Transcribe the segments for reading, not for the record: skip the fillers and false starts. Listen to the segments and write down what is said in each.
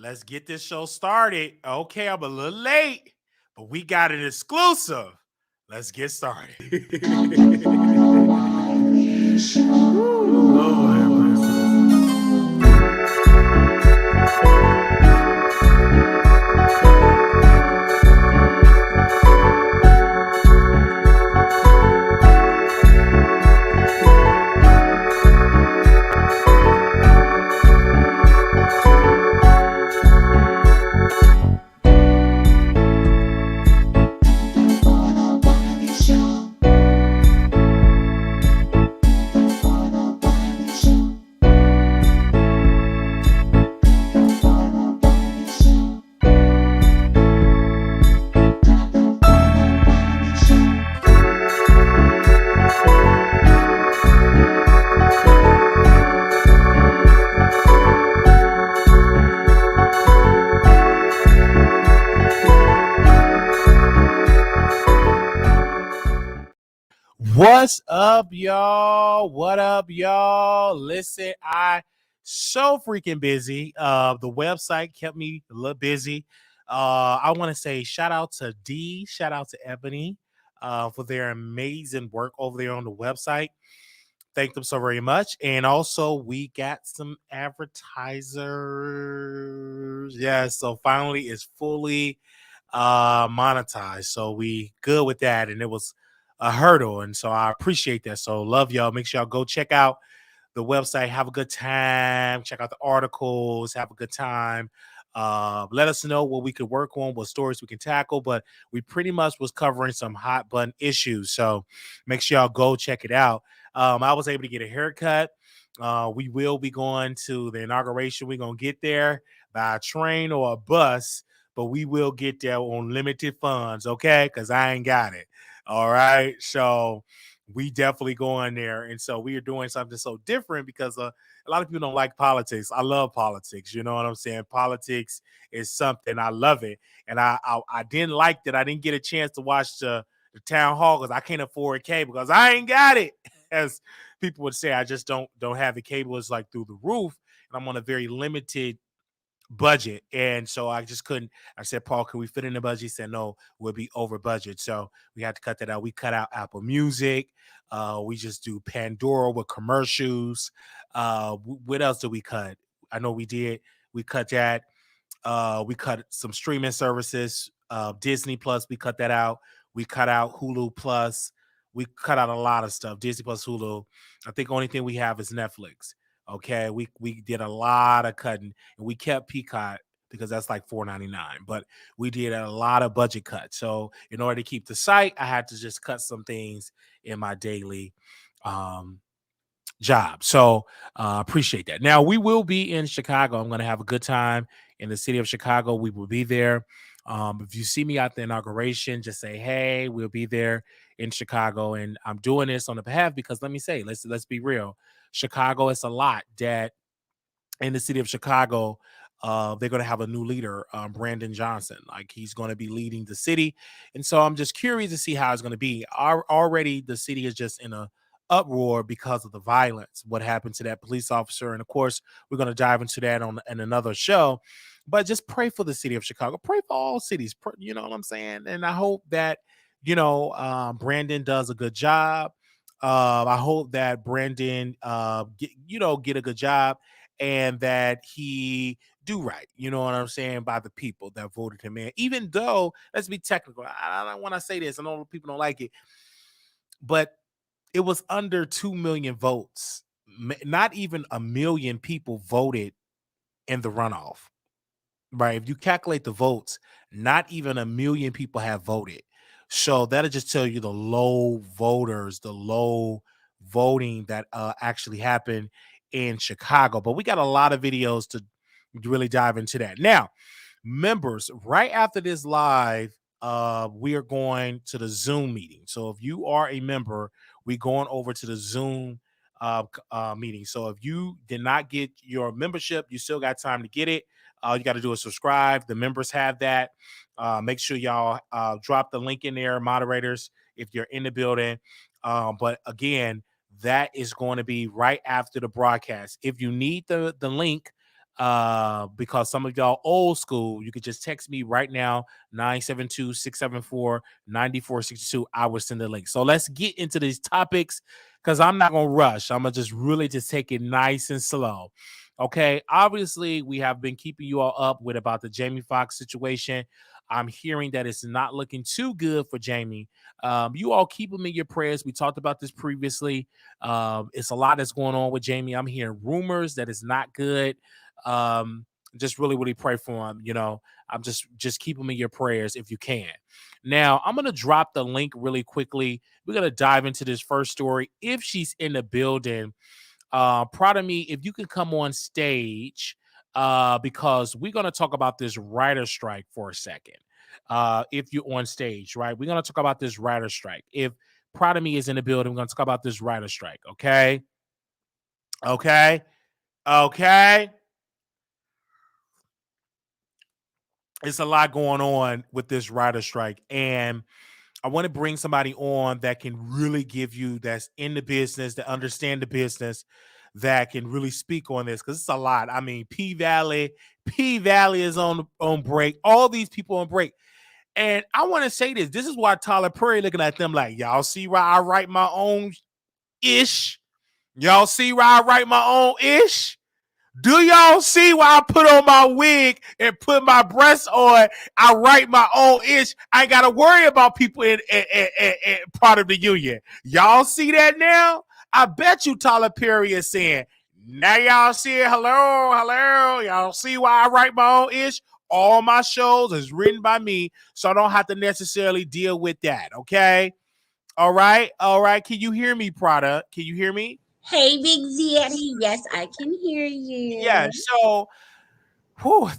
let's get this show started. Okay, I'm a little late, but we got an exclusive. Let's get started. What's up, y'all? What up, y'all? Listen, I so freaking busy. The website kept me a little busy. I want to say shout out to D, shout out to Ebony, for their amazing work over there on the website. Thank them so very much. And also, we got some advertisers. Yeah, so finally it's fully monetized. So we good with that. And it was a hurdle. And so I appreciate that. So love y'all. Make sure y'all go check out the website. Have a good time. Check out the articles. Have a good time. Let us know what we could work on, what stories we can tackle. But we pretty much was covering some hot button issues. So make sure y'all go check it out. I was able to get a haircut. We will be going to the inauguration. We're going to get there by a train or a bus, but we will get there on limited funds, okay? Because I ain't got it. All right. So we definitely going there. And so we are doing something so different because a lot of people don't like politics. I love politics. You know what I'm saying? Politics is something. I love it. And I didn't like that I didn't get a chance to watch the town hall because I can't afford cable because I ain't got it. As people would say, I just don't have the cable. It's like through the roof. And I'm on a very limited budget. And so I just couldn't. I said, Paul, can we fit in the budget? He said, no, we'll be over budget. So we had to cut that out. We cut out Apple Music. We just do Pandora with commercials. What else did we cut? I know we did. We cut that. We cut some streaming services. Disney Plus, we cut that out. We cut out Hulu Plus. We cut out a lot of stuff. Disney Plus, Hulu. I think the only thing we have is Netflix. Okay, we did a lot of cutting, and we kept Peacock because that's like $4.99. But we did a lot of budget cuts. So in order to keep the site, I had to just cut some things in my daily job. So appreciate that. Now we will be in Chicago. I'm going to have a good time in the city of Chicago. We will be there. If you see me at the inauguration, just say, hey, we'll be there in Chicago. And I'm doing this on the behalf because let me say, let's be real. Chicago, it's a lot that in the city of Chicago, they're going to have a new leader, Brandon Johnson. Like he's going to be leading the city. And so I'm just curious to see how it's going to be. Already the city is just in a uproar because of the violence, what happened to that police officer. And of course, we're going to dive into that in another show. But just pray for the city of Chicago. Pray for all cities. You know what I'm saying? And I hope that, Brandon does a good job. I hope that Brandon, get a good job and that he do right. You know what I'm saying? By the people that voted him in. Even though, let's be technical. I don't want to say this. I know people don't like it, but it was under 2 million votes. Not even a million people voted in the runoff. Right. If you calculate the votes, not even a million people have voted. So that'll just tell you the low voters, the low voting that actually happened in Chicago. But we got a lot of videos to really dive into that. Now, members, right after this live, we are going to the Zoom meeting. So if you are a member, we're going over to the Zoom meeting. So if you did not get your membership, you still got time to get it. All you got to do is subscribe. The members have that. Make sure y'all drop the link in there, moderators, if you're in the building. But again, that is going to be right after the broadcast. If you need the link, Because some of y'all old school, you could just text me right now, 972-674-9462. I will send the link. So let's get into these topics because I'm not gonna rush. I'm gonna just really just take it nice and slow. Okay, obviously we have been keeping you all up with about the Jamie Foxx situation. I'm hearing that it's not looking too good for Jamie. You all keep him in your prayers. We talked about this previously. It's a lot that's going on with Jamie. I'm hearing rumors that it's not good. Just really pray for him. I'm just keep him in your prayers if you can. Now I'm gonna drop the link really quickly. We're gonna dive into this first story. If she's in the building, proud of me if you can come on stage, because we're gonna talk about this writer strike for a second. If you're on stage, right? We're gonna talk about this writer strike. If proud of me is in the building, we're gonna talk about this writer strike. Okay. Okay. Okay. It's a lot going on with this writer strike, and I want to bring somebody on that can really give you that's in the business, that understand the business, that can really speak on this because it's a lot. I mean, P Valley is on break. All these people on break, and I want to say this. This is why Tyler Perry looking at them like, y'all see why I write my own ish. Y'all see why I write my own ish. Do y'all see why I put on my wig and put my breasts on? I write my own ish. I ain't got to worry about people in part of the union. Y'all see that now? I bet you Tyler Perry is saying, now y'all see it. Hello, hello. Y'all see why I write my own ish? All my shows is written by me, so I don't have to necessarily deal with that. Okay? All right. All right. Can you hear me, Prada? Can you hear me? Hey, Big Zaddy. Yes, I can hear Yeah. you. So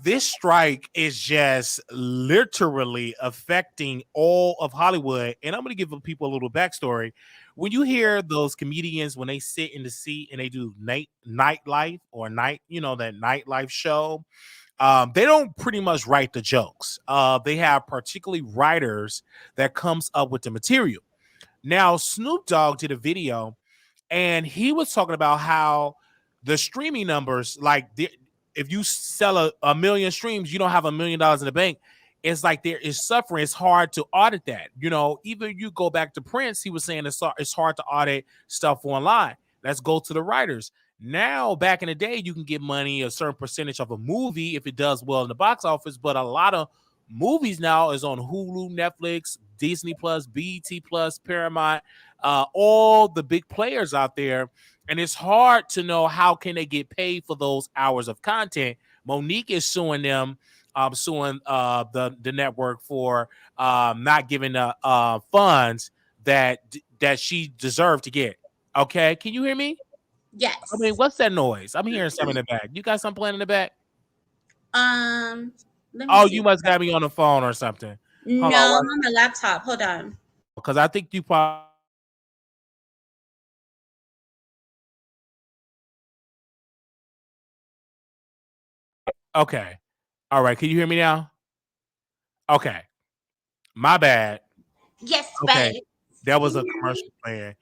this strike is just literally affecting all of Hollywood. And I'm going to give people a little backstory. When you hear those comedians, when they sit in the seat and they do nightlife or that nightlife show, they don't pretty much write the jokes. They have particularly writers that comes up with the material. Now, Snoop Dogg did a video and he was talking about how the streaming numbers, if you sell a million streams, you don't have $1 million in the bank. It's like there is suffering. It's hard to audit that. Even you go back to Prince, he was saying it's hard to audit stuff online. Let's go to the writers. Now, back in the day, you can get money, a certain percentage of a movie if it does well in the box office, but a lot of movies now is on Hulu, Netflix, Disney Plus, BET Plus, Paramount, all the big players out there, and it's hard to know how can they get paid for those hours of content. Monique is suing them, suing the network for not giving the funds that she deserved to get. Okay, can you hear me? I mean, Yes. what's that noise? I'm hearing something in the back. You got something playing in the back? Um, Let me Oh, you see. must got me on the phone or something. Hold on, No, I'm on my laptop. Hold on. because I think you probably. Okay. All right. Can you hear me now? Okay. My bad. Yes, Okay. babe. That was Can a you hear me? commercial plan.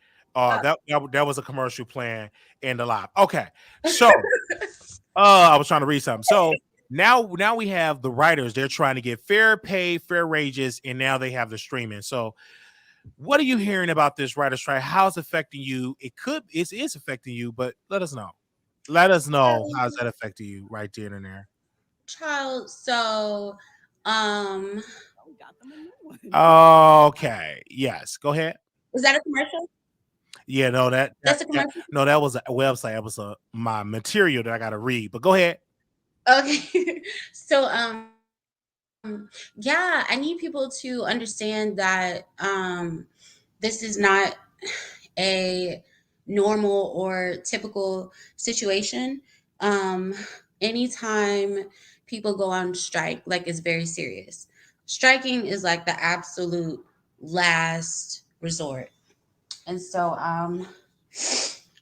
That was a commercial plan in the live. Okay. So I was trying to read something. So now we have the writers. They're trying to get fair pay, fair wages, and now they have the streaming. So what are you hearing about this writer strike? How's it affecting you? It is affecting you, but let us know. Let us know how's that affecting you right there and there. Child. So, um, Okay. Yes. Go ahead. is that a commercial? Yeah, no, That's a commercial. that was a website. That was my material that I got to read. But go ahead. Okay. So, yeah, I need people to understand that this is not a normal or typical situation. Um, Anytime people go on strike, like it's very serious. Striking is like the absolute last resort. And so,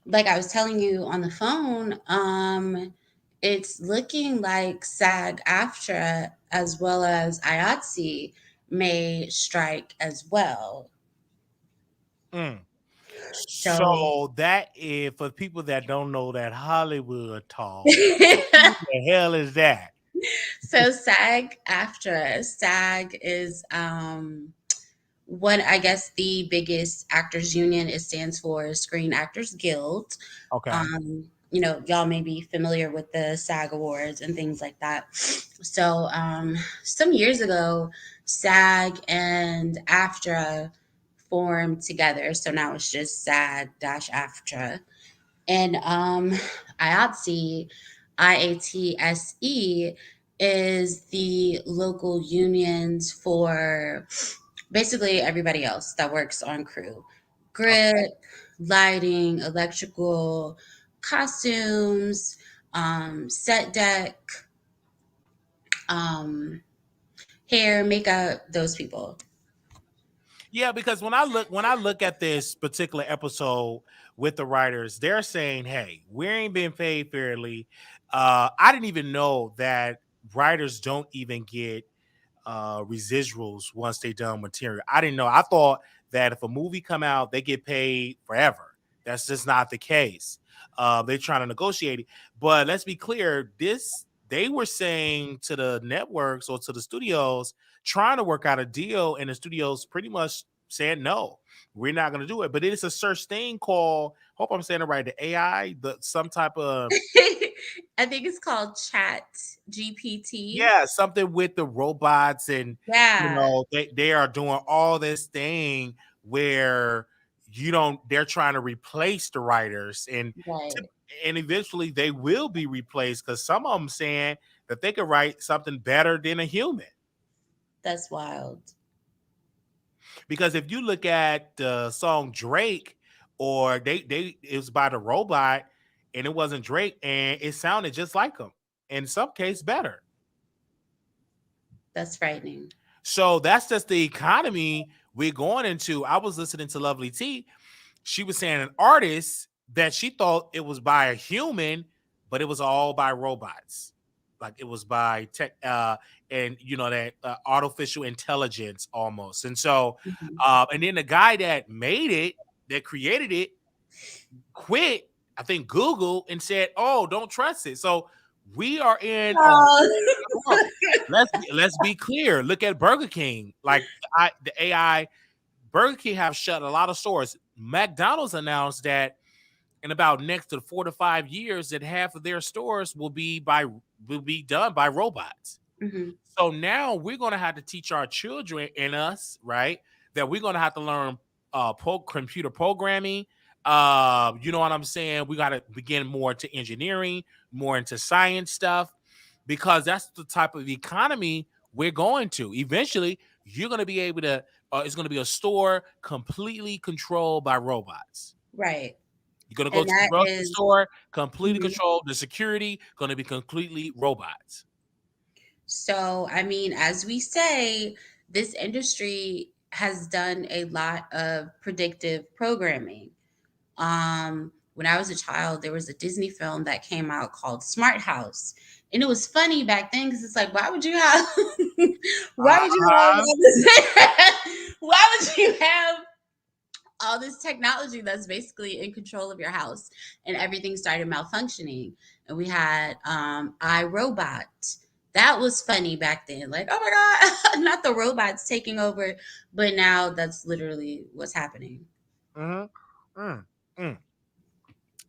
like I was telling you on the phone, it's looking like SAG AFTRA as well as IATSE may strike as well. Mm. So So that is for people that don't know that Hollywood talk. Who the hell is that? so SAG is what I guess the biggest actors union. It stands for Screen Actors Guild. Okay. Y'all may be familiar with the SAG Awards and things like that. So, some years ago, SAG and AFTRA formed together. So now it's just SAG dash AFTRA. And IATSE is the local unions for basically everybody else that works on crew. Okay. Grip, lighting, electrical, costumes, set deck, um, hair, makeup, those people. Yeah, because when I look at this particular episode with the writers, they're saying, "Hey, we ain't been paid fairly." I didn't even know that writers don't even get residuals once they done material. I didn't know. I thought that if a movie come out, they get paid forever. That's just not the case. They're trying to negotiate it. But let's be clear, this they were saying to the networks or to the studios, trying to work out a deal, and the studios pretty much said no, we're not going to do it. But it is a search thing called, hope I'm saying it right, the AI, the some type of I think it's called Chat GPT. yeah, something with the robots and Yeah, they are doing all this thing where you don't they're trying to replace the writers right. and eventually they will be replaced because some of them saying that they could write something better than a human. That's wild. Because if you look at the song Drake, or they it was by the robot and it wasn't Drake and it sounded just like him. In some case better. That's frightening. So that's just the economy we're going into. I was listening to Lovely T. She was saying an artist that she thought it was by a human, but it was all by robots. Like it was by tech, and that artificial intelligence almost. And so, Mhm. and then the guy that made it, that created it, quit. I think Google and said, "Oh, don't trust it." So we are in a Oh. world. Let's be clear. Look at Burger King. Like the AI, Burger King have shut a lot of stores. McDonald's announced that in about next to 4 to 5 years, that half of their stores will be done by robots. Mhm. So now we're going to have to teach our children and us, right, that we're going to have to learn computer programming. You know what I'm saying? We got to begin more into engineering, more into science stuff, because that's the type of economy we're going to. Eventually, you're going to be able to. It's going to be a store completely controlled by robots. Right. You're going to go And to the that grocery is store, completely mhm. controlled. The security going to be completely robots. So, I mean, as we say, this industry has done a lot of predictive programming. When I was a child, there was a Disney film that came out called Smart House. And it was funny back then because it's like, why would you have why would you have Uh-huh. all this why would you have all this technology that's basically in control of your house, and everything started malfunctioning, and we had iRobot. That was funny back then, like, oh my god, not the robots taking over, but now that's literally what's happening. Mhm. Mm, mm.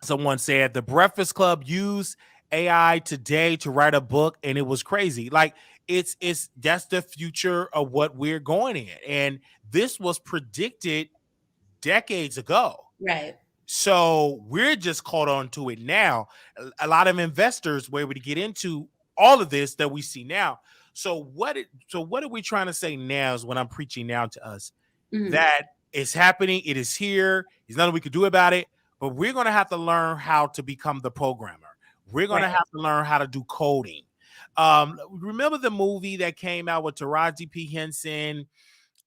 Someone said the Breakfast Club used AI today to write a book, and it was crazy. Like it's that's the future of what we're going in, and this was predicted decades ago. Right. So we're just caught on to it now. A lot of investors were able to get into all of this that we see now. So what are we trying to say now is what I'm preaching now to us, Mhm. that it's happening, it is here, there's nothing we can do about it, but we're going to have to learn how to become the programmer. We're going to Right. have to learn how to do coding. Remember the movie that came out with Taraji P. Henson?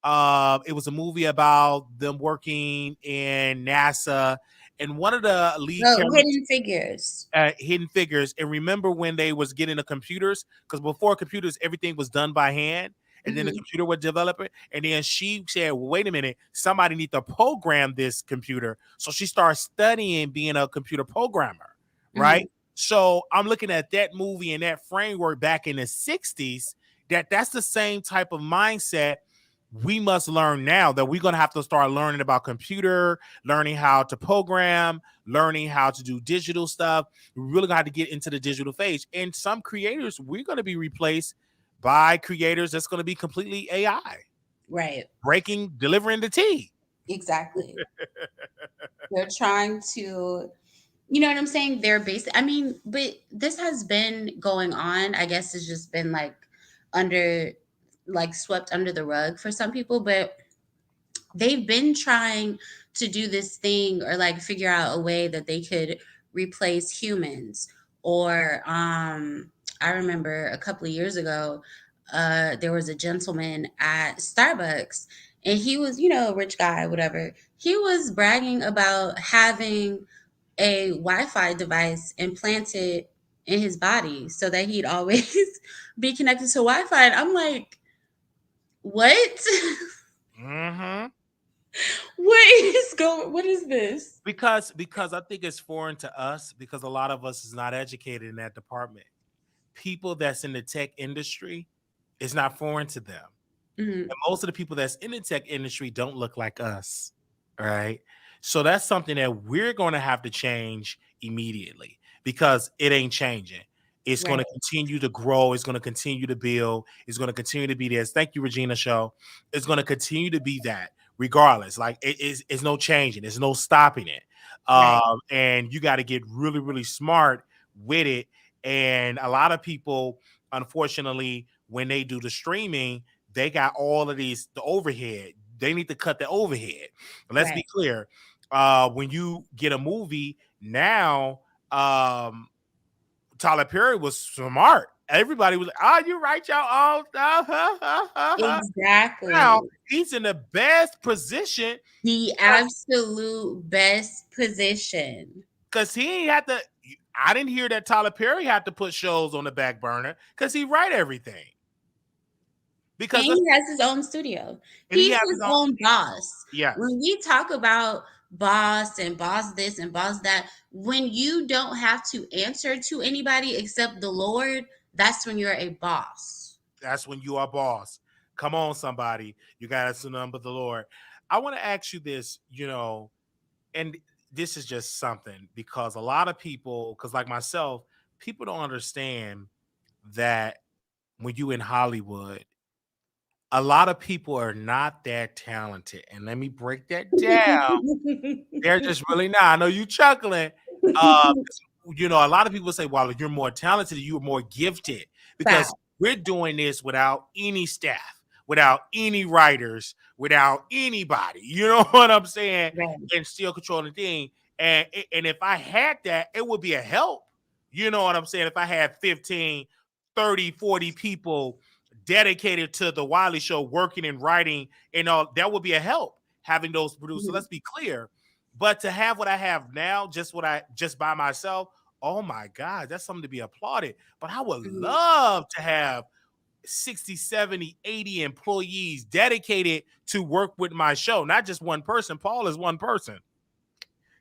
It was a movie about them working in NASA, and one of the lead So characters, Hidden Figures. Hidden Figures. And remember when they was getting the computers? Because before computers, everything was done by hand. and then the Mhm. computer would develop it. And then she said, well, wait a minute, somebody need to program this computer. So she started studying being a computer programmer, right? Mhm. So I'm looking at that movie and that framework back in the 60s, that's the same type of mindset we must learn now, that we're going to have to start learning about computer, learning how to program, learning how to do digital stuff. We really got to get into the digital phase. And some creators, we're going to be replaced by creators that's going to be completely AI, Right. delivering the tea. Exactly. They're trying to, you know what I'm saying? They're basic. I mean, but this has been going on. I guess it's just been like under, like swept under the rug for some people, but they've been trying to do this thing or like figure out a way that they could replace humans. Or I remember a couple of years ago, there was a gentleman at Starbucks, and he was, you know, a rich guy, whatever. He was bragging about having a Wi-Fi device implanted in his body so that he'd always be connected to Wi-Fi. And I'm like, what? Mm-hmm. What is going? What is this? Because I think it's foreign to us, because a lot of us is not educated in that department. People that's in the tech industry, is not foreign to them. Mhm. And most of the people that's in the tech industry don't look like us, right? So that's something that we're going to have to change immediately, because it ain't changing. It's going Right. to continue to grow. It's going to continue to build. It's going to continue to be this. Thank you, Regina Show. It's going to continue to be that regardless. Like it's no changing. There's no stopping it. Right. And you got to get really, really smart with it. And a lot of people, unfortunately, when they do the streaming, they got all of the overhead. They need to cut the overhead. Let's be Right. clear. When you get a movie now, Tyler Perry was smart. Everybody was like, oh, you right, y'all. Oh, now Exactly. he's in the best position The absolute best position. because he ain't had to. I didn't hear that Tyler Perry had to put shows on the back burner because he write everything. And Because he has his own studio. and he He's have his his own. own boss. Yes, When we talk about boss and boss this and boss that, when you don't have to answer to anybody except the Lord, that's when you're a boss. that's when you are boss. Come on, somebody. You got to assume none but the Lord. I want to ask you this, and this is just something, because a lot of people, because like myself, people don't understand that when you in Hollywood, a lot of people are not that talented. And let me break that down. They're just really not. I know you chuckling. Uh, a lot of people say, well, you're more talented, you're more gifted, because Fact. we're doing this without any staff, without any writers, without anybody. You know what I'm saying? Right. And still controlling the thing. And if I had that, it would be a help. You know what I'm saying? If I had 15, 30, 40 people dedicated to the Wiley Show, working and writing and all, that would be a help, having those producers. Mhm. Let's be clear. But to have what I have now, just by myself, oh my God, that's something to be applauded. But I would Mhm. love to have 60, 70, 80 employees dedicated to work with my show. Not just one person. Paul is one person.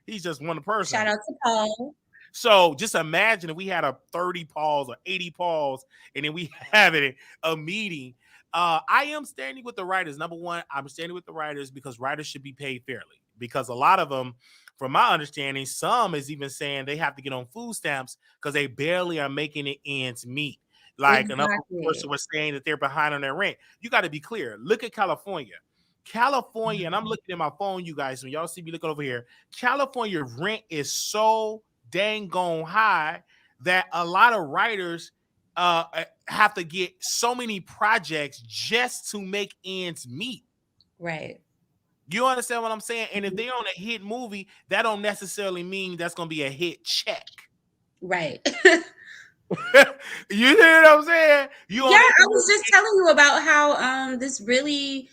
He's just one Shout person. out to Paul. So just imagine if we had a 30 Pauls or 80 Pauls, and then we have it a meeting. I am standing with the writers. Number one, I'm standing with the writers because writers should be paid fairly. Because a lot of them, from my understanding, some is even saying they have to get on food stamps because they barely are making it ends meet. Like another person Exactly. was saying that they're behind on their rent. You got to be clear. Look at California. California, and I'm looking at my phone, you guys, when y'all see me looking over here, California rent is so dang gone high that a lot of writers have to get so many projects just to make ends meet. Right. You understand what I'm saying? And if Mhm. they're on a hit movie, that don't necessarily mean that's going to be a hit check. Right. You hear what I'm saying? You Yeah, on a I was just telling you about how this really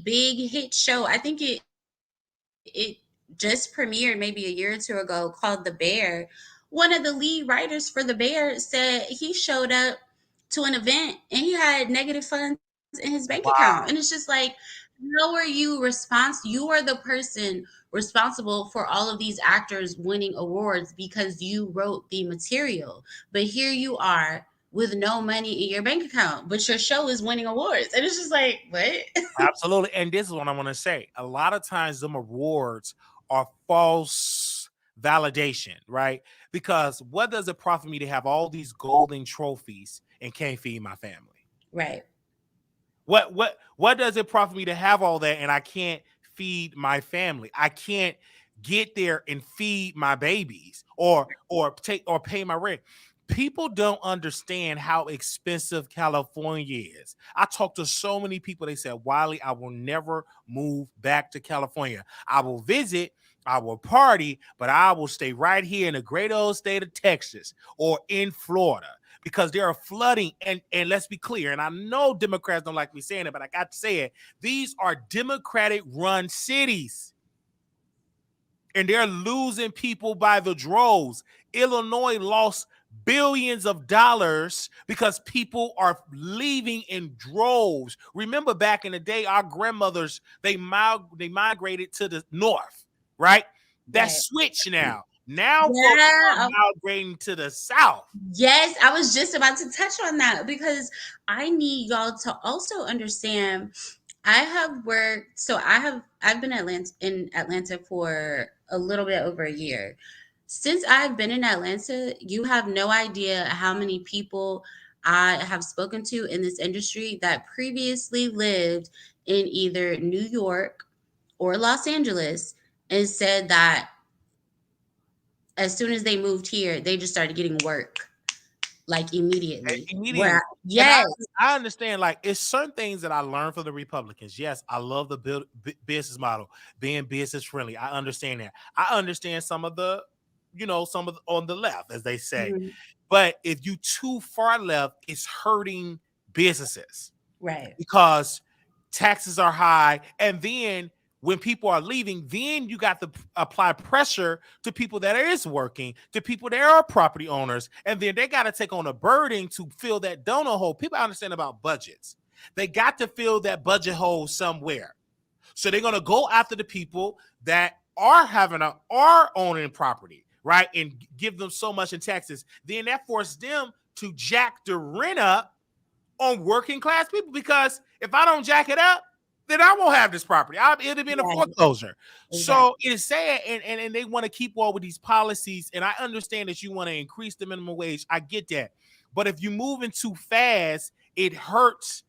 big hit show. I think it just premiered maybe a year or two ago, called The Bear. One of the lead writers for The Bear said he showed up to an event and he had negative funds in his bank account. Wow. And it's just like, how are you you are the person responsible for all of these actors winning awards because you wrote the material. But here you are with no money in your bank account, but your show is winning awards. And it's just like, what? Absolutely. And this is what I want to say. A lot of times them awards are false validation, right? Because what does it profit me to have all these golden trophies and can't feed my family? Right. What does it profit me to have all that and I can't feed my family? I can't get there and feed my babies or pay my rent. People don't understand how expensive California is. I talk to so many people. They said, Wiley, I will never move back to California. I will visit, I will party, but I will stay right here in the great old state of Texas or in Florida because there are flooding. And let's be clear, and I know Democrats don't like me saying it, but I got to say it. These are Democratic run cities. And they're losing people by the droves. Illinois lost billions of dollars because people are leaving in droves. Remember back in the day, our grandmothers, they migrated to the north, right? Right. That's switched now. Now folks are Yeah. migrating to the south. Yes, I was just about to touch on that because I need y'all to also understand. I have worked, so I've been in Atlanta for a little bit over a year. Since I've been in Atlanta, you have no idea how many people I have spoken to in this industry that previously lived in either New York or Los Angeles and said that as soon as they moved here, they just started getting work like immediately. Immediately. Where And yes, I understand, like, it's certain things that I learned from the Republicans. Yes, I love the business model, being business friendly. I understand that. I understand some of the, some of on the left, as they say. mhm, But if you too far left, it's hurting businesses right, because taxes are high. And then when people are leaving, then you got to apply pressure to people that is working, to people that are property owners. And then they got to take on a burden to fill that donut hole. People understand about budgets. They got to fill that budget hole somewhere. So they're going to go after the people that are owning property, right? And give them so much in taxes. Then that forces them to jack the rent up on working class people, because if I don't jack it up, then I won't have this property. It'll be in a right, foreclosure. So exactly. it's sad, and they want to keep all with these policies. And I understand that you want to increase the minimum wage. I get that. But if you're moving too fast, it hurts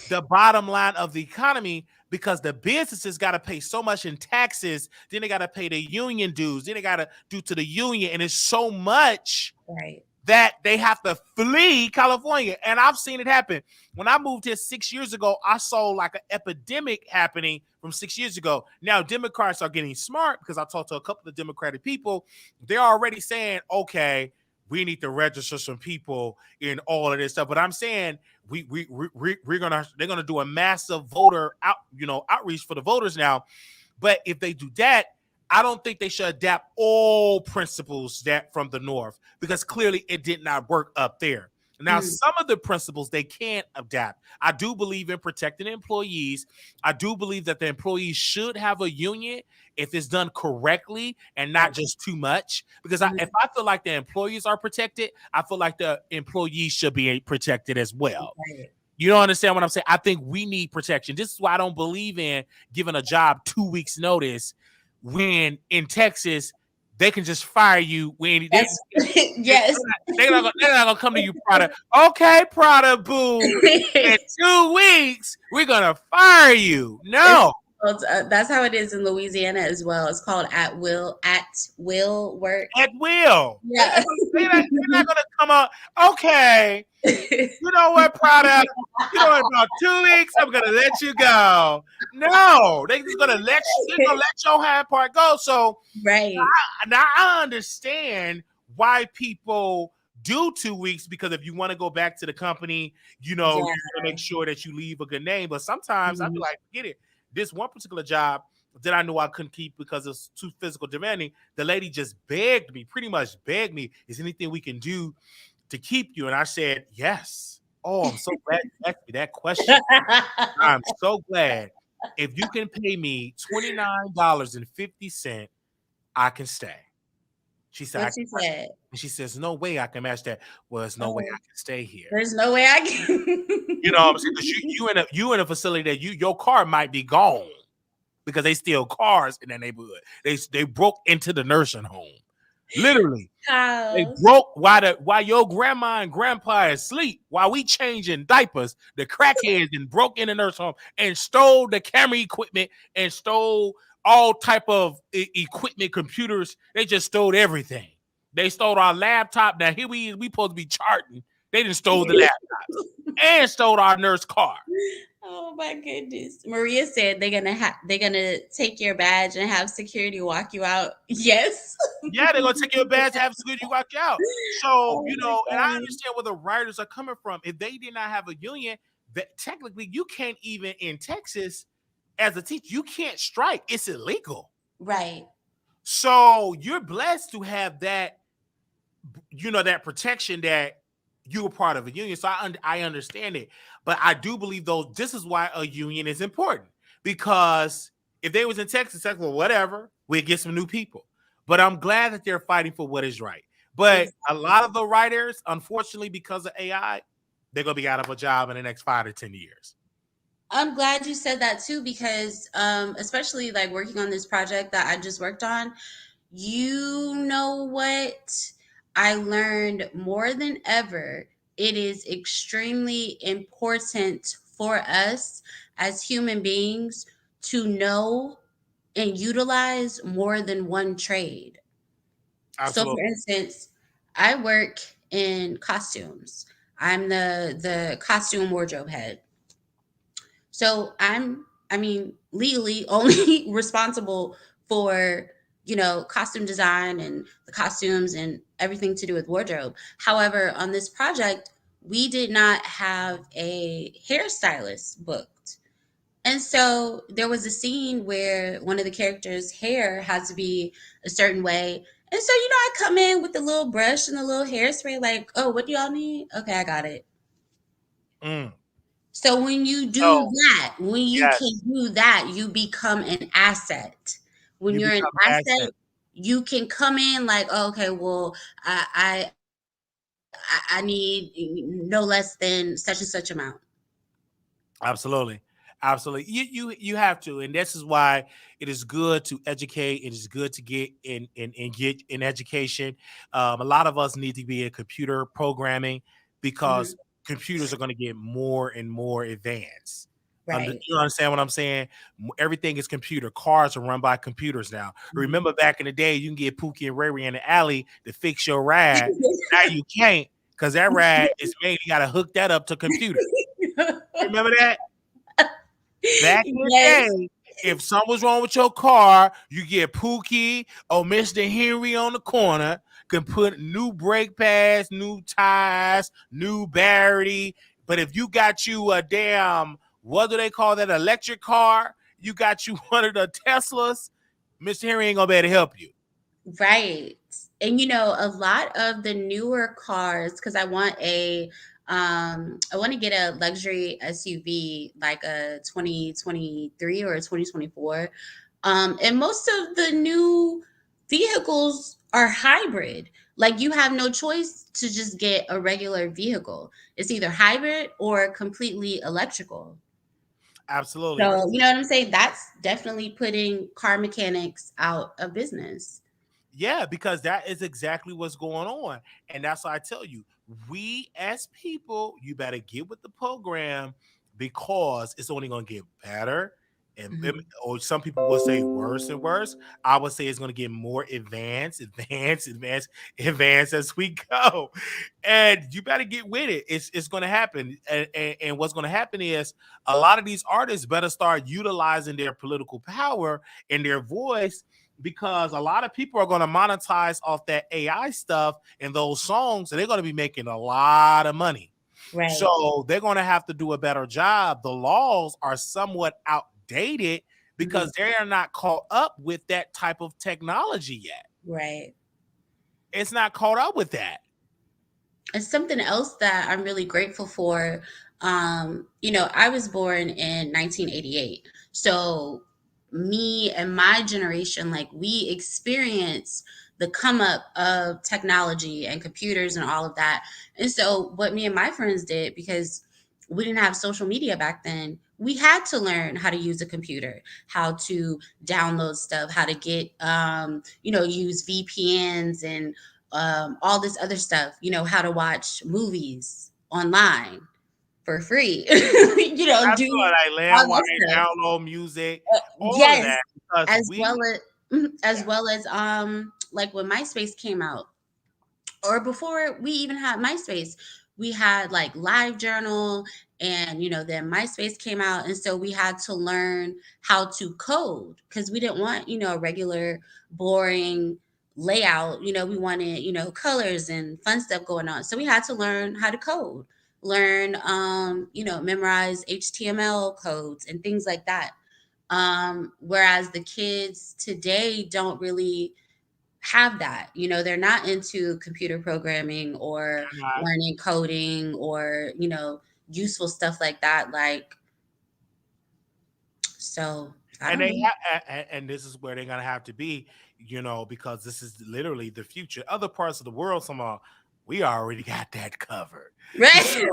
the bottom line of the economy because the businesses got to pay so much in taxes. Then they got to pay the union dues. Then they got to do to the union. And it's so much Right. that they have to flee California. And I've seen it happen. When I moved here 6 years ago, I saw like an epidemic happening from 6 years ago. Now, Democrats are getting smart because I talked to a couple of Democratic people. They're already saying, okay, we need to register some people in all of this stuff. But I'm saying they're gonna do a massive voter outreach for the voters now. But if they do that, I don't think they should adapt all principles that from the North, because clearly it did not work up there. Now, Mm, some of the principles they can't adapt. I do believe in protecting employees. I do believe that the employees should have a union if it's done correctly and not right. just too much. Because if Mhm, I feel like the employees are protected, I feel like the employees should be protected as well. right. You don't understand what I'm saying? I think we need protection. This is why I don't believe in giving a job 2 weeks notice when in Texas they can just fire you when That's they, yes. they're not gonna come to you, Prada. Okay, Prada, boo. In 2 weeks, we're gonna fire you. It's No, that's how it is in Louisiana as well. It's called at will work. at will. Yeah. They're not gonna come out. Okay, you know what, Prada? In about 2 weeks, I'm gonna let you go. No, they're gonna let your hand part go. So Right. now I understand why people do 2 weeks, because if you want to go back to the company, you Yeah. want to make sure that you leave a good name. But sometimes I be Mhm. like, get it. This one particular job that I knew I couldn't keep because it's too physical demanding. The lady just pretty much begged me, is anything we can do to keep you? And I said, yes. Oh, I'm so glad you asked me that question. I'm so glad. If you can pay me $29.50, I can stay. She said, I What can you match. said? And she says, no way I can match that. Well, there's no way Oh, I can stay here. there's no way I can. You know what I'm saying? Because you in a facility that your car might be gone because they steal cars in that neighborhood. They broke into the nursing home. Literally. They House. broke while your grandma and grandpa is asleep, while we changing diapers, the crackheads and broke in the nurse home and stole the camera equipment and stole all type of equipment, computers. They just stole everything. They stole our laptop. Now here we supposed to be charting. They just stole the laptops and stole our nurse car. Oh my goodness. Maria said they're gonna take your badge and have security walk you out. Yes. Yeah, they're gonna take your badge, have security walk you out. So, Oh my and I god. understand where the writers are coming from. If they did not have a union, that technically you can't even in Texas as a teacher, you can't strike. It's illegal. Right. So you're blessed to have that, that protection that you're part of a union. So I understand it, but I do believe though this is why a union is important, because if they was in Texas, well, whatever, we'd get some new people. But I'm glad that they're fighting for what is right. But a lot Exactly. of the writers, unfortunately, because of AI, they're gonna be out of a job in the next 5 to 10 years. I'm glad you said that too, because especially like working on this project that I just worked on, you know what? I learned more than ever. It is extremely important for us as human beings to know and utilize more than one trade. So, for Absolutely. instance, I work in costumes. I'm the costume wardrobe head. So legally only responsible for, costume design and the costumes and everything to do with wardrobe. However, on this project, we did not have a hairstylist booked. And so there was a scene where one of the characters' hair had to be a certain way. And so, I come in with the little brush and the little hairspray, like, oh, what do y'all need? Okay, I got it. Mm. So when you do So that, when you yes, can do that, you become an asset. When you you're an become asset, asset. you can come in like, oh, okay, well, I need no less than such and such amount. Absolutely. Absolutely. You have to. And this is why it is good to educate. It is good to get in get in education. A lot of us need to be in computer programming because Mhm. computers are going to get more and more advanced. Right. You understand what I'm saying? Everything is computer. Cars are run by computers now. Mhm. Remember back in the day, you can get Pookie and Ray Ray in the alley to fix your ride. Now you can't, because that ride is made. You got to hook that up to computer. Remember that? Back in the Yes. day, if something was wrong with your car, you get Pookie or Mr. Henry on the corner, can put new brake pads, new tires, new battery. But if you got you a damn, what do they call that, electric car? You got you one of the Teslas, Mr. Henry ain't gonna be able to help you. Right. And a lot of the newer cars, because I want to get a luxury SUV like a 2023 or a 2024. And most of the new vehicles are hybrid. Like you have no choice to just get a regular vehicle. It's either hybrid or completely electrical. Absolutely. So, you know what I'm saying? That's definitely putting car mechanics out of business. Yeah, because that is exactly what's going on. And that's why I tell you, we as people, you better get with the program because it's only going to get better. Mhm. Or some people will say worse and worse. I would say it's going to get more advanced, advanced as we go. And you better get with it. It's going to happen. And what's going to happen is a lot of these artists better start utilizing their political power and their voice, because a lot of people are going to monetize off that AI stuff and those songs, and they're going to be making a lot of money. Right. So they're going to have to do a better job. The laws are somewhat outdated Mhm. because they are not caught up with that type of technology yet. Right. It's not caught up with that. And something else that I'm really grateful for, I was born in 1988. So me and my generation, like we experienced the come up of technology and computers and all of that. And so what me and my friends did, because we didn't have social media back then, we had to learn how to use a computer, how to download stuff, how to get use VPNs and all this other stuff, how to watch movies online for free, That's do what I all land wire, that stuff. download music, all of Yes, that because as we well as as yeah. well as like when MySpace came out, or before we even had MySpace, we had like Live Journal, and then MySpace came out, and so we had to learn how to code because we didn't want a regular boring layout. We wanted colors and fun stuff going on, so we had to learn how to code, learn memorize HTML codes and things like that. Whereas the kids today don't really have that. They're not into computer programming or learning coding or, useful stuff like that. Like, so I And don't they know. and this is where they're gonna have to be, because this is literally the future. Other parts of the world, somehow we already got that covered. Right.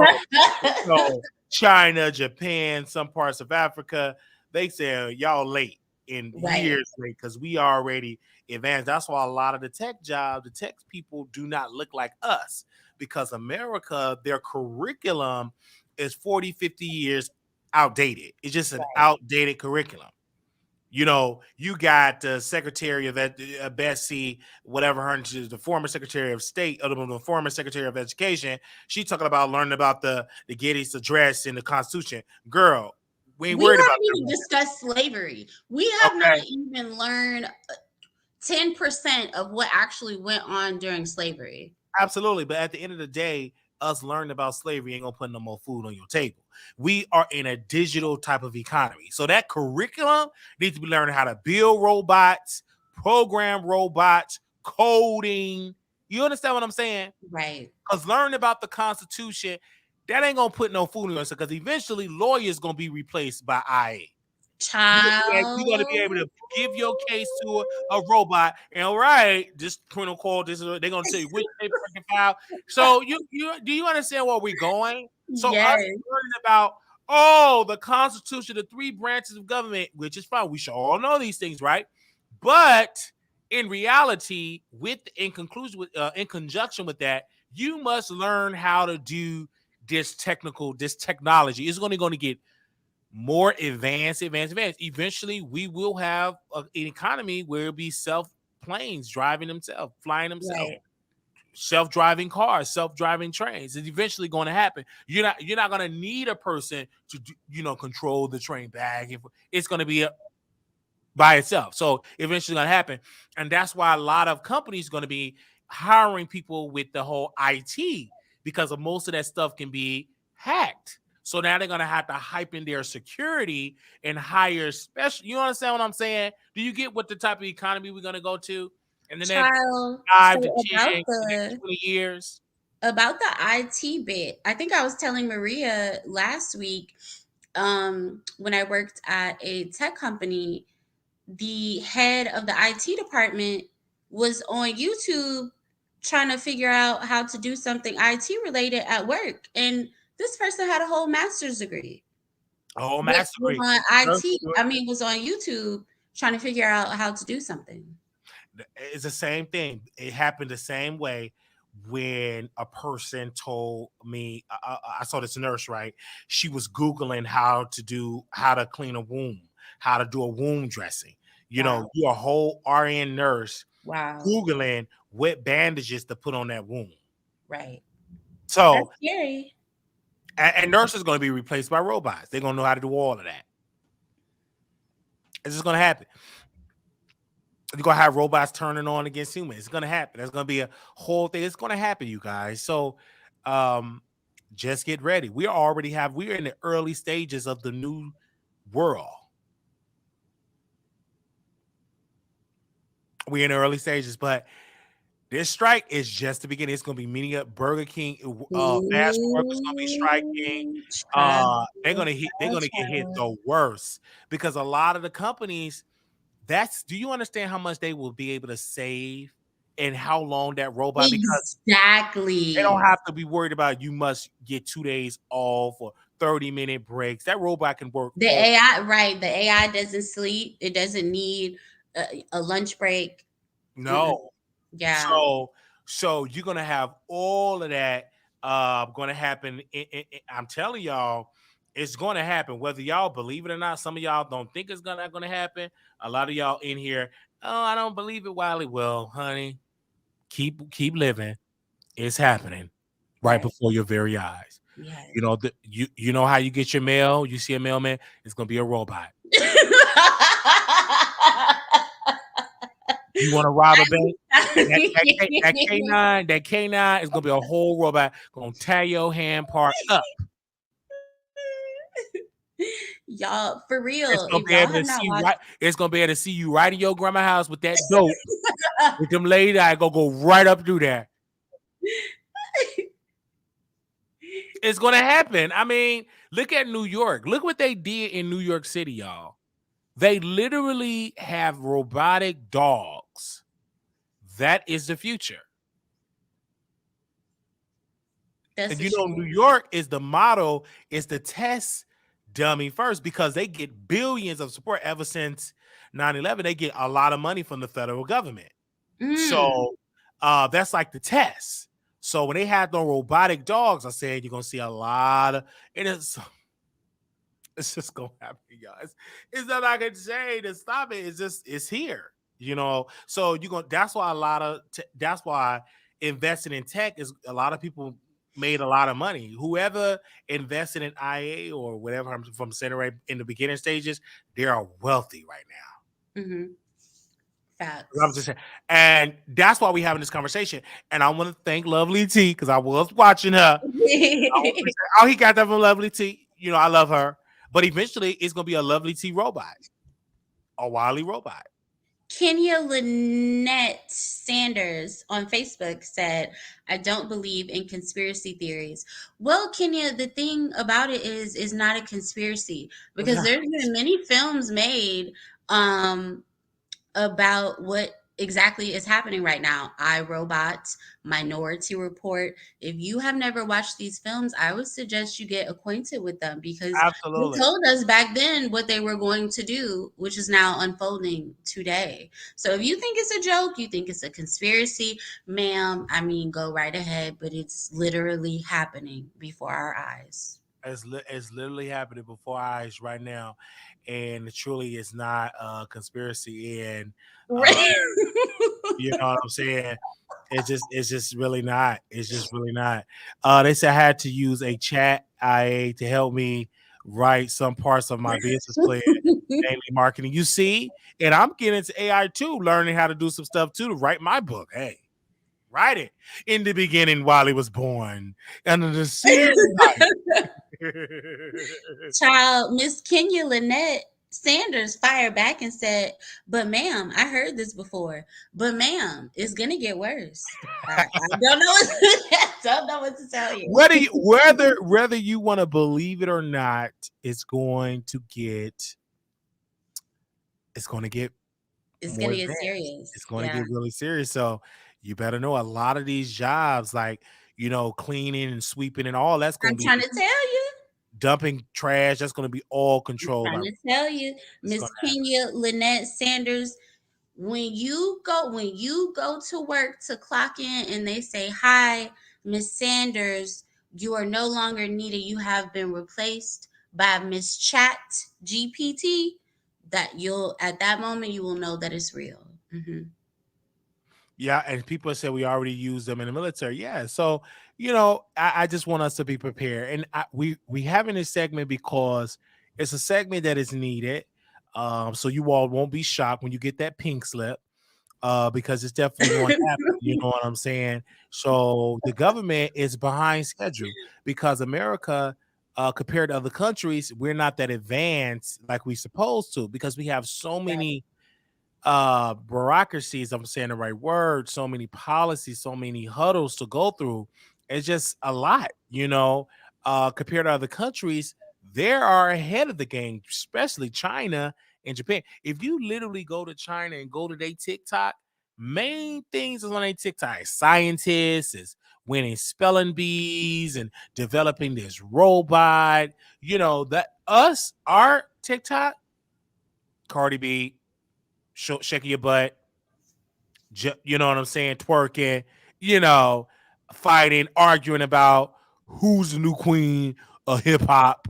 So China, Japan, some parts of Africa, they say y'all late in Right. years late because we already advanced. That's why a lot of the tech jobs, the tech people do not look like us because America, their curriculum is 40, 50 years outdated. It's just an Right. outdated curriculum. You got Secretary of Betsy, whatever her, the former Secretary of State, or the former Secretary of Education. She talking about learning about the Getty's Address and the Constitution. Girl, we ain't We worried about haven't that even one. discussed slavery. We have not Okay, even learned 10% of what actually went on during slavery. absolutely. But at the end of the day, us learning about slavery ain't gonna put no more food on your table. We are in a digital type of economy. So that curriculum needs to be learning how to build robots, program robots, coding. You understand what I'm saying? Right. Because learning about the Constitution, that ain't gonna put no food on your table. Because eventually lawyers gonna be replaced by IA. You're gonna be able Child. to give your case to a robot, and all right, this criminal call, this is they're gonna tell you which paper to file. So you do you understand where we're going? So us Yes. learning about the Constitution, the three branches of government, which is fine. We should all know these things, right? But in reality, in conjunction with that, you must learn how to do this technology. It's only going to get more advanced. Eventually, we will have an economy where it'll be self planes driving themselves, flying themselves, Right. self driving cars, self driving trains. It's eventually going to happen. You're not going to need a person to control the train bag. It's going to be by itself. So eventually going to happen. And that's why a lot of companies going to be hiring people with the whole IT because of most of that stuff can be hacked. So now they're going to have to hype in their security and hire special. You understand what I'm saying? Do you get what the type of economy we're going to go to in the next Child. So 5 to 10, about the next the 20 years? IT bit, I think I was telling Maria last week, when I worked at a tech company, the head of the IT department was on YouTube trying to figure out how to do something IT related at work. And this person had a whole master's degree, Oh, but master was degree. on IT. I mean, was on YouTube trying to figure out how to do something. It's the same thing. It happened the same way when a person told me I saw this nurse, right? She was googling how to clean a womb, how to do a womb dressing. Wow. You're a whole RN nurse Wow. googling what bandages to put on that womb. Right. That's So scary. and nurses going to be replaced by robots. They're going to know how to do all of that. It's just going to happen. You're gonna have robots turning on against humans. It's gonna happen. That's gonna be a whole thing. It's gonna happen, you guys. So um just get ready. We're in the early stages of the new world. We're in the early stages, but This strike is just the beginning. It's gonna be many up Burger King, fast food workers gonna be striking. Child, They're gonna get hit the worst because a lot of the companies. Do you understand how much they will be able to save and how long that robot? Because they don't exactly. have to be worried about you must get 2 days off or 30-minute breaks. That robot can work The all. AI, right? The AI doesn't sleep. It doesn't need a lunch break. Mm-mm. No. Yeah. So you're gonna have all of that gonna happen. I'm telling y'all, it's gonna happen, whether y'all believe it or not. Some of y'all don't think it's gonna happen. A lot of y'all in here, oh, I don't believe it, Wiley. Well, honey, keep living. It's happening right Right. before your very eyes. Yes. You know how you get your mail. You see a mailman, it's gonna be a robot. You want to rob a bank? That canine is gonna be a whole robot gonna tear your hand part up. Y'all, for It's real, gonna if be y'all able have to not see watched right. It's gonna be able to see you right in your grandma's house with that dope. With them lady eye, go right up through there. It's gonna happen. I mean, look at New York. Look what they did in New York City, y'all. They literally have robotic dogs. That is the future. that's And the New truth. York is the model, is the test dummy first because they get billions of support ever since 9/11. They get a lot of money from the federal government. Mm. So that's like the test. So when they had the robotic dogs, I said you're gonna see a lot of it is it's just gonna happen, y'all. It's not I can say to stop it. It's here, So you're gonna that's why that's why investing in tech is a lot of people made a lot of money. Whoever invested in IA or whatever from Cenat in the beginning stages, they are wealthy right now. Mm-hmm. I'm Facts. just saying, and that's why we having this conversation. And I want to thank Lovely T because I was watching her. Oh, he got that from Lovely T. I love her. But eventually, it's gonna be a Lovely T robot, a Wiley robot. Kenya Lynette Sanders on Facebook said, I don't believe in conspiracy theories. Well, Kenya, the thing about it is not a conspiracy because there's been many films made um about what exactly is happening right now. I, Robot, Minority Report. If you have never watched these films, I would suggest you get acquainted with them because they Absolutely. told us back then what they were going to do, which is now unfolding today. So if you think it's a joke, you think it's a conspiracy, ma'am, I mean, go right ahead, but it's literally happening before our eyes. It's literally happening before our eyes right now, and it truly is not a conspiracy. And uh, Right. you know what I'm saying? It's just really not. It's just really not. They said I had to use a chat IA to help me write some parts of my business plan, namely marketing. You see, and I'm getting into AI too, learning how to do some stuff too to write my book. Hey, write it. In the beginning, while he was born, under the sea. Child, Miss Kenya Lynette Sanders fired back and said, but ma'am, I heard this before. But ma'am, it's gonna get worse. I don't know what don't know what to tell you. Whether you want to believe it or not, it's going to get It's more gonna get advanced. serious. It's going to Yeah. get really serious. So you better know a lot of these jobs, like cleaning and sweeping and all that's going I'm to be trying to tell you. dumping trash. That's going to be all I'm controlled by trying to tell you, it's going Miss to happen. Kenya Lynette Sanders, when you go to work to clock in and they say, hi, Miss Sanders, you are no longer needed, you have been replaced by Miss Chat GPT, that you'll at that moment you will know that it's real. Hmm. Yeah, and people say we already use them in the military. Yeah, so I just want us to be prepared, and we having this segment because it's a segment that is needed. So you all won't be shocked when you get that pink slip, because it's definitely going to happen. You know what I'm saying? So the government is behind schedule because America, compared to other countries, we're not that advanced like we supposed to because we have so many bureaucracies, I'm saying the right word, so many policies, so many huddles to go through. It's just a lot, compared to other countries. They are ahead of the game, especially China and Japan. If you literally go to China and go to their TikTok, main things is on their TikTok. Scientists is winning spelling bees and developing this robot. That us, our TikTok, Cardi B, shaking your butt, you know what I'm saying, twerking, you know, fighting, arguing about who's the new queen of hip hop,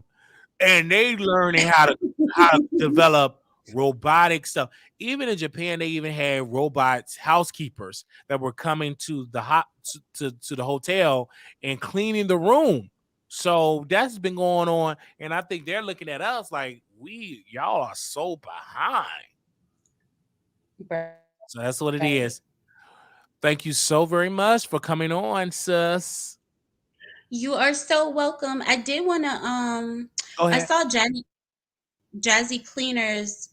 and they learning how to develop robotic stuff. Even in Japan, they even had robots, housekeepers that were coming to the to the hotel and cleaning the room. So that's been going on, and I think they're looking at us like y'all are so behind. So that's what it Right. is. Thank you so very much for coming on, sis. You are so welcome. I did want to Go I ahead. saw Jazzy Cleaners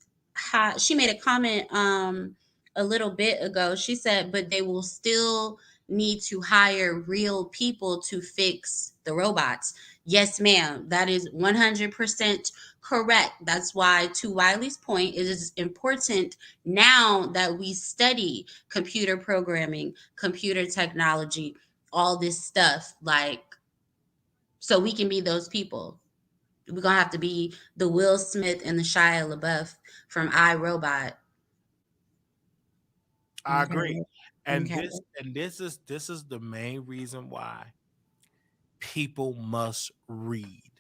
she made a comment a little bit ago. She said, but they will still need to hire real people to fix the robots. Yes, ma'am. That is 100% correct. That's why, to Wiley's point, it is important now that we study computer programming, computer technology, all this stuff, like, so we can be those people. We're gonna have to be the Will Smith and the Shia LaBeouf from iRobot. I agree. Okay. And Okay. this is the main reason why people must read.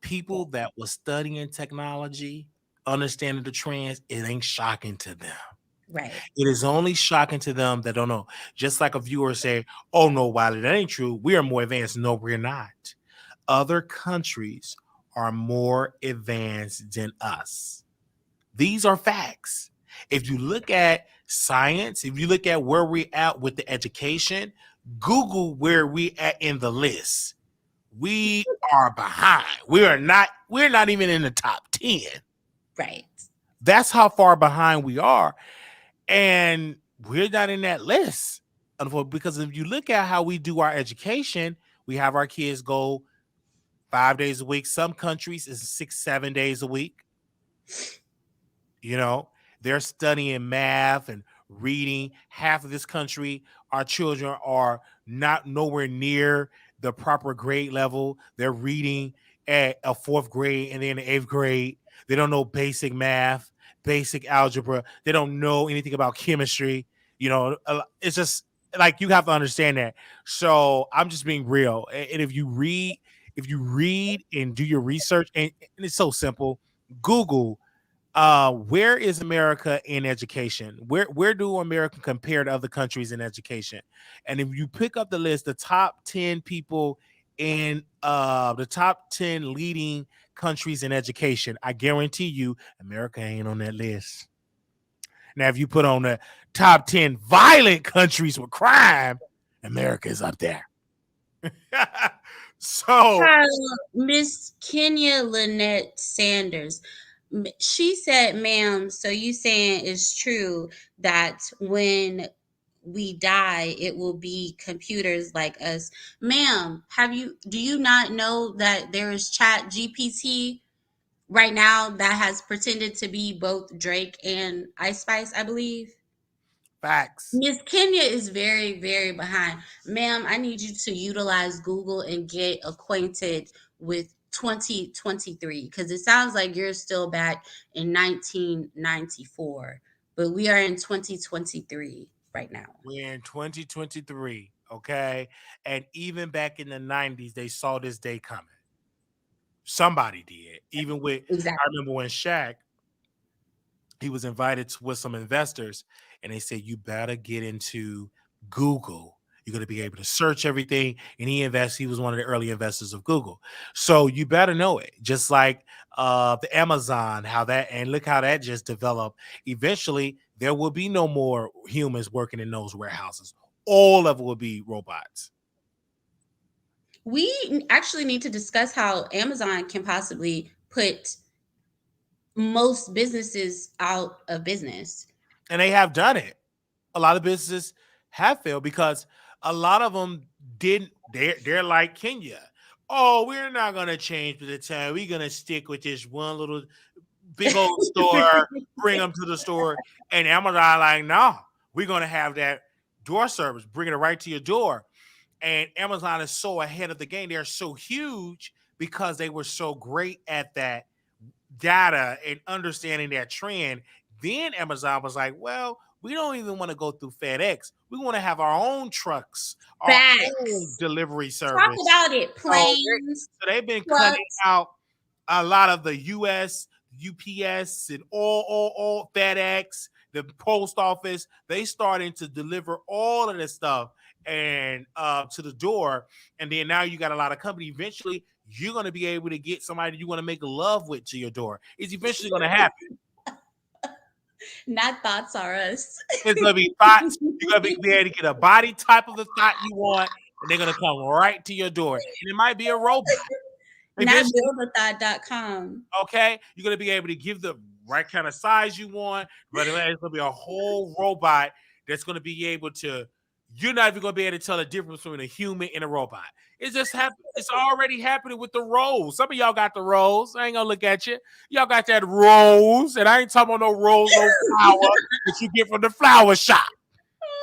People that was studying technology, understanding the trends, it ain't shocking to them. Right. It is only shocking to them that don't know. Just like a viewer say, "Oh no, Wiley, that ain't true. We are more advanced." No, we're not. Other countries are more advanced than us. These are facts. If you look at science, if you look at where we at with the education, Google where we at in the list. We are behind. We're not even in the top 10. Right. That's how far behind we are. And we're not in that list. Because if you look at how we do our education, we have our kids go 5 days a week. Some countries is 6, 7 days a week. You know, they're studying math and reading. Half of this country, our children are not nowhere near the proper grade level. They're reading at a fourth grade and then the eighth grade. They don't know basic math, basic algebra. They don't know anything about chemistry. It's just like you have to understand that. So I'm just being real. And if you read and do your research, and it's so simple, Google where is America in education? Where do America compare to other countries in education? And if you pick up the list, the top 10 people in the top 10 leading countries in education, I guarantee you America ain't on that list. Now if you put on the top 10 violent countries with crime, America is up there. So Miss Kenya Lynette Sanders. She said, ma'am, so you saying it's true that when we die, it will be computers like us. Ma'am, do you not know that there is Chat GPT right now that has pretended to be both Drake and Ice Spice, I believe? facts. Miss Kenya is very, very behind. Ma'am, I need you to utilize Google and get acquainted with 2023 because it sounds like you're still back in 1994, but we are in 2023 right now. We're in 2023, okay? And even back in the 90s, they saw this day coming. Somebody did. Even with, I Exactly. remember when Shaq, he was invited with some investors, and they said, "You better get into Google. You're going to be able to search everything." And he was one of the early investors of Google. So you better know it. Just like the Amazon, and look how that just developed. Eventually, there will be no more humans working in those warehouses. All of it will be robots. We actually need to discuss how Amazon can possibly put most businesses out of business. And they have done it. A lot of businesses have failed because a lot of them didn't. They're like Kenya. Oh, we're not gonna change with the time. We're gonna stick with this one little big old store. Bring them to the store, and Amazon like, no, we're gonna have that door service, bringing it right to your door. And Amazon is so ahead of the game. They're so huge because they were so great at that data and understanding that trend. Then Amazon was like, well, we don't even want to go through FedEx. We want to have our own trucks, our own Facts. delivery Talk service. about it. So, Planes, they've been cutting trucks. out a lot of the US, UPS, and all FedEx, the post office. They starting to deliver all of this stuff and to the door. And then now you got a lot of company. Eventually, you're going to be able to get somebody you want to make love with to your door. It's eventually going to happen. Not Thoughts R Us. It's going to be thoughts. You're going to be able to get a body type of the thought you want, and they're going to come right to your door. And it might be a robot. Not buildathought.com. Okay, you're gonna be able to give the right kind of size you want, but it's gonna be a whole robot that's gonna be able to. You're not even gonna be able to tell the difference between a human and a robot. It just happened. It's already happening with the rolls. Some of y'all got the rolls. I ain't gonna look at you. Y'all got that rolls, and I ain't talking about no rolls, no flour that you get from the flower shop.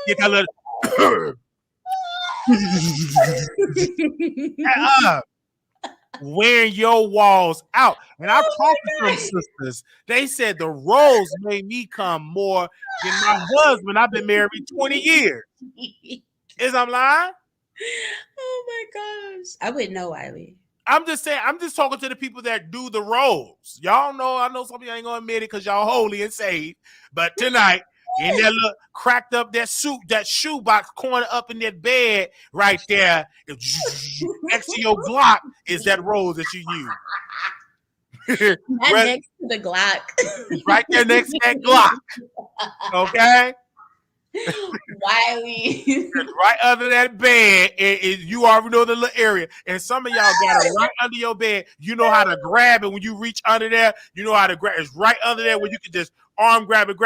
Get that little. Wearing your walls out. And I've talked to some sisters. They said the roles made me come more than my husband. I've been married 20 years. Is I'm lying? Oh my gosh. I wouldn't know, Wiley. I'm just saying, I'm just talking to the people that do the roles. Y'all know, I know some of y'all ain't gonna admit it because y'all holy and saved. But tonight, in that look cracked up that shoebox corner up in that bed right there, next to your Glock is that rose that you use. Not next to the Glock. Right there next to that Glock. Okay? Wiley. Right under that bed, you already know the little area. And some of y'all got it right under your bed. You know how to grab it when you reach under there. You know how to grab it. It's right under there where you can just arm grab it.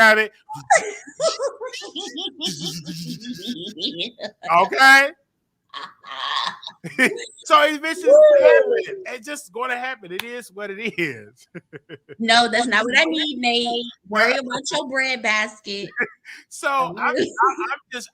Okay? So eventually it's just going to happen. It is what it is. No, that's not what I need, Nate. Worry about your bread basket. So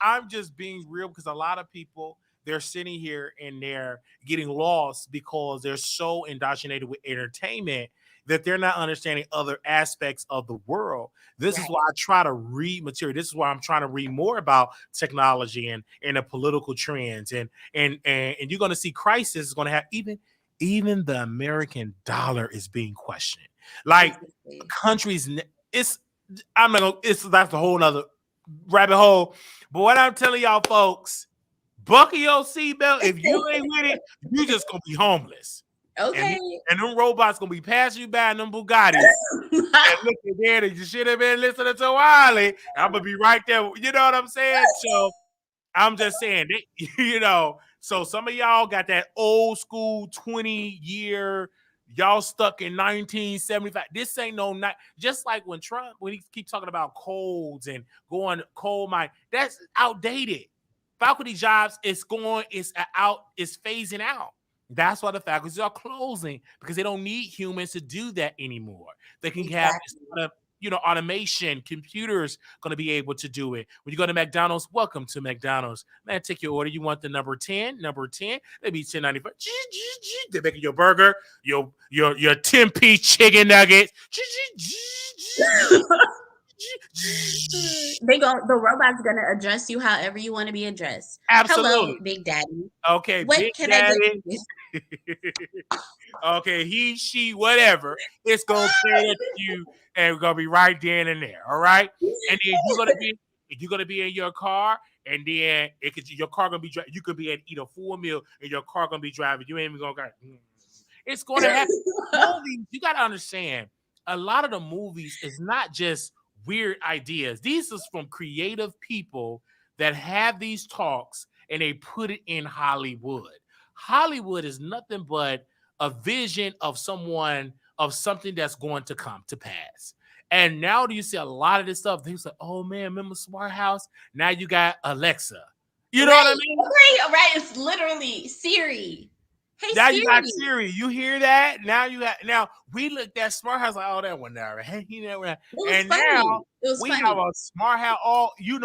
I'm just being real because a lot of people, they're sitting here and they're getting lost because they're so indoctrinated with entertainment that they're not understanding other aspects of the world. This is why I try to read material. This is why I'm trying to read more about technology and the political trends. And you're going to see crisis is going to have even the American dollar is being questioned. Like countries, that's a whole nother rabbit hole. But what I'm telling y'all folks, buckle your seatbelt. If you ain't with it, you just gonna be homeless. Okay. And them robots gonna be passing you by in them Bugattis. And look at there, you should have been listening to Wiley. I'm gonna be right there. You know what I'm saying? So I'm just saying, so some of y'all got that old school 20-year, y'all stuck in 1975. This ain't no just like when he keeps talking about colds and going coal mine, that's outdated. Faculty jobs is phasing out. That's why the faculties are closing because they don't need humans to do that anymore. They can have automation, computers going to be able to do it. When you go to McDonald's, welcome to McDonald's. Man, take your order. You want the number 10? They be $10.95. They're making your burger, your 10-piece chicken nuggets. The robot's gonna address you however you want to be addressed. Absolutely. Hello, Big Daddy. Okay, what Big can Daddy. I do? Okay, he, she, whatever. It's gonna cater to you, and we're gonna be right then and there. All right, and then you're gonna be in your car, and then your car gonna be driving. You could be at eat a full meal, and your car gonna be driving. You ain't even gonna go. It's gonna happen. Movies, you gotta understand. A lot of the movies is not just weird ideas. These is from creative people that have these talks and they put it in Hollywood. Hollywood is nothing but a vision of something that's going to come to pass. And now do you see a lot of this stuff? They was like, oh man, remember Smart House? Now you got Alexa. You know what I Right, mean? right. It's literally Siri. Hey Now you got Siri. Siri. You hear that? Now we looked at Smart House like, oh, that one there. Hey, you know, It was and funny. now It was we have funny. a Smart House. All you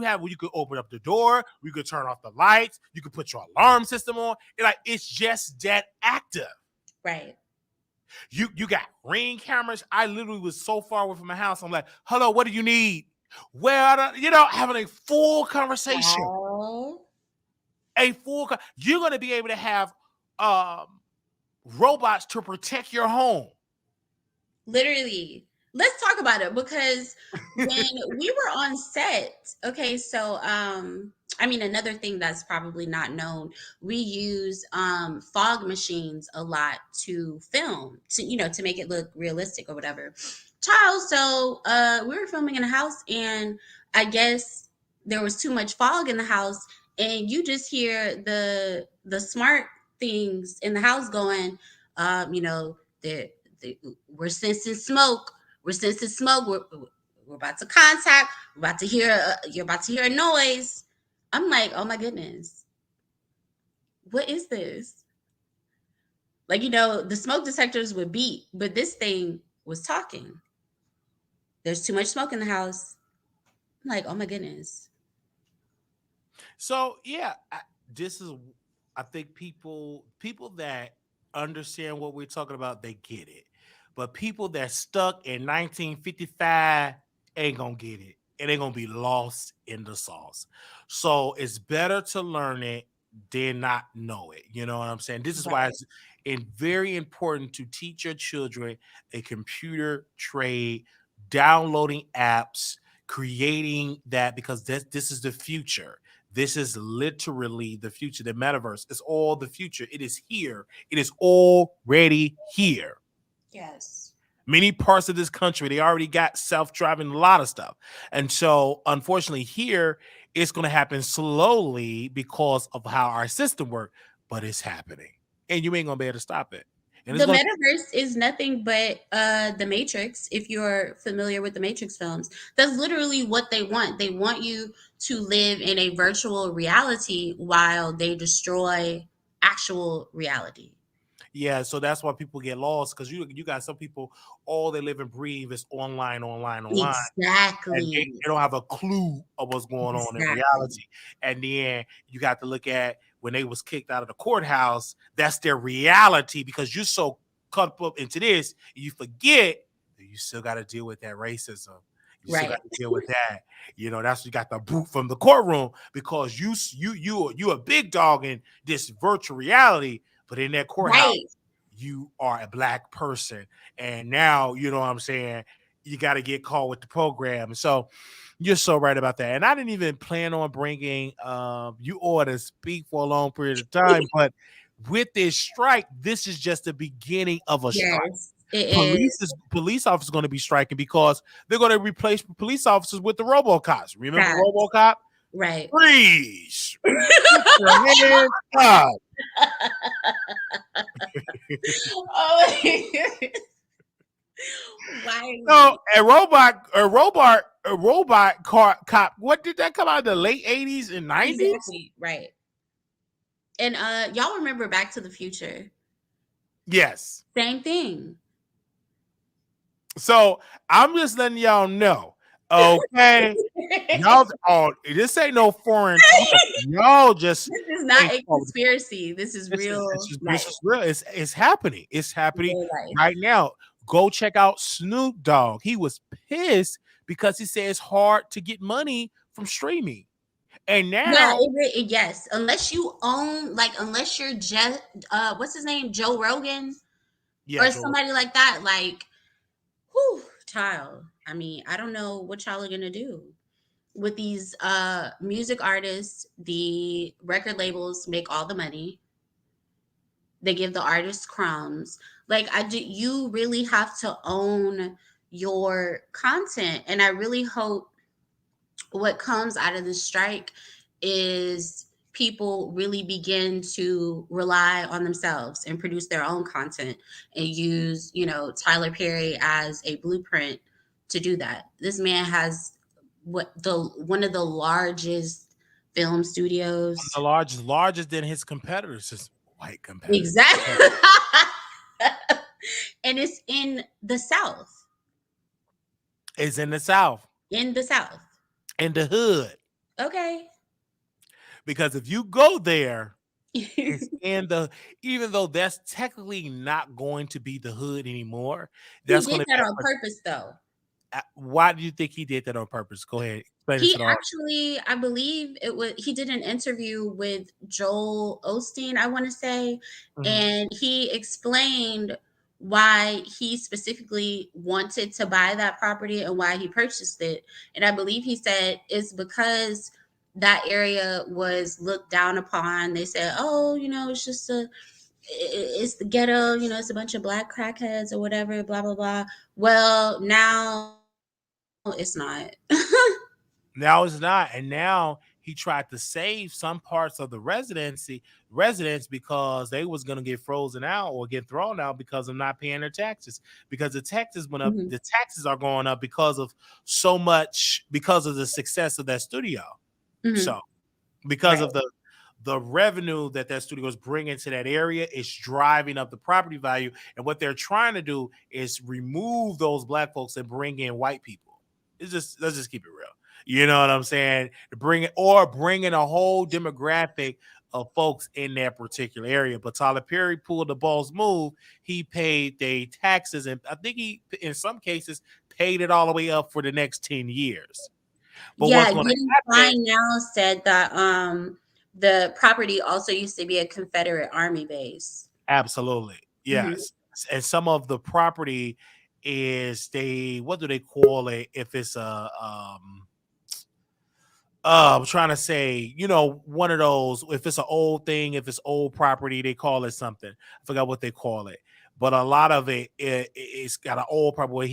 have where you could open up the door, you could turn off the lights, you could put your alarm system on. It's just that active. Right. You got Ring cameras. I literally was so far away from my house. I'm like, hello, what do you need? Well, having a full conversation, Wow. you're going to be able to have um, robots to protect your home. Literally. Let's talk about it because when we were on set, okay, so I mean another thing that's probably not known, we use fog machines a lot to film, to make it look realistic or whatever. Child, so we were filming in a house and I guess there was too much fog in the house and you just hear the smart things in the house going, the we're sensing smoke. We're sensing smoke. We're about to contact. We're about to hear. You're about to hear a noise. I'm like, oh my goodness, what is this? Like, the smoke detectors would beep, but this thing was talking. There's too much smoke in the house. I'm like, oh my goodness. So yeah, this is. I think people that understand what we're talking about, they get it. But people that stuck in 1955 ain't gonna get it, and they're gonna be lost in the sauce. So it's better to learn it than not know it. You know what I'm saying? This is why Right. it's very important to teach your children a computer trade, downloading apps, creating that, because this is the future. This is literally the future. The metaverse is all the future. It is here. It is already here. Yes. Many parts of this country, they already got self-driving, a lot of stuff. And so, unfortunately, here it's going to happen slowly because of how our system works, but it's happening. And you ain't going to be able to stop it. And it's The going to metaverse is nothing but the Matrix. If you're familiar with the Matrix films, that's literally what they want. They want you to live in a virtual reality while they destroy actual reality. Yeah, so that's why people get lost, because you got some people, all they live and breathe is online, online, online. And Exactly. they don't have a clue of what's going on in Exactly. reality. And then you got to look at when they was kicked out of the courthouse, that's their reality, because you're so caught up into this, you forget that you still got to deal with that racism. You still got Right. to deal with that. That's what you got the boot from the courtroom, because you a big dog in this virtual reality, but in that courthouse Right. you are a black person. And now, you know what I'm saying, you got to get caught with the program. So you're so right about that. And I didn't even plan on bringing you all to speak for a long period of time, but with this strike, this is just the beginning of a strike. Yes, it is. Police officers going to be striking because they're going to replace police officers with the RoboCops. Remember Facts. RoboCop? Right. Freeze! Put your hands up. Oh, Wiley. No, a robot cop. What did that come out in the late 80s and 90s? Exactly. Right. And y'all remember Back to the Future? Yes. Same thing. So I'm just letting y'all know. Okay. Y'all, this ain't no foreign talk. Y'all just This is not ain't a conspiracy. This is this is real this life. is real. It's happening. It's happening Real life. right now. Go check out Snoop Dogg. He was pissed because he said it's hard to get money from streaming. And Yeah, now, yes. Unless you own, like, unless you're just, what's his name, Joe Rogan yeah, or Joel. somebody like that, like, whew, child. I mean, I don't know what y'all are gonna do with these music artists. The record labels make all the money. They give the artists crumbs. Like, you really have to own your content, and I really hope what comes out of this strike is people really begin to rely on themselves and produce their own content and use, Tyler Perry as a blueprint to do that. This man has one of the largest film studios. The largest than his competitors, his white competitors. Exactly. And it's in the South. It's in the South, In the South. in the hood. Okay. Because if you go there, it's in the, even though that's technically not going to be the hood anymore, He that's going did to that be on purpose, though. why do you think he did that on purpose? Go ahead, explain it He to the audience. actually, I believe it was, he did an interview with Joel Osteen, I want to say, Mhm. and he explained why he specifically wanted to buy that property and why he purchased it. And I believe he said it's because that area was looked down upon. They said, "Oh, it's just it's the ghetto, it's a bunch of black crackheads or whatever, blah blah blah." Well, now it's not. Now it's not, and now he tried to save some parts of the residents because they was going to get frozen out or get thrown out because of not paying their taxes, because the taxes went up. Mhm. The taxes are going up because of so much, because of the success of that studio. Mhm. So because Right. of the revenue that studio is bringing to that area, is driving up the property value. And what they're trying to do is remove those black folks and bring in white people. It's just, let's just keep it real. You know what I'm saying? Bring in a whole demographic of folks in that particular area. But Tyler Perry pulled the boss move. He paid their taxes, and I think he, in some cases, paid it all the way up for the next 10 years. But Yeah, what's going to Yuri happen? Klein now said that the property also used to be a Confederate Army base. Absolutely. Mhm. Yes. And some of the property is, they, what do they call it? If it's a I'm trying to say, one of those, if it's an old thing, if it's old property, they call it something. I forgot what they call it. But a lot of it's got an old property where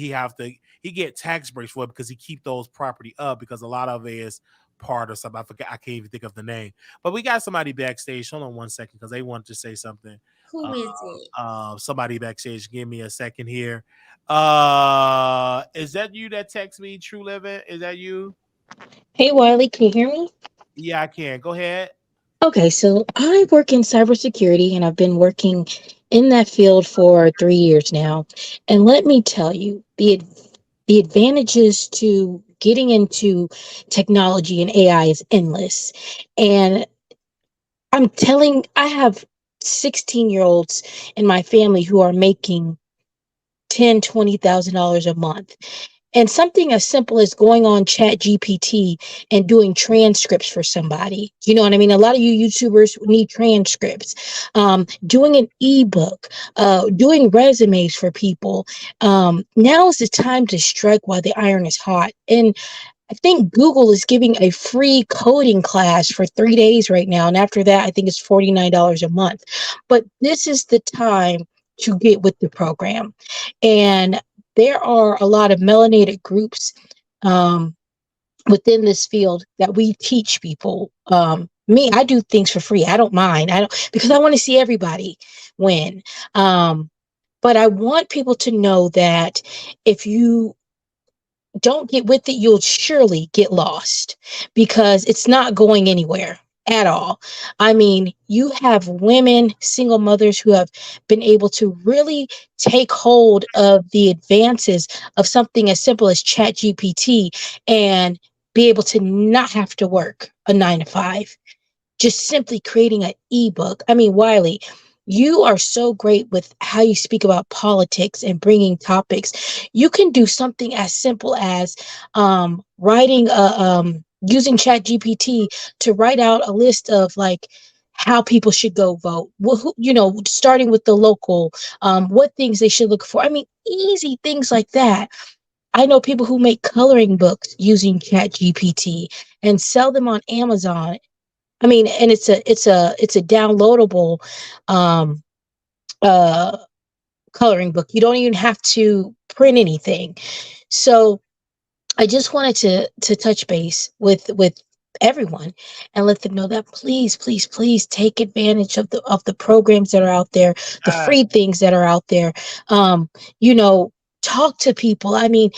he get tax breaks for it because he keep those property up, because a lot of it is part of something. I forget, I can't even think of the name. But we got somebody backstage. Hold on one second, because they want to say something. Who is it? Somebody backstage. Give me a second here. Is that you that text me, True Living? Is that you? Hey Wiley, can you hear me? Yeah, I can. Go ahead. Okay, so I work in cybersecurity and I've been working in that field for 3 years now. And let me tell you, the advantages to getting into technology and AI is endless. And I have 16-year-olds in my family who are making $10,000, $20,000 a month. And something as simple as going on Chat GPT and doing transcripts for somebody. You know what I mean? A lot of you YouTubers need transcripts. Doing an ebook, doing resumes for people. Now is the time to strike while the iron is hot. And I think Google is giving a free coding class for 3 days right now. And after that, I think it's $49 a month. But this is the time to get with the program. And there are a lot of melanated groups um, within this field that we teach people. Me, I do things for free. I don't mind. I don't, because I want to see everybody win. Um, but I want people to know that if you don't get with it, you'll surely get lost because it's not going anywhere at all. I mean, you have women, single mothers who have been able to really take hold of the advances of something as simple as Chat GPT and be able to not have to work a 9 to 5, just simply creating an ebook. I mean, Wiley, you are so great with how you speak about politics and bringing topics. You can do something as simple as writing using Chat GPT to write out a list of like how people should go vote. Starting with the local, what things they should look for. I mean, easy things like that. I know people who make coloring books using Chat GPT and sell them on Amazon. I mean, and it's a downloadable um uh coloring book. You don't even have to print anything. So I just wanted to touch base with everyone and let them know that please, please, please take advantage of the programs that are out there, the Uh, free things that are out there. Um, you know, talk to people. I mean,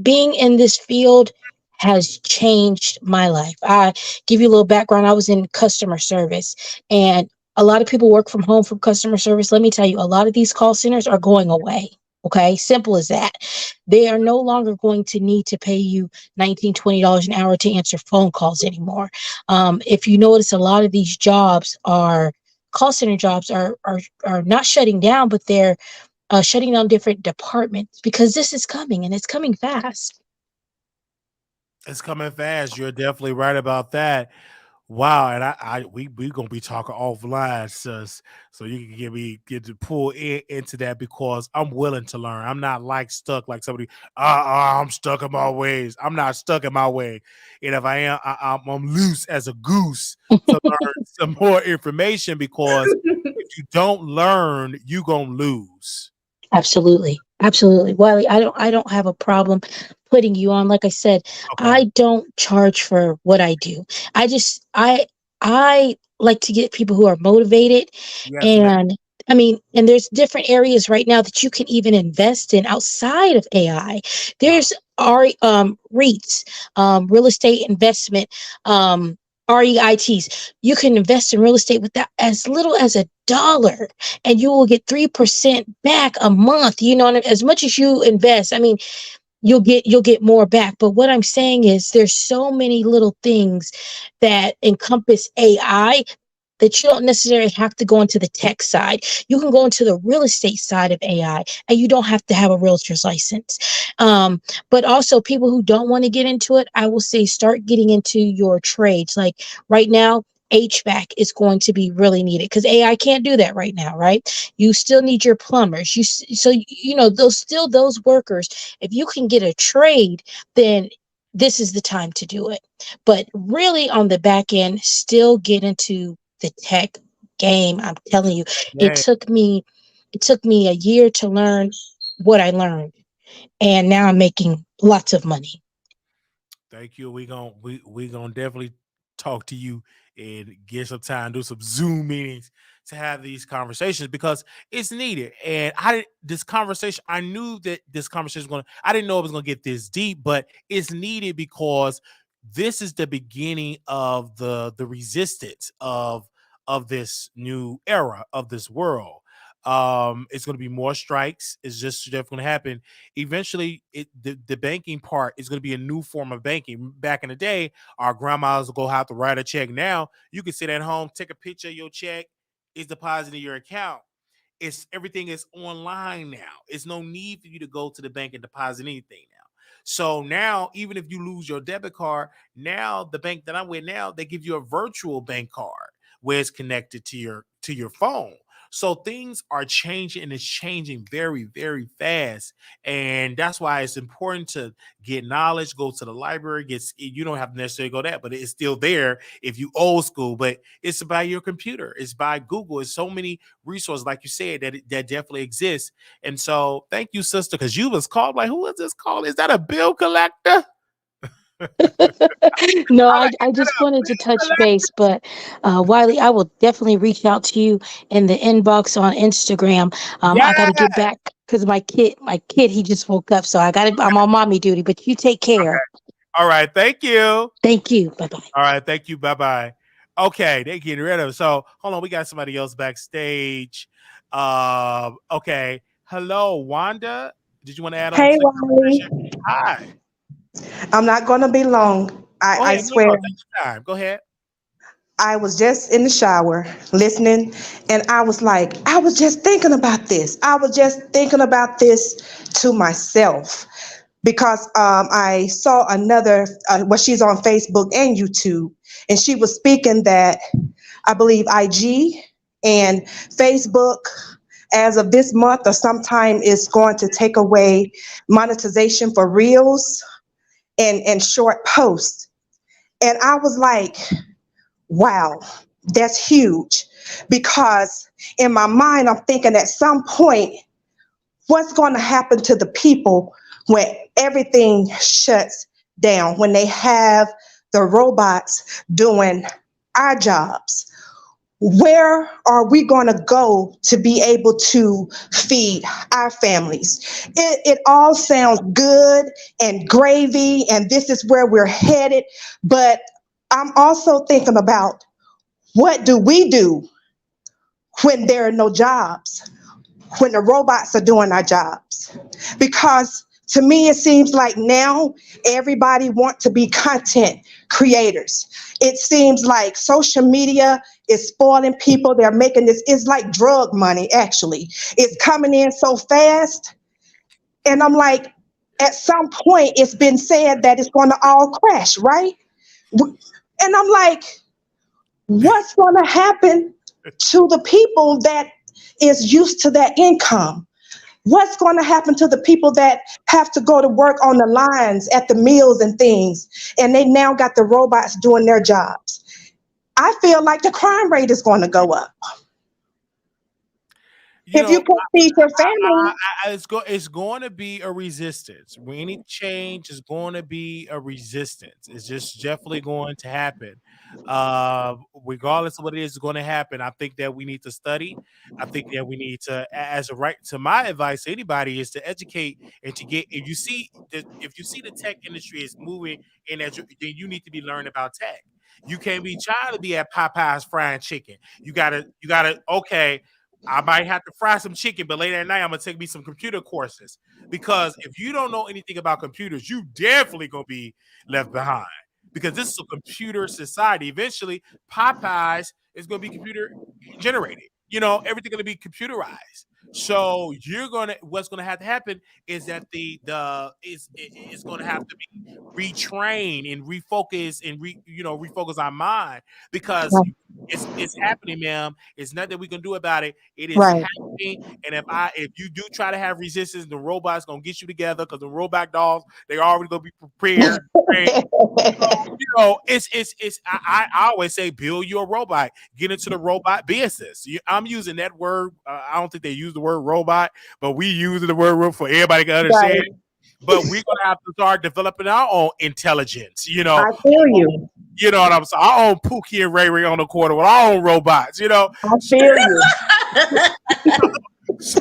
being in this field has changed my life. I give you a little background. I was in customer service, and a lot of people work from home from customer service. Let me tell you, a lot of these call centers are going away. Okay, simple as that. They are no longer going to need to pay you 19, $20 an hour to answer phone calls anymore. If you notice, a lot of these jobs are call center jobs are not shutting down, but they're shutting down different departments because this is coming and it's coming fast. It's coming fast. You're definitely right about that. Wow, and we gonna be talking offline, sis. So you can get to pull into that because I'm willing to learn. I'm not like stuck like somebody. I'm stuck in my ways. I'm not stuck in my way, and if I am, I'm loose as a goose to learn some more information because if you don't learn, you gonna lose. Absolutely. Absolutely. Wiley, I don't have a problem putting you on. Like I said, Okay. I don't charge for what I do. I just I like to get people who are motivated, Yes, ma'am. and I mean, and there's different areas right now that you can even invest in outside of AI. Wow. There's REITs, real estate investment, REITs. You can invest in real estate with that as little as $1, and you will get 3% back a month. You know, and as much as you invest, I mean, you'll get more back. But what I'm saying is there's so many little things that encompass AI that you don't necessarily have to go into the tech side. You can go into the real estate side of AI, and you don't have to have a realtor's license. But also, people who don't want to get into it, I will say start getting into your trades. Like right now, HVAC is going to be really needed because AI can't do that right now, right? You still need your plumbers. So you know those workers. If you can get a trade, then this is the time to do it. But really, on the back end, still get into the tech game. I'm telling you, it Yeah. took me it took me a year to learn what I learned, and now I'm making lots of money. Thank you. We gonna definitely talk to you and get some time, do some Zoom meetings to have these conversations because it's needed. And this conversation, I knew that this conversation was gonna. I didn't know it was gonna get this deep, but it's needed because this is the beginning of the resistance of this new era of this world. It's going to be more strikes. It's just definitely going to happen eventually. The banking part is going to be a new form of banking. Back in the day, our grandmas will go have to write a check. Now you can sit at home, take a picture of your check, it's deposited in your account. It's everything is online now. It's no need for you to go to the bank and deposit anything now. So now, even if you lose your debit card, now the bank that I'm with now, they give you a virtual bank card where it's connected to your phone. So things are changing and it's changing very, very fast. And that's why it's important to get knowledge, go to the library, you don't have to necessarily go that, but it's still there if you old school, but it's by your computer, it's by Google. It's so many resources, like you said, that definitely exists. And so thank you, sister, because you was called like, who is this called? Is that a bill collector? No, I'm like, I is just that a wanted to touch bill base, but Wiley, I will definitely reach out to you in the inbox on Instagram. I got collector? to get Yeah. back because my kid, he just woke up, so I'm on mommy duty. But you take care. All right. Thank you. Thank you. Bye bye. All right, thank you. Bye bye. Okay, they getting rid of it. So hold on, we got somebody else backstage. Okay. Hello, Wanda. Did you want to add on Hey, to the conversation? Wiley. Hi. I'm not going to be long. Go I ahead. No, swear. no, take your time. Go ahead. I was just in the shower listening, and I was just thinking about this. I was just thinking about this to myself because I saw another, well, she's on Facebook and YouTube, and she was speaking that I believe IG and Facebook, as of this month or sometime, is going to take away monetization for reels and short posts. And I was like, wow, that's huge. Because in my mind, I'm thinking at some point, what's going to happen to the people when everything shuts down, when they have the robots doing our jobs? where are we going to go to be able to feed our families? It all sounds good and gravy, and this is where we're headed. But I'm also thinking about, what do we do when there are no jobs, when the robots are doing our jobs? Because to me, it seems like now everybody wants to be content creators. It seems like social media is spoiling people. They're making this, it's like drug money, actually. It's coming in so fast. And I'm like, at some point, it's been said that it's going to all crash, right? And I'm like, what's going to happen to the people that is used to that income? What's going to happen to the people that have to go to work on the lines at the mills and things, and they now got the robots doing their jobs? I feel like the crime rate is going to go up. You If you know, can feed your family, it's going to be a resistance. Any change is going to be a resistance. It's just definitely going to happen. Regardless of what it is going to happen, I think that we need to study. I think that we need to, as a right to my advice to anybody, is to educate and to get. If you see the tech industry is moving then you need to be learning about tech. You can't be trying to be at Popeye's frying chicken. You gotta. Okay, I might have to fry some chicken, but later at night I'm gonna take me some computer courses, because if you don't know anything about computers, you definitely gonna be left behind, because this is a computer society. Eventually, Popeyes is gonna be computer generated. Everything gonna be computerized. So what's gonna have to happen is that it's gonna have to be retrained and refocus and refocus our mind, because it's happening, ma'am. It's nothing we can do about it. It is right, happening. And if you do try to have resistance, the robot's gonna get you together, because the robot dolls, they already gonna be prepared. Trained. I always say, build your robot, get into the robot business. I'm using that word. I don't think they use the word robot, but we use the word for everybody can understand. right. But we're gonna have to start developing our own intelligence. I feel you. You know what I'm saying? Our own Pookie and Ray Ray on the corner with our own robots. I feel you. So,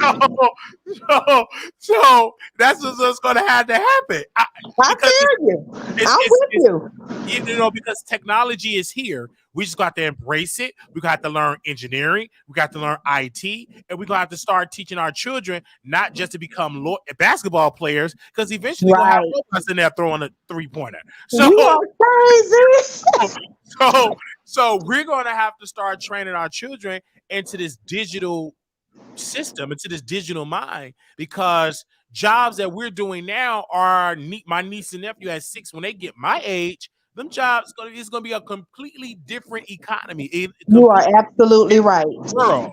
so that's what's going to have to happen. I feel you. I'm with you. Because technology is here. We just got to embrace it. We got to learn engineering. We got to learn IT, and we're going to have to start teaching our children not just to become basketball players, because eventually we're going to have robots in there throwing a 3-pointer. So, you are crazy. so we're going to have to start training our children into this digital system, into this digital mind, because jobs that we're doing now are my niece and nephew at 6. When they get my age, them jobs it's going to be a completely different economy. You are absolutely right. World,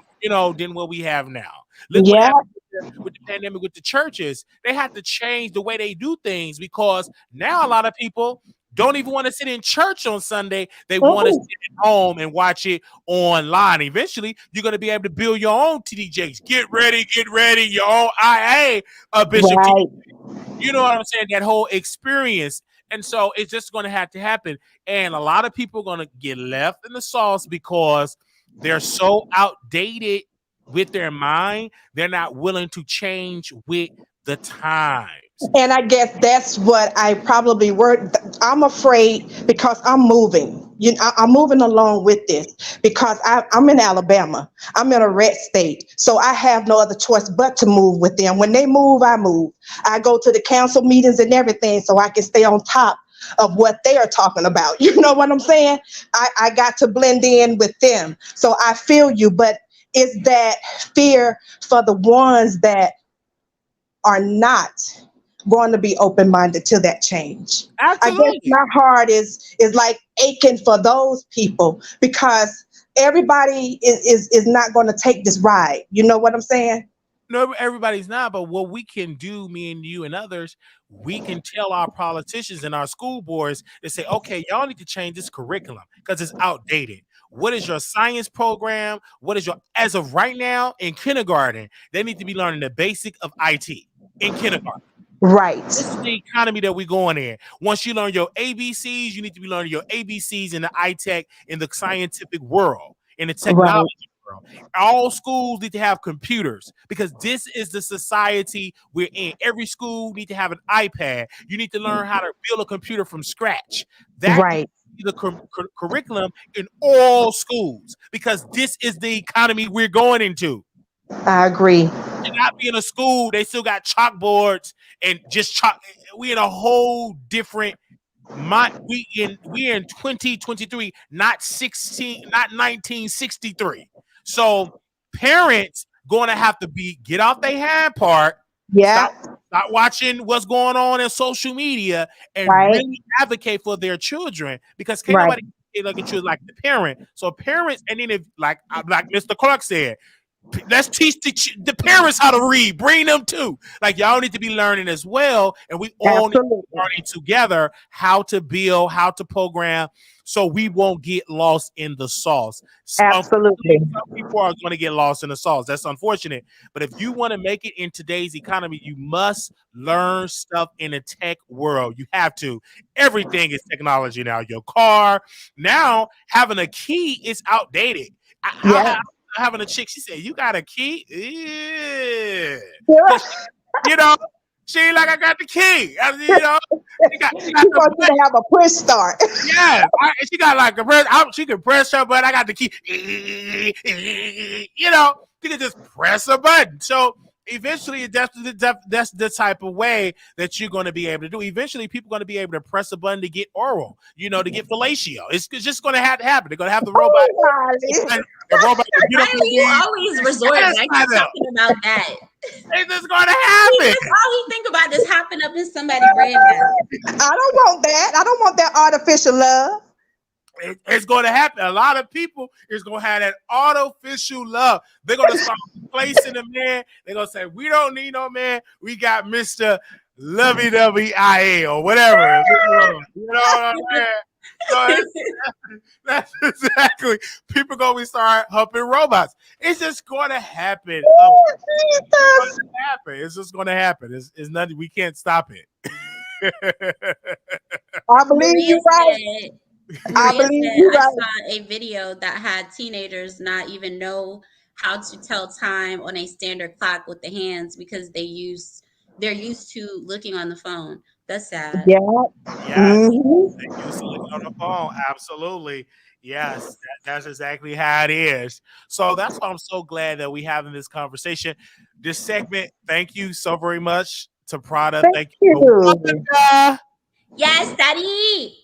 than what we have now. Look what happened with the pandemic with the churches. They had to change the way they do things, because now a lot of people don't even want to sit in church on Sunday. They want to sit at home and watch it online. Eventually, you're going to be able to build your own TDJs. Get ready, your own IA, Bishop. Right. You know what I'm saying? That whole experience. And so it's just going to have to happen. And a lot of people are going to get left in the sauce because they're so outdated with their mind. They're not willing to change with the times. And I guess that's what I probably were. I'm afraid because I'm moving. I'm moving along with this because I'm in Alabama. I'm in a red state. So I have no other choice but to move with them. When they move, I move. I go to the council meetings and everything so I can stay on top of what they are talking about. You know what I'm saying? I got to blend in with them. So I feel you, but it's that fear for the ones that are not going to be open-minded to that change. Absolutely. I guess my heart is like aching for those people because everybody is not going to take this ride. You know what I'm saying? No, everybody's not. But what we can do, me and you and others, we can tell our politicians and our school boards to say, okay, y'all need to change this curriculum because it's outdated. What is your science program? What is as of right now in kindergarten, they need to be learning the basic of IT in kindergarten. Right. This is the economy that we're going in. Once you learn your ABCs, you need to be learning your ABCs in the iTech, in the scientific world. in the Right. technology world. All schools need to have computers because this is the society we're in. Every school need to have an iPad. You need to learn how to build a computer from scratch. That Right. the curriculum in all schools because this is the economy we're going into. I agree. Not be in a school, they still got chalkboards and just chalk. We in a whole different we in 2023, not 16, not 1963. So parents going to have to get off their hand part, Yeah. stop watching what's going on in social media, and Right. really advocate for their children because can't Right. nobody look at you like the parent. So parents, and then if like Mr. Clark said, let's teach the parents how to read. Bring them too. Like y'all need to be learning as well, and we all need to Absolutely. be learning together how to build, how to program, so we won't get lost in the sauce. Absolutely. Some people are going to get lost in the sauce. That's unfortunate. But if you want to make it in today's economy, you must learn stuff in the tech world. You have to. Everything is technology now. Your car now having a key is outdated. Yeah. Having a chick, she said, "You got a key?" Yeah. Yeah. You know, she ain't like I got the key. You know, she got You want you to have a push start. yeah. She got like a press. She can press her button. I got the key. You know, she can just press a button. So eventually, that's the type of way that you're going to be able to do. Eventually, people are going to be able to press a button to get oral. You know, to get fellatio. It's just going to have to happen. They're going to have the robot. Wiley. The robot to get Why up do and you leave. always resort back to talking about that? It's just going to We happen. just always think about this hopping up in somebody's bread basket. I don't want that. I don't want that artificial love. It's going to happen. A lot of people is going to have that artificial love. They're going to start replacing the man. They're going to say, we don't need no man. We got Mr. Lovey-Dovey-IA or whatever. You know what I'm saying? So that's exactly. People going to start humping robots. It's just going to happen. It's just going to happen. It's nothing. We can't stop it. I believe Maria you right. said, I Maria believe said you I right. saw a video that had teenagers not even know how to tell time on a standard clock with the hands because they're used to looking on the phone. That's sad. Yeah. Yes. Mm-hmm. They used to look on the phone. Absolutely. Yes. That's exactly how it is. So that's why I'm so glad that we having this conversation. This segment, thank you so very much to Prada. Thank Thank you for you. Wanda. Yes, Daddy.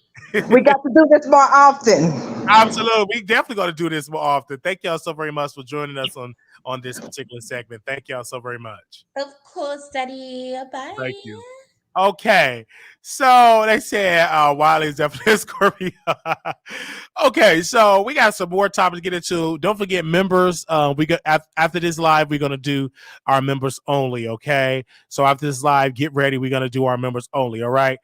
We got to do this more often. Absolutely. We definitely going to do this more often. Thank y'all so very much for joining us on this particular segment. Thank y'all so very much. Of course, Daddy. Bye. Thank you. Okay, so they said Wiley's definitely a Scorpio. Okay, so we got some more topics to get into. Don't forget members. We got after this live, we're gonna do our members only. Okay, so after this live, get ready. We're gonna do our members only. All right.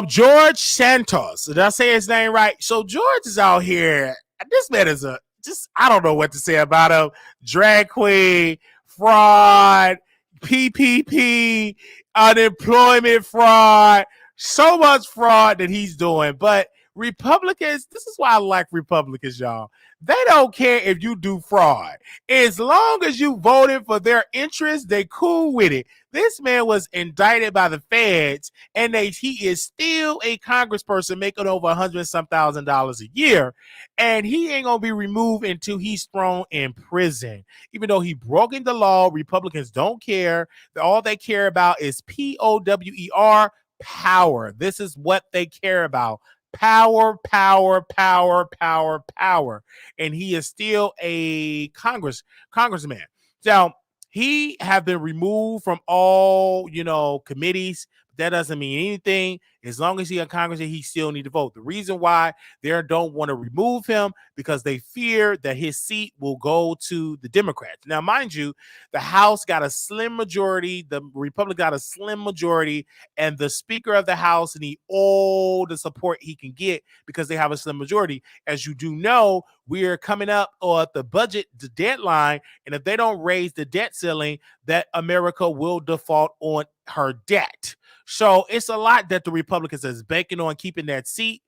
George Santos. Did I say his name right? So George is out here. This man is I don't know what to say about him. Drag queen, fraud, PPP, unemployment fraud, so much fraud that he's doing. But Republicans, this is why I like Republicans, y'all. They don't care if you do fraud. As long as you voted for their interests, they cool with it. This man was indicted by the feds, and he is still a congressperson making over $100,000 a year, and he ain't gonna be removed until he's thrown in prison. Even though he broken the law, Republicans don't care. All they care about is POWER, power. This is what they care about. Power, power, power, power, power. And he is still a congressman. Now, he have been removed from all, committees. That doesn't mean anything. As long as he's a congressman, he still need to vote. The reason why they don't want to remove him because they fear that his seat will go to the Democrats. Now, mind you, the House got a slim majority. The Republic got a slim majority, and the Speaker of the House need all the support he can get because they have a slim majority. As you do know, we are coming up at the deadline, and if they don't raise the debt ceiling, that America will default on her debt. So it's a lot that the Republicans is banking on keeping that seat.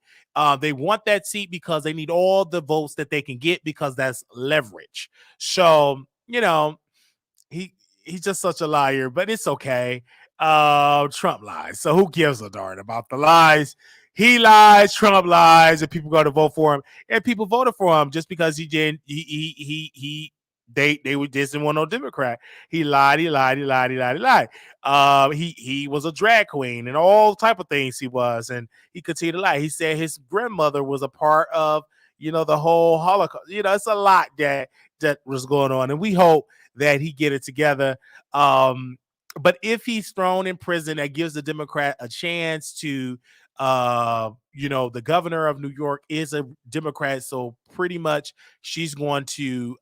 They want that seat because they need all the votes that they can get because that's leverage. So, he he's just such a liar, but it's okay. Trump lies. So who gives a darn about the lies? He lies, Trump lies, and people go to vote for him. And people voted for him just because he didn't they just didn't want no Democrat. He lied, he lied, he lied, he lied, he lied. He was a drag queen and all type of things he was, and he continued to lie. He said his grandmother was a part of the whole Holocaust. It's a lot that was going on, and we hope that he get it together. But if he's thrown in prison, that gives the Democrat a chance to the governor of New York is a Democrat, so pretty much she's going to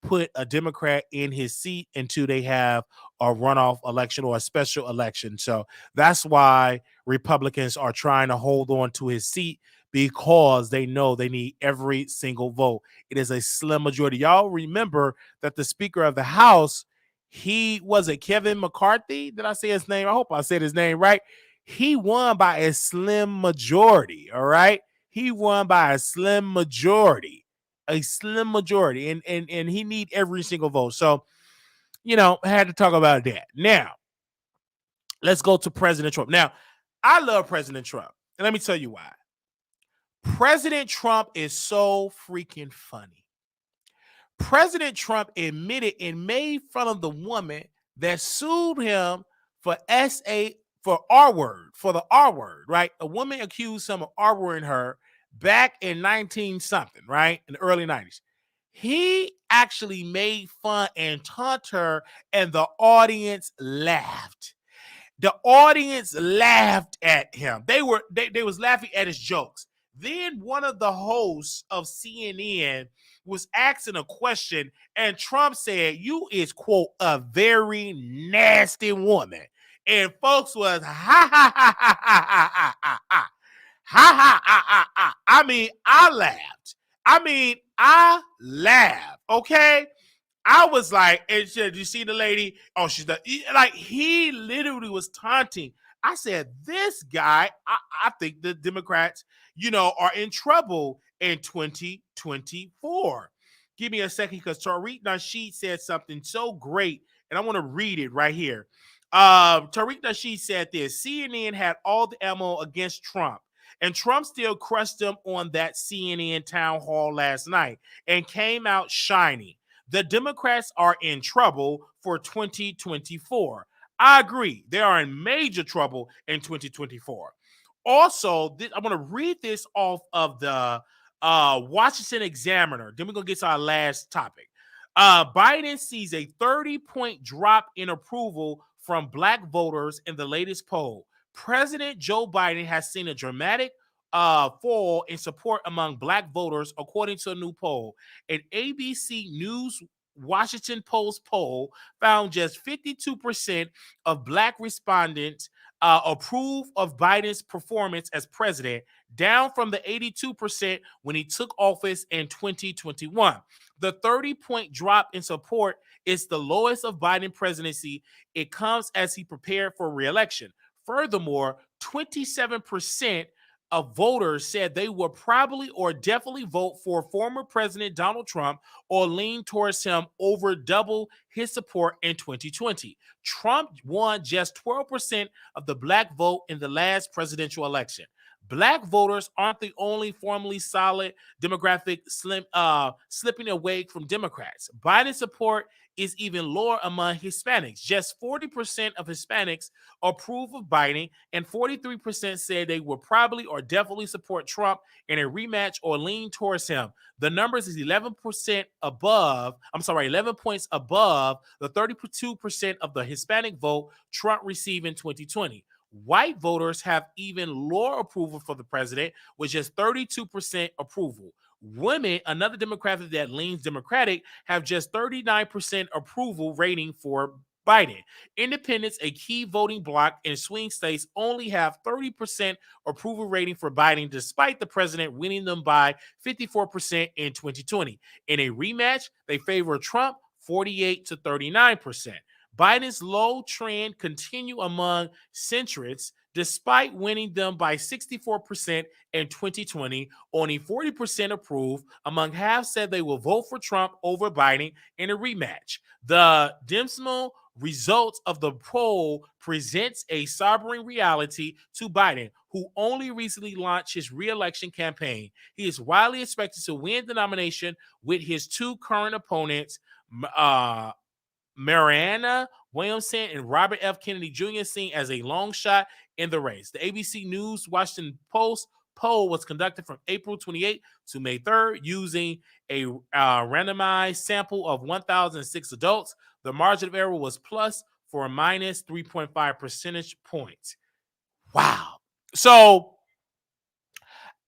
put a Democrat in his seat until they have a runoff election or a special election. So that's why Republicans are trying to hold on to his seat, because they know they need every single vote. It is a slim majority. Y'all remember that the Speaker of the House, he was it Kevin McCarthy? Did I say his name? I hope I said his name right. He won by a slim majority. All right. He won by a slim majority. A slim majority. And he need every single vote. So, I had to talk about that. Now, let's go to President Trump. Now, I love President Trump. And let me tell you why. President Trump is so freaking funny. President Trump admitted and made fun of the woman that sued him for for the R word, right? A woman accused him of R-wording her back in 19 something, right? In the early 90s. He actually made fun and taunted her, and the audience laughed. The audience laughed at him. They was laughing at his jokes. Then one of the hosts of CNN was asking a question, and Trump said, "You is, quote, a very nasty woman." And folks was ha ha ha ha ha ha ha ha ha ha ha ha. I mean, I laughed. Okay. I was like, and did you see the lady? Oh, she's like, he literally was taunting. I said, this guy, I think the Democrats, are in trouble in 2024. Give me a second, because Tariq Nasheed said something so great, and I want to read it right here. Tariq Nasheed said this: CNN had all the ammo against Trump, and Trump still crushed them on that CNN town hall last night and came out shining. The Democrats are in trouble for 2024. I agree. They are in major trouble in 2024. Also, I'm going to read this off of the Washington Examiner. Then we're going to get to our last topic. Biden sees a 30-point drop in approval from Black voters in the latest poll. President Joe Biden has seen a dramatic fall in support among Black voters, according to a new poll. An ABC News Washington Post poll found just 52% of Black respondents approve of Biden's performance as president, down from the 82% when he took office in 2021. The 30-point drop in support is the lowest of Biden presidency. It comes as he prepared for re-election. Furthermore, 27% of voters said they would probably or definitely vote for former President Donald Trump or lean towards him over double his support in 2020. Trump won just 12% of the Black vote in the last presidential election. Black voters aren't the only formally solid demographic slipping away from Democrats. Biden's support is even lower among Hispanics. Just 40% of Hispanics approve of Biden, and 43% said they would probably or definitely support Trump in a rematch or lean towards him. The numbers is 11 points above the 32% of the Hispanic vote Trump received in 2020. White voters have even lower approval for the president, with just 32% approval. Women, another demographic that leans Democratic, have just 39% approval rating for Biden. Independents, a key voting bloc in swing states, only have 30% approval rating for Biden, despite the president winning them by 54% in 2020. In a rematch, they favor Trump 48 to 39%. Biden's low trend continue among centrists despite winning them by 64% in 2020. Only 40% approved. Among half said they will vote for Trump over Biden in a rematch. The dismal results of the poll presents a sobering reality to Biden, who only recently launched his re-election campaign. He is widely expected to win the nomination, with his two current opponents, Marianne Williamson and Robert F. Kennedy Jr., seen as a long shot in the race. The ABC News Washington Post poll was conducted from April 28th to May 3rd using a randomized sample of 1,006 adults. The margin of error was plus for a minus 3.5 percentage points. Wow. So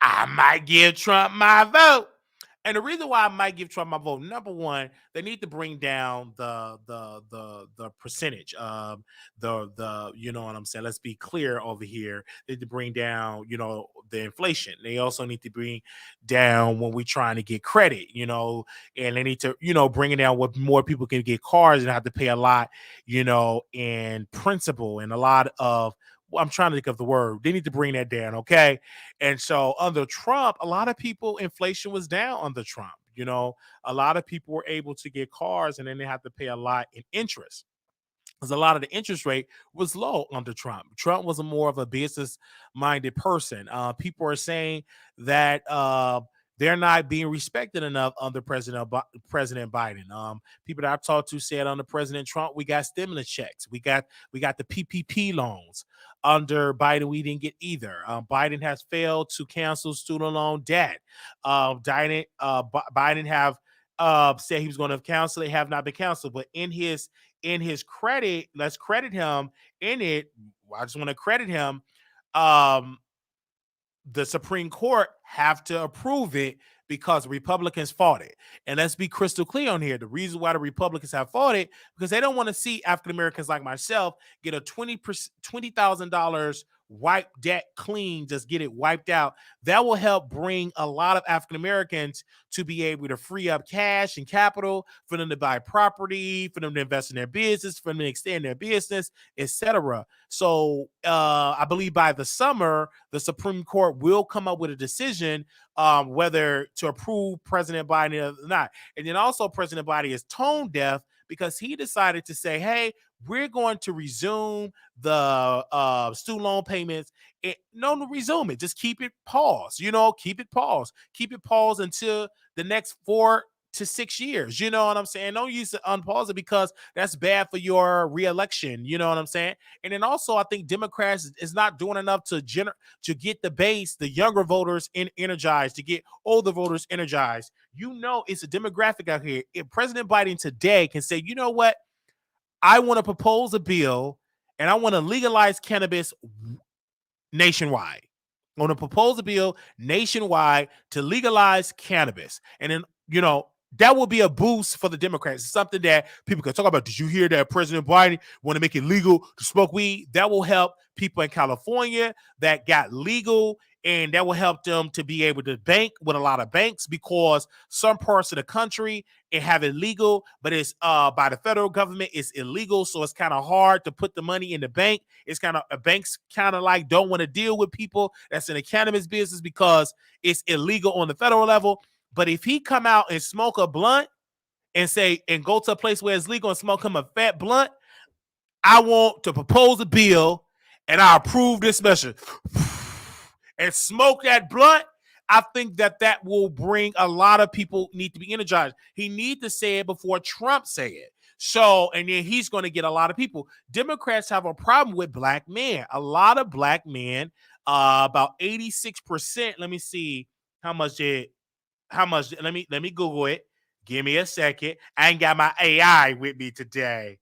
I might give Trump my vote. And the reason why I might give Trump my vote, number one, they need to bring down the percentage of the you know what I'm saying. Let's be clear over here. They need to bring down, the inflation. They also need to bring down when we're trying to get credit, and they need to, bring it down where more people can get cars and have to pay a lot, in principal and a lot of, I'm trying to think of the word. They need to bring that down, okay? And so under Trump, a lot of people, inflation was down under Trump. A lot of people were able to get cars and then they have to pay a lot in interest, because a lot of the interest rate was low under Trump. Trump was more of a business-minded person. People are saying that they're not being respected enough under President Biden. People that I've talked to said under President Trump, we got stimulus checks, we got the PPP loans. Under Biden, we didn't get either. Biden has failed to cancel student loan debt. Biden have said he was going to cancel. They have not been canceled, but in his credit, let's credit him in it. I just want to credit him. The Supreme Court have to approve it because Republicans fought it. And let's be crystal clear on here. The reason why the Republicans have fought it, because they don't want to see African Americans like myself get a $20,000 wipe debt clean, just get it wiped out. That will help bring a lot of African Americans to be able to free up cash and capital for them to buy property, for them to invest in their business, for them to extend their business, etc. So I believe by the summer, the Supreme Court will come up with a decision whether to approve President Biden or not. And then also President Biden is tone deaf because he decided to say, hey, we're going to resume the student loan payments. No, resume it. Just keep it paused. Keep it paused. Keep it paused until the next 4 to 6 years. You know what I'm saying? Don't use to unpause it because that's bad for your reelection. You know what I'm saying? And then also, I think Democrats is not doing enough to get the base, the younger voters energized, to get older voters energized. It's a demographic out here. If President Biden today can say, you know what? I want to propose a bill and I want to legalize cannabis nationwide. I want to propose a bill nationwide to legalize cannabis. And then, that will be a boost for the Democrats. It's something that people can talk about. Did you hear that President Biden want to make it legal to smoke weed? That will help people in California that got legal, and that will help them to be able to bank with a lot of banks, because some parts of the country it have it legal, but it's by the federal government, it's illegal. So it's kind of hard to put the money in the bank. It's kind of, banks kind of like don't want to deal with people that's in the cannabis business because it's illegal on the federal level. But if he come out and smoke a blunt and go to a place where it's legal and smoke him a fat blunt, I want to propose a bill and I approve this measure and smoke that blunt. I think that will bring a lot of people need to be energized. He need to say it before Trump say it. So, and then he's going to get a lot of people. Democrats have a problem with black men. A lot of black men, about 86%. Let me see how much. Let me Google it. Give me a second. I ain't got my AI with me today.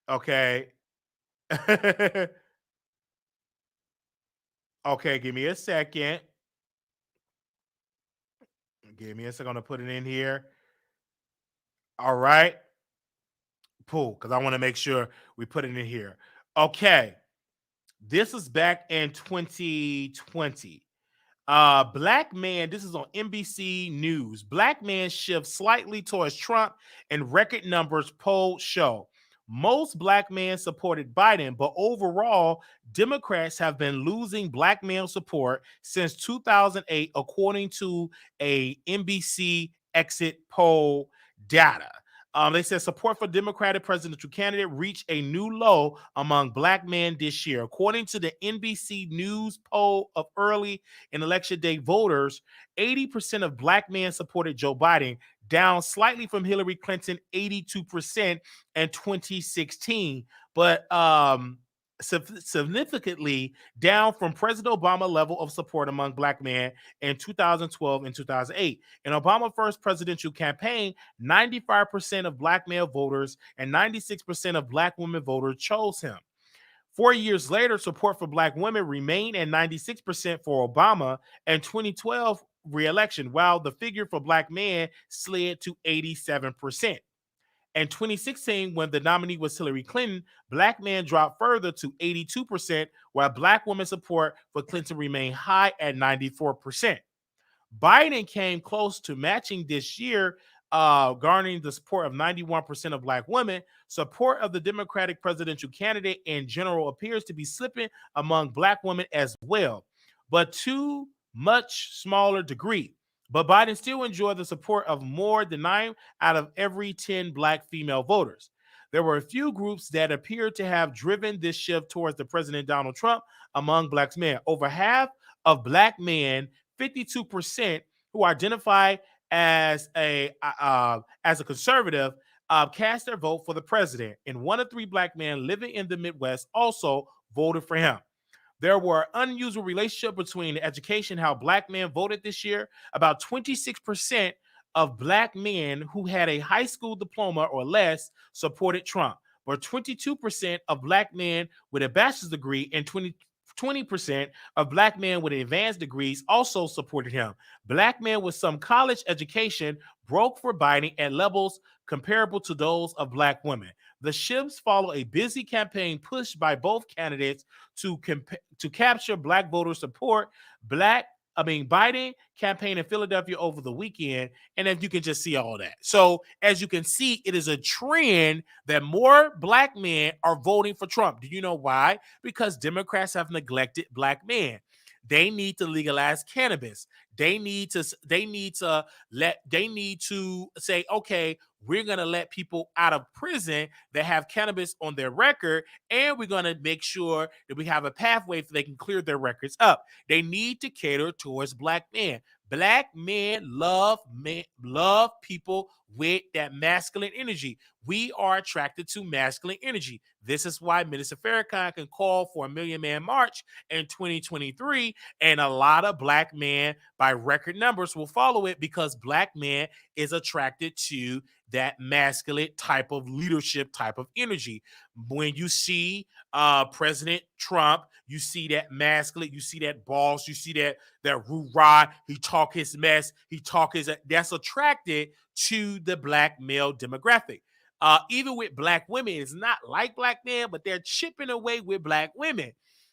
Okay. Okay, give me a second. Give me a second. I'm gonna put it in here. All right. Cool, because I want to make sure we put it in here. Okay. This is back in 2020. Black man, this is on NBC News. Black man shifts slightly towards Trump and record numbers poll show. Most black men supported Biden, but overall, Democrats have been losing black male support since 2008, according to a NBC exit poll data. They said support for Democratic presidential candidate reached a new low among black men this year. According to the NBC News poll of early and election day voters, 80% of black men supported Joe Biden, down slightly from Hillary Clinton, 82% in 2016, but significantly down from President Obama level of support among black men in 2012 and 2008. In Obama's first presidential campaign, 95% of black male voters and 96% of black women voters chose him. 4 years later, support for black women remained at 96% for Obama and 2012 re-election, while the figure for black men slid to 87%. In 2016, when the nominee was Hillary Clinton, black men dropped further to 82%, while black women support for Clinton remained high at 94%. Biden came close to matching this year, garnering the support of 91% of black women. Support of the Democratic presidential candidate in general appears to be slipping among black women as well, but to much smaller degree. But Biden still enjoyed the support of more than 9 out of every 10 black female voters. There were a few groups that appeared to have driven this shift towards the President Donald Trump among black men. Over half of black men, 52%, who identify as a conservative, cast their vote for the president. And 1 of 3 black men living in the Midwest also voted for him. There were unusual relationship between education, how black men voted this year. About 26% of black men who had a high school diploma or less supported Trump, but 22% of black men with a bachelor's degree and 20% of black men with advanced degrees also supported him. Black men with some college education broke for Biden at levels comparable to those of black women. The shifts follow a busy campaign pushed by both candidates to capture black voter support. Biden campaign in Philadelphia over the weekend, and if you can just see all that. So as you can see, it is a trend that more black men are voting for Trump. Do you know why? Because Democrats have neglected black men. They need to legalize cannabis. They need to say, okay, we're going to let people out of prison that have cannabis on their record, and we're going to make sure that we have a pathway so they can clear their records up. They need to cater towards black men. Black men love people with that masculine energy. We are attracted to masculine energy. This is why Minister Farrakhan can call for a Million Man March in 2023, and a lot of black men by record numbers will follow it because black men is attracted to that masculine type of leadership, type of energy. When you see President Trump, you see that masculine, you see that boss, you see that rah, he talk his mess, that's attracted to the black male demographic. Even with black women, it's not like black men, but they're chipping away with black women.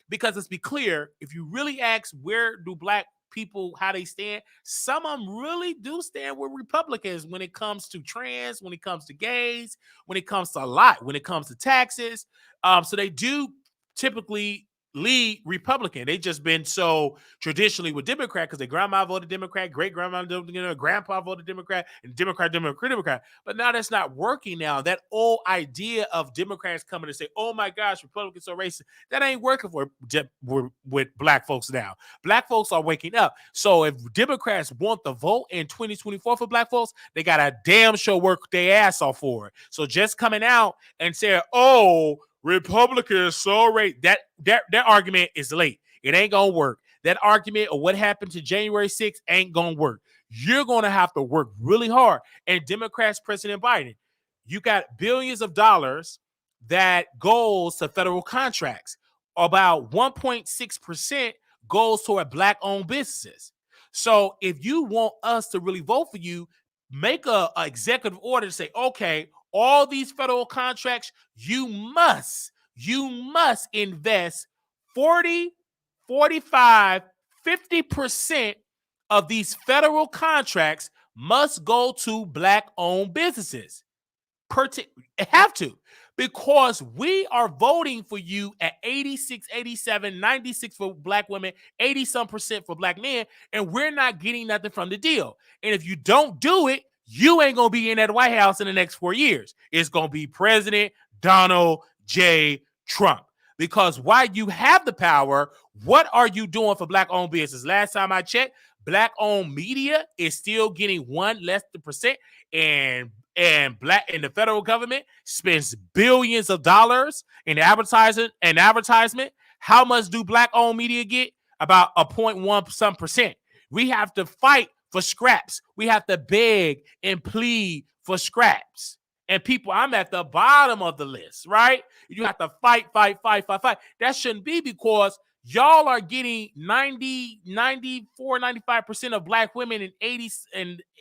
Because let's be clear, if you really ask where do black people, how they stand, some of them really do stand with Republicans when it comes to trans, when it comes to gays, when it comes to a lot, when it comes to taxes. So they do typically lead Republican. They just been so traditionally with Democrat because their grandma voted Democrat, great grandma, grandpa voted Democrat, and Democrat. But now that's not working now. That old idea of Democrats coming to say, oh my gosh, Republicans are racist, that ain't working with black folks now. Black folks are waking up. So if Democrats want the vote in 2024 for black folks, they got a damn sure work their ass off for it. So just coming out and saying, oh, Republicans so racist, that argument is late. It ain't gonna work. That argument of what happened to January 6th ain't gonna work. You're gonna have to work really hard. And Democrats, President Biden, you got billions of dollars that goes to federal contracts. About 1.6% goes toward black-owned businesses. So if you want us to really vote for you, make a executive order to say, okay, all these federal contracts, you must invest 40, 45, 50% of these federal contracts must go to Black-owned businesses. Have to, because we are voting for you at 86, 87, 96 for Black women, 80 some percent for Black men, and we're not getting nothing from the deal. And if you don't do it, you ain't gonna be in that White House in the next 4 years. It's gonna be President Donald J. Trump. Because while you have the power, what are you doing for Black-owned business? Last time I checked, Black-owned media is still getting 1 less than percent, and the federal government spends billions of dollars in advertisement. How much do Black-owned media get? About a 0.1 some percent. We have to fight for scraps. We have to beg and plead for scraps. And people, I'm at the bottom of the list, right? You have to fight. That shouldn't be, because y'all are getting 90, 94, 95% of Black women and 86,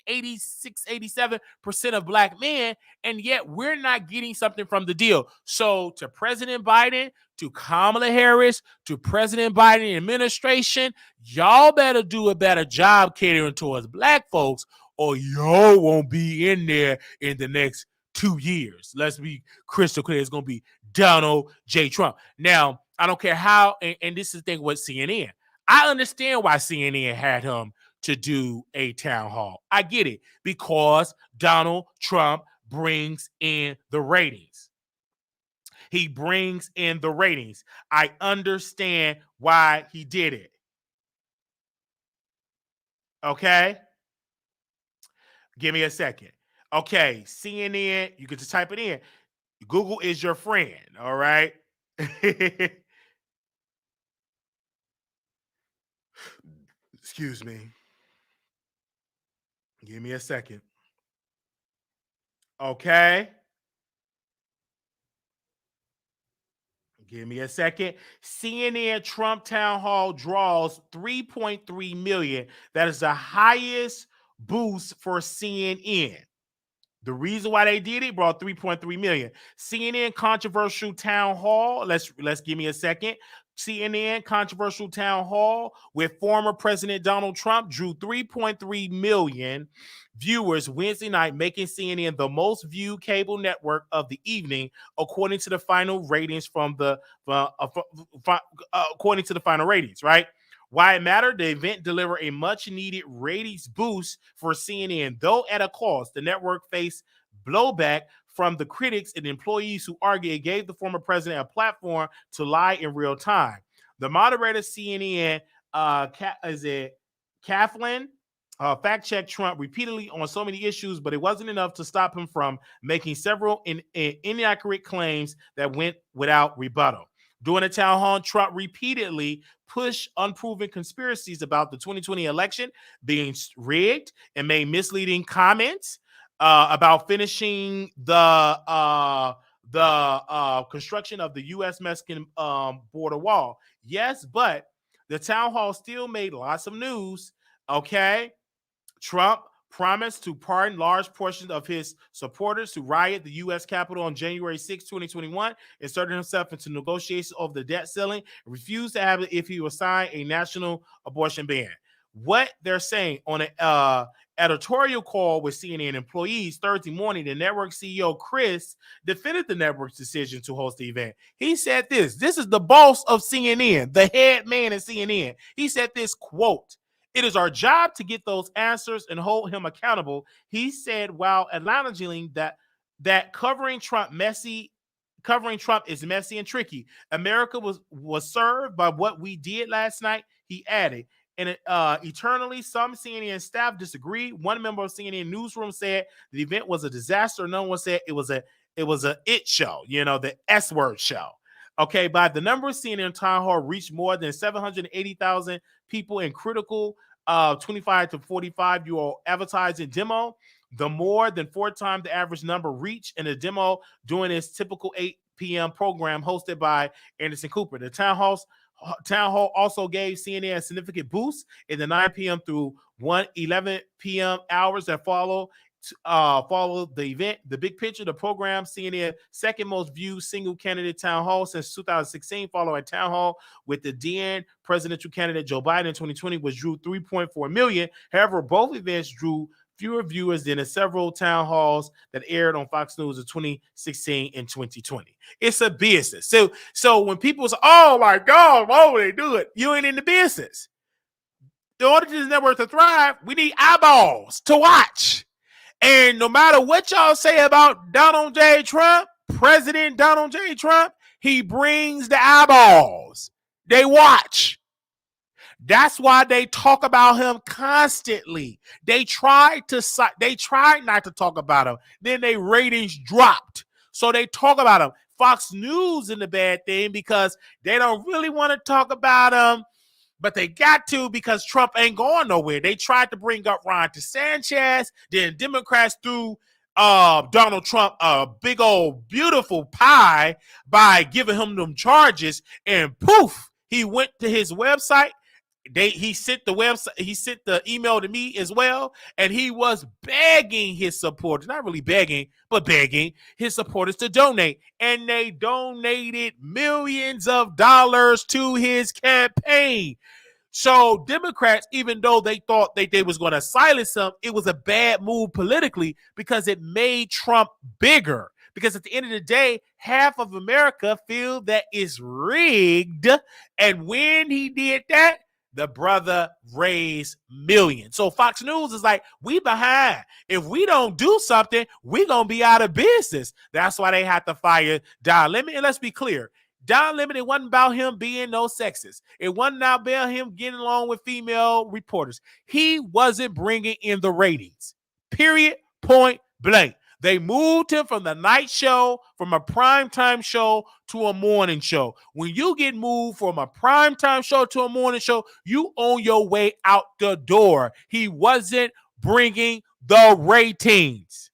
87% of Black men, and yet we're not getting something from the deal. So to President Biden, to Kamala Harris, to President Biden administration, y'all better do a better job catering towards Black folks, or y'all won't be in there in the next 2 years. Let's be crystal clear. It's going to be Donald J. Trump. Now, I don't care how, and this is the thing with CNN. I understand why CNN had him to do a town hall. I get it, because Donald Trump brings in the ratings. He brings in the ratings. I understand why he did it. Okay? Give me a second. Okay, CNN, you can just type it in. Google is your friend, all right? Excuse me. Give me a second. Okay. Give me a second. CNN Trump town hall draws 3.3 million. That is the highest boost for CNN. The reason why they did it brought 3.3 million. CNN controversial town hall. Let's give me a second. CNN controversial town hall with former President Donald Trump drew 3.3 million viewers Wednesday night, making CNN the most viewed cable network of the evening, according to the final ratings according to the final ratings, right? Why it mattered, the event delivered a much-needed ratings boost for CNN, though at a cost. The network faced blowback from the critics and employees who argued it gave the former president a platform to lie in real time. The moderator CNN, Kathleen, fact-checked Trump repeatedly on so many issues, but it wasn't enough to stop him from making several inaccurate claims that went without rebuttal. During the town hall, Trump repeatedly pushed unproven conspiracies about the 2020 election being rigged and made misleading comments about finishing the construction of the U.S.-Mexican border wall. Yes, but the town hall still made lots of news. Okay, Trump promised to pardon large portions of his supporters who rioted the U.S. Capitol on January 6, 2021, inserted himself into negotiations over the debt ceiling, refused to have it if he would sign a national abortion ban. What they're saying on an editorial call with CNN employees Thursday morning, the network CEO Chris defended the network's decision to host the event. He said this is the boss of CNN, the head man in CNN. He said this, quote, "It is our job to get those answers and hold him accountable," he said, while acknowledging that covering Trump is messy and tricky. America was served by what we did last night, he added. And eternally, some CNN staff disagreed. One member of CNN newsroom said the event was a disaster. Another one said it was a it show, the S word show. Okay, by the number, CNN town hall reached more than 780,000 people in critical 25 to 45-year-old advertising demo, the more than 4 times the average number reached in a demo during its typical 8 p.m. program hosted by Anderson Cooper. The town hall also gave CNN a significant boost in the 9 p.m. through 11 p.m. hours that follow followed the event, the big picture, the program, CNN second most viewed single candidate town hall since 2016, followed by town hall with the then presidential candidate Joe Biden in 2020, which drew 3.4 million. However, both events drew fewer viewers than the several town halls that aired on Fox News in 2016 and 2020. It's a business. So when people say, oh my God, why would they do it? You ain't in the business. In order for this network to thrive, we need eyeballs to watch. And no matter what y'all say about Donald J. Trump, President Donald J. Trump, he brings the eyeballs. They watch. That's why they talk about him constantly. They tried not to talk about him. Then their ratings dropped. So they talk about him. Fox News is the bad thing because they don't really want to talk about him, but they got to because Trump ain't going nowhere. They tried to bring up Ron DeSantis. Then Democrats threw Donald Trump a big old beautiful pie by giving him them charges, and poof, he went to his website. He sent the email to me as well, and he was begging his supporters, not really begging, but begging his supporters to donate. And they donated millions of dollars to his campaign. So Democrats, even though they thought they was going to silence him, it was a bad move politically because it made Trump bigger. Because at the end of the day, half of America feel that it's rigged. And when he did that, the brother raised millions. So Fox News is like, we behind. If we don't do something, we're going to be out of business. That's why they had to fire Don Lemon. And let's be clear. Don Lemon, it wasn't about him being no sexist. It wasn't about him getting along with female reporters. He wasn't bringing in the ratings. Period. Point blank. They moved him from the night show, from a primetime show to a morning show. When you get moved from a primetime show to a morning show, you on your way out the door. He wasn't bringing the ratings.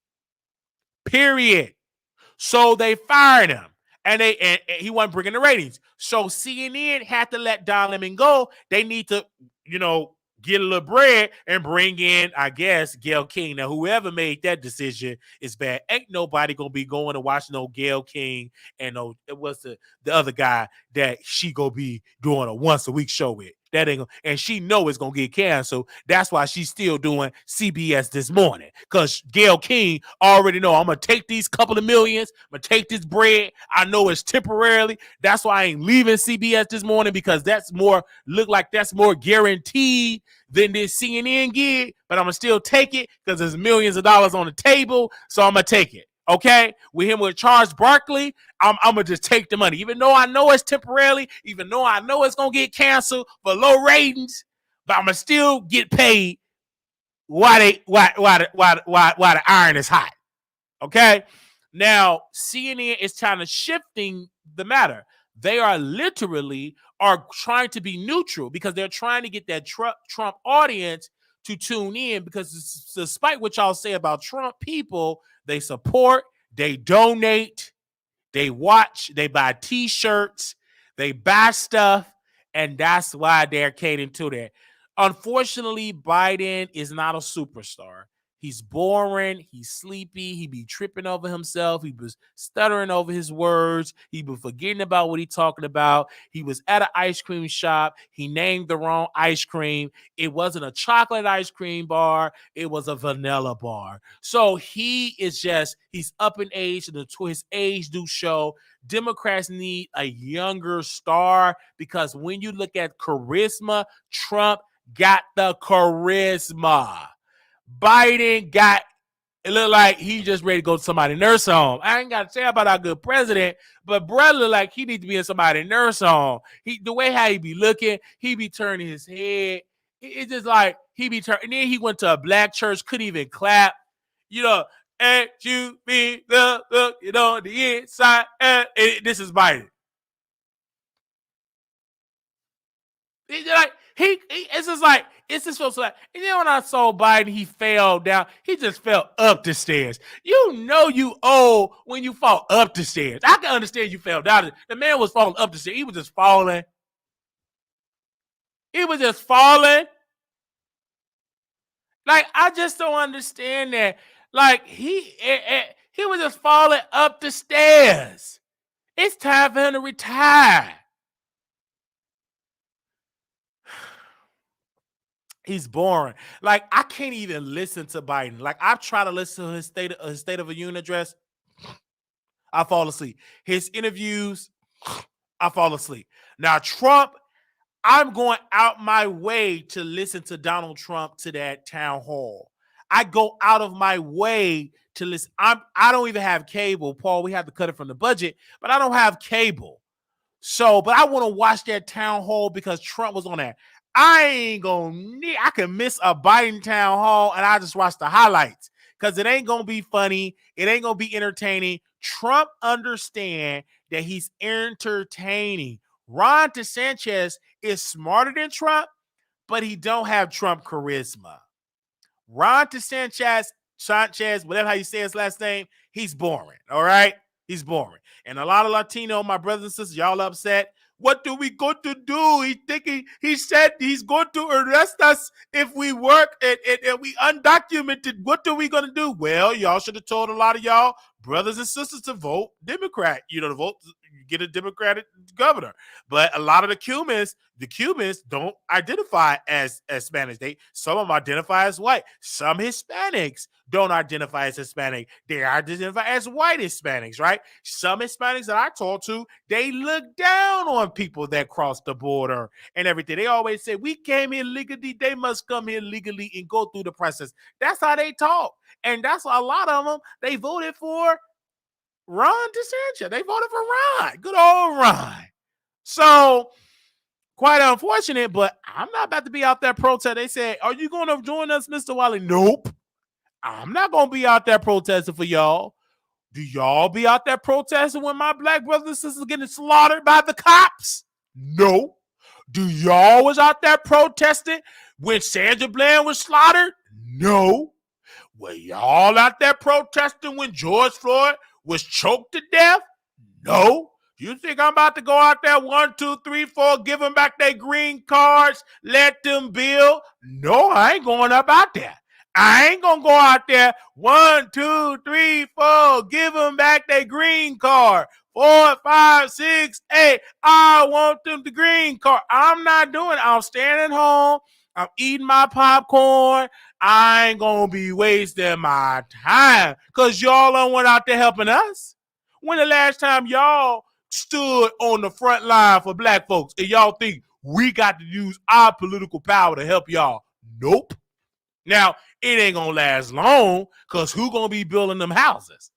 Period. So they fired him. And he wasn't bringing the ratings. So CNN had to let Don Lemon go. They need to, get a little bread and bring in, I guess, Gayle King. Now, whoever made that decision is bad. Ain't nobody gonna be going to watch no Gayle King and it was the other guy that she gonna be doing a once a week show with. That ain't gonna, and she know it's gonna get canceled. That's why she's still doing CBS this morning. Cause Gayle King already know I'm gonna take these couple of millions, I'm gonna take this bread. I know it's temporarily. That's why I ain't leaving CBS this morning because that's more guaranteed than this CNN gig, but I'm gonna still take it because there's millions of dollars on the table, so I'm gonna take it. Okay, with him with Charles Barkley, I'm gonna just take the money, even though I know it's temporarily, even though I know it's gonna get canceled for low ratings, but I'm gonna still get paid while the iron is hot. Okay, now CNN is kind of shifting the matter. They are literally trying to be neutral because they're trying to get that Trump audience to tune in because despite what y'all say about Trump people, they support, they donate, they watch, they buy T-shirts, they buy stuff, and that's why they're catering to that. Unfortunately, Biden is not a superstar. He's boring. He's sleepy. He be tripping over himself. He was stuttering over his words. He was forgetting about what he's talking about. He was at an ice cream shop. He named the wrong ice cream. It wasn't a chocolate ice cream bar. It was a vanilla bar. So he's up in age, and his age do show. Democrats need a younger star because when you look at charisma, Trump got the charisma. Biden it looked like he just ready to go to somebody's nurse home. I ain't got to say about our good president, but brother look like he need to be in somebody's nurse home. The way how he be looking, he be turning his head. It's just like he be turning. And then he went to a black church, couldn't even clap. And you be the the inside. This is Biden. It's like it's just feels like, and then when I saw Biden, he fell down. He just fell up the stairs. You old when you fall up the stairs. I can understand you fell down. The man was falling up the stairs. He was just falling. Like, I just don't understand that. Like he was just falling up the stairs. It's time for him to retire. He's boring. Like, I can't even listen to Biden. Like, I've tried to listen to his State of the Union address. I fall asleep. His interviews, I fall asleep. Now, Trump, I'm going out my way to listen to Donald Trump to that town hall. I go out of my way to listen. I don't even have cable, Paul. We have to cut it from the budget, but I don't have cable. So, but I want to watch that town hall because Trump was on that. I ain't gonna need, I can miss a Biden town hall and I just watch the highlights because it ain't gonna be funny. It ain't gonna be entertaining. Trump understand that he's entertaining. Ron DeSantis is smarter than Trump, but he don't have Trump charisma. Ron Sanchez, whatever how you say his last name, he's boring. All right, he's boring. And a lot of Latino, my brothers and sisters, y'all upset. What do we go to do? He said he's going to arrest us if we work and we undocumented. What are we going to do? Well, y'all should have told a lot of y'all brothers and sisters to vote Democrat. You know, to vote, get a Democratic governor. But a lot of the Cubans don't identify as Spanish. Some of them identify as white. Some Hispanics don't identify as Hispanic. They identify as white Hispanics, right? Some Hispanics that I talk to, they look down on people that cross the border and everything. They always say, we came here legally. They must come here legally and go through the process. That's how they talk. And that's a lot of them. They voted for Ron DeSantis. They voted for Ron. Good old Ron. So, quite unfortunate, but I'm not about to be out there protesting. They said, are you going to join us, Mr. Wiley? Nope. I'm not going to be out there protesting for y'all. Do y'all be out there protesting when my black brothers and sisters getting slaughtered by the cops? No. Do y'all was out there protesting when Sandra Bland was slaughtered? No. Were y'all out there protesting when George Floyd was choked to death? No. You think I'm about to go out there 1, 2, 3, 4, give them back their green cards, let them build? No, I ain't going up out there. I ain't gonna go out there 1, 2, 3, 4, give them back their green card. 4, 5, 6, 8. I want them the green card. I'm not doing it. I'm staying at home. I'm eating my popcorn. I ain't gonna be wasting my time because y'all don't want out there helping us. When the last time y'all stood on the front line for black folks and y'all think we got to use our political power to help y'all? Nope. Now, it ain't gonna last long because who gonna be building them houses?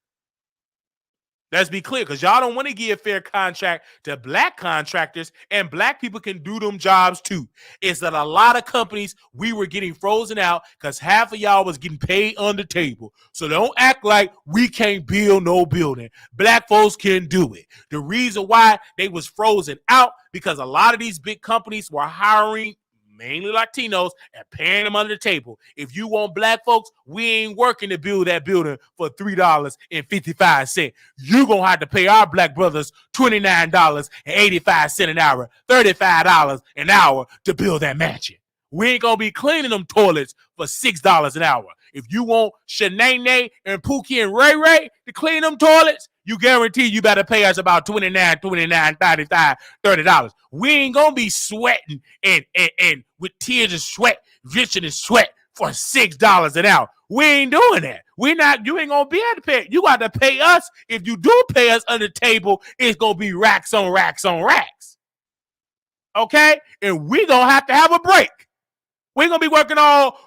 Let's be clear, because y'all don't want to give a fair contract to black contractors, and black people can do them jobs too. It's that a lot of companies, we were getting frozen out because half of y'all was getting paid on the table. So don't act like we can't build no building. Black folks can do it. The reason why they was frozen out, because a lot of these big companies were hiring mainly Latinos and paying them under the table. If you want black folks, we ain't working to build that building for $3.55. You're going to have to pay our black brothers $29.85 an hour, $35 an hour to build that mansion. We ain't going to be cleaning them toilets for $6 an hour. If you want Shanae and Pookie and Ray Ray to clean them toilets, you guarantee you better pay us about $29, $35, $30. We ain't gonna be sweating and with tears of sweat, dripping in sweat for $6 an hour. We ain't doing that. You ain't gonna be able to pay. You got to pay us. If you do pay us under the table, it's gonna be racks on racks on racks. Okay? And we gonna have to have a break. We're gonna be working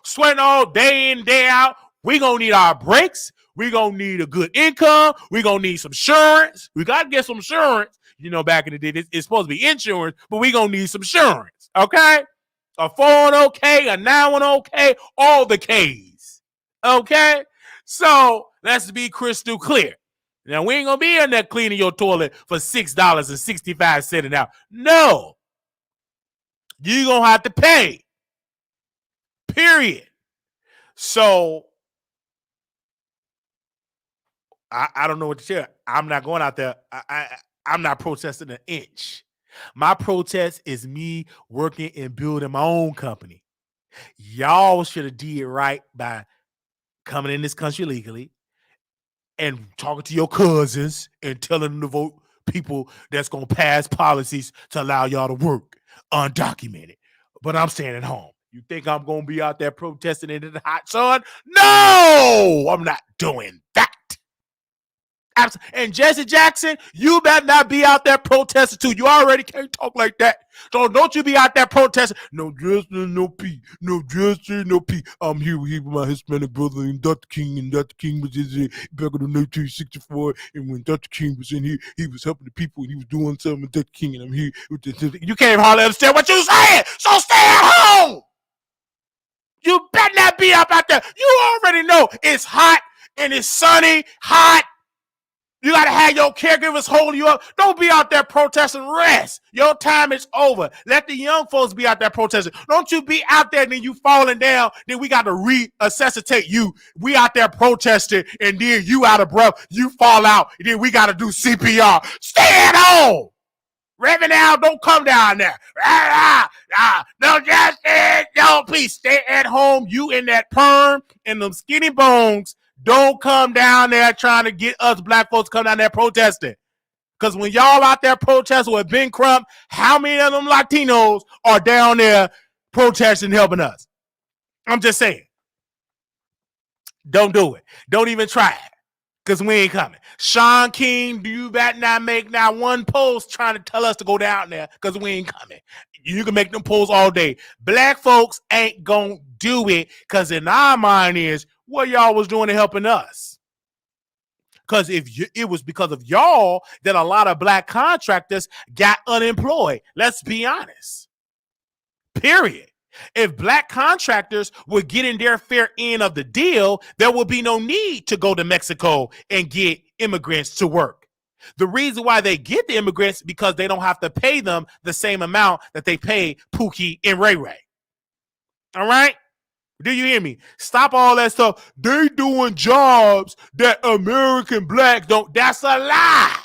sweating all day in, day out. We're gonna need our breaks. We're going to need a good income. We're going to need some insurance. We got to get some insurance. You know, back in the day, it's supposed to be insurance, but we're going to need some insurance, okay? A 401k, a 910k, all the Ks, okay? So let's be crystal clear. Now, we ain't going to be in there cleaning your toilet for $6.65 an hour. No. You're going to have to pay, period. So I don't know what to share. I'm not going out there. I'm not protesting an inch. My protest is me working and building my own company. Y'all should have did right by coming in this country legally and talking to your cousins and telling them to vote people that's going to pass policies to allow y'all to work undocumented. But I'm staying at home. You think I'm going to be out there protesting in the hot sun? No, I'm not doing that. And Jesse Jackson, you better not be out there protesting too. You already can't talk like that. So don't you be out there protesting. No Jesse, no P. No Jesse, no P. I'm here with my Hispanic brother and Dr. King. And Dr. King was in back in 1964. And when Dr. King was in here, he was helping the people and he was doing something with Dr. King. And I'm here. You can't even hardly understand what you're saying. So stay at home. You better not be up out there. You already know it's hot and it's sunny, hot. You got to have your caregivers hold you up. Don't be out there protesting. Rest. Your time is over. Let the young folks be out there protesting. Don't you be out there and then you falling down. Then we got to resuscitate you. We out there protesting and then you out of breath. You fall out. And then we got to do CPR. Stay at home. Reverend Al, don't come down there. No justice, no peace. Stay at home. You in that perm and them skinny bones. Don't come down there trying to get us black folks come down there protesting. Because when y'all out there protesting with Ben Crump, how many of them Latinos are down there protesting helping us? I'm just saying. Don't do it. Don't even try it. Because we ain't coming. Sean King, you better not make not one post trying to tell us to go down there because we ain't coming. You can make them posts all day. Black folks ain't going to do it because in our mind is what y'all was doing to helping us. Because it was because of y'all that a lot of black contractors got unemployed. Let's be honest. Period. If black contractors were getting their fair end of the deal, there would be no need to go to Mexico and get immigrants to work. The reason why they get the immigrants because they don't have to pay them the same amount that they pay Pookie and Ray Ray. All right? Do you hear me? Stop all that stuff. They doing jobs that American blacks don't. That's a lie.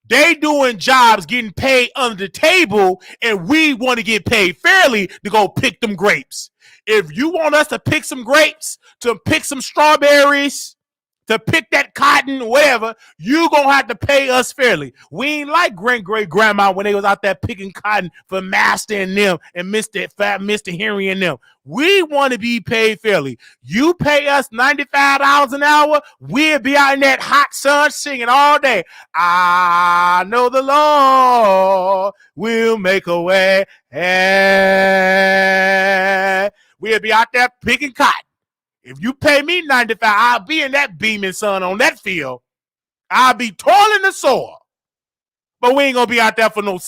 They doing jobs getting paid under the table, and we want to get paid fairly to go pick them grapes. If you want us to pick some grapes, to pick some strawberries, to pick that cotton, whatever, you gonna have to pay us fairly. We ain't like great-grandma when they was out there picking cotton for Master and them and Mr. Henry and them. We want to be paid fairly. You pay us $95 an hour, we'll be out in that hot sun singing all day. I know the Lord will make a way. We'll be out there picking cotton. If you pay me $95, I'll be in that beaming sun on that field. I'll be toiling the soil. But we ain't going to be out there for no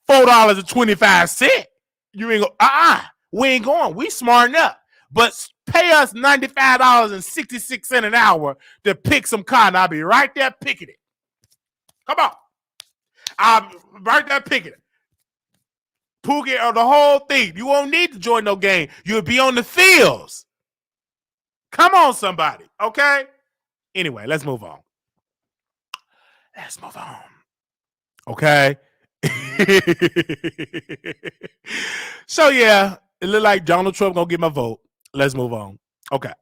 $4.25. You ain't going, we ain't going. We smarting up. But pay us $95.66 an hour to pick some cotton. I'll be right there picking it. Come on. I'll be right there picking it. Pookie or the whole thing. You won't need to join no game. You'll be on the fields. Come on, somebody. Okay? Anyway, let's move on. Okay? So, yeah, it look like Donald Trump gonna get my vote. Let's move on. Okay.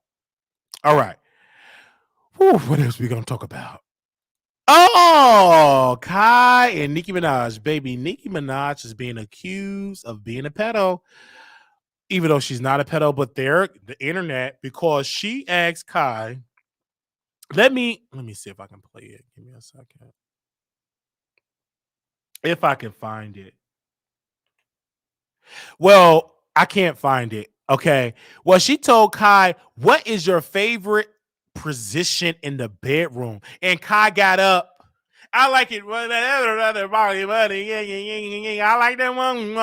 All right. Whew, what else we gonna talk about? Oh, Kai and Nicki Minaj. Baby, Nicki Minaj is being accused of being a pedo. Even though she's not a pedo, but they're the internet, because she asked Kai, let me see if I can play it. Give me a second. If I can find it. Well, I can't find it. Okay. Well, she told Kai, what is your favorite position in the bedroom? And Kai got up. I like it. I like that one.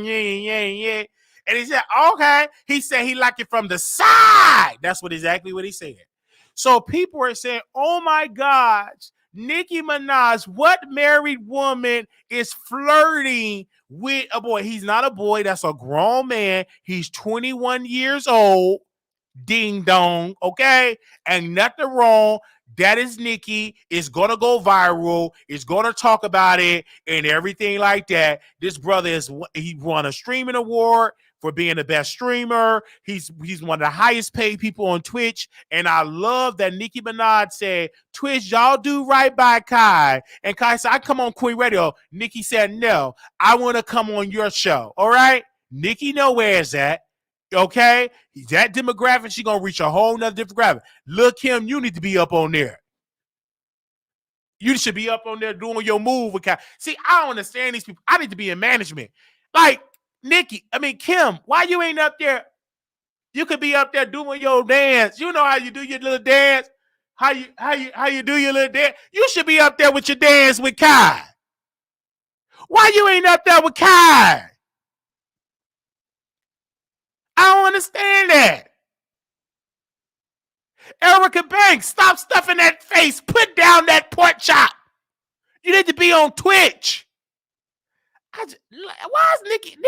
Yeah. And he said, okay. He said he liked it from the side. That's exactly what he said. So people are saying, oh my gosh, Nicki Minaj, what married woman is flirting with a boy? He's not a boy. That's a grown man. He's 21 years old. Ding dong. Okay. And nothing wrong. That is Nicki. It's going to go viral. It's going to talk about it and everything like that. This brother he won a streaming award for being the best streamer. He's one of the highest paid people on Twitch. And I love that Nicki Minaj said, Twitch, y'all do right by Kai. And Kai said, I come on Queen Radio. Nicki said, no, I want to come on your show. All right? Nicki know where it's at. Okay? That demographic, she going to reach a whole nother demographic. Look, Kim, you need to be up on there. You should be up on there doing your move. See, I don't understand these people. I need to be in management. Like, Kim, why you ain't up there? You could be up there doing your dance. You know how you do your little dance? How you do your little dance? You should be up there with your dance with Kai. Why you ain't up there with Kai? I don't understand that. Erica Banks, stop stuffing that face. Put down that pork chop. You need to be on Twitch. Why is Nicki?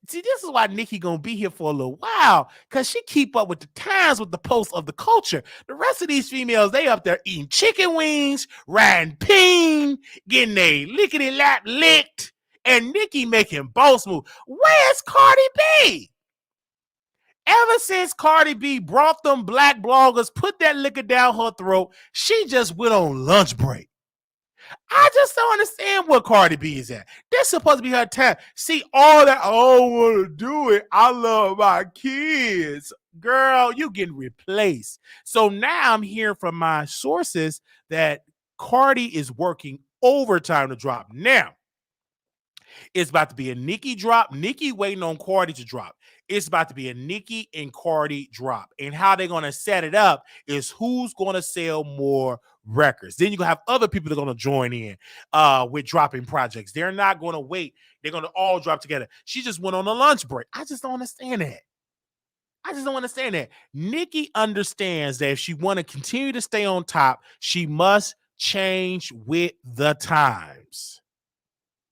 See, this is why Nicki gonna be here for a little while, because she keep up with the times with the pulse of the culture. The rest of these females, they up there eating chicken wings, riding peen, getting a lickety lap licked, and Nicki making boss move. Where's Cardi B? Ever since Cardi B brought them black bloggers, put that liquor down her throat, she just went on lunch break. I just don't understand what Cardi B is at. This supposed to be her time. See, all that, I don't want to do it. I love my kids. Girl, you getting replaced. So now I'm hearing from my sources that Cardi is working overtime to drop. Now, it's about to be a Nicki drop. Nicki waiting on Cardi to drop. It's about to be a Nicki and Cardi drop. And how they're going to set it up is who's going to sell more records. Then you're going to have other people that are going to join in with dropping projects. They're not going to wait. They're going to all drop together. She just went on a lunch break. I just don't understand that. Nicki understands that if she want to continue to stay on top, she must change with the times.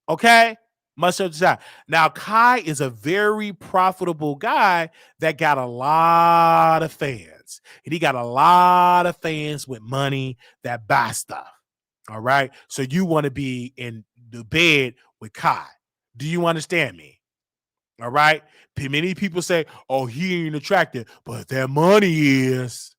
Okay? Must have decided. Now, Kai is a very profitable guy that got a lot of fans. And he got a lot of fans with money that buy stuff. All right. So you want to be in the bed with Kai. Do you understand me? All right. Many people say, oh, he ain't attractive, but that money is.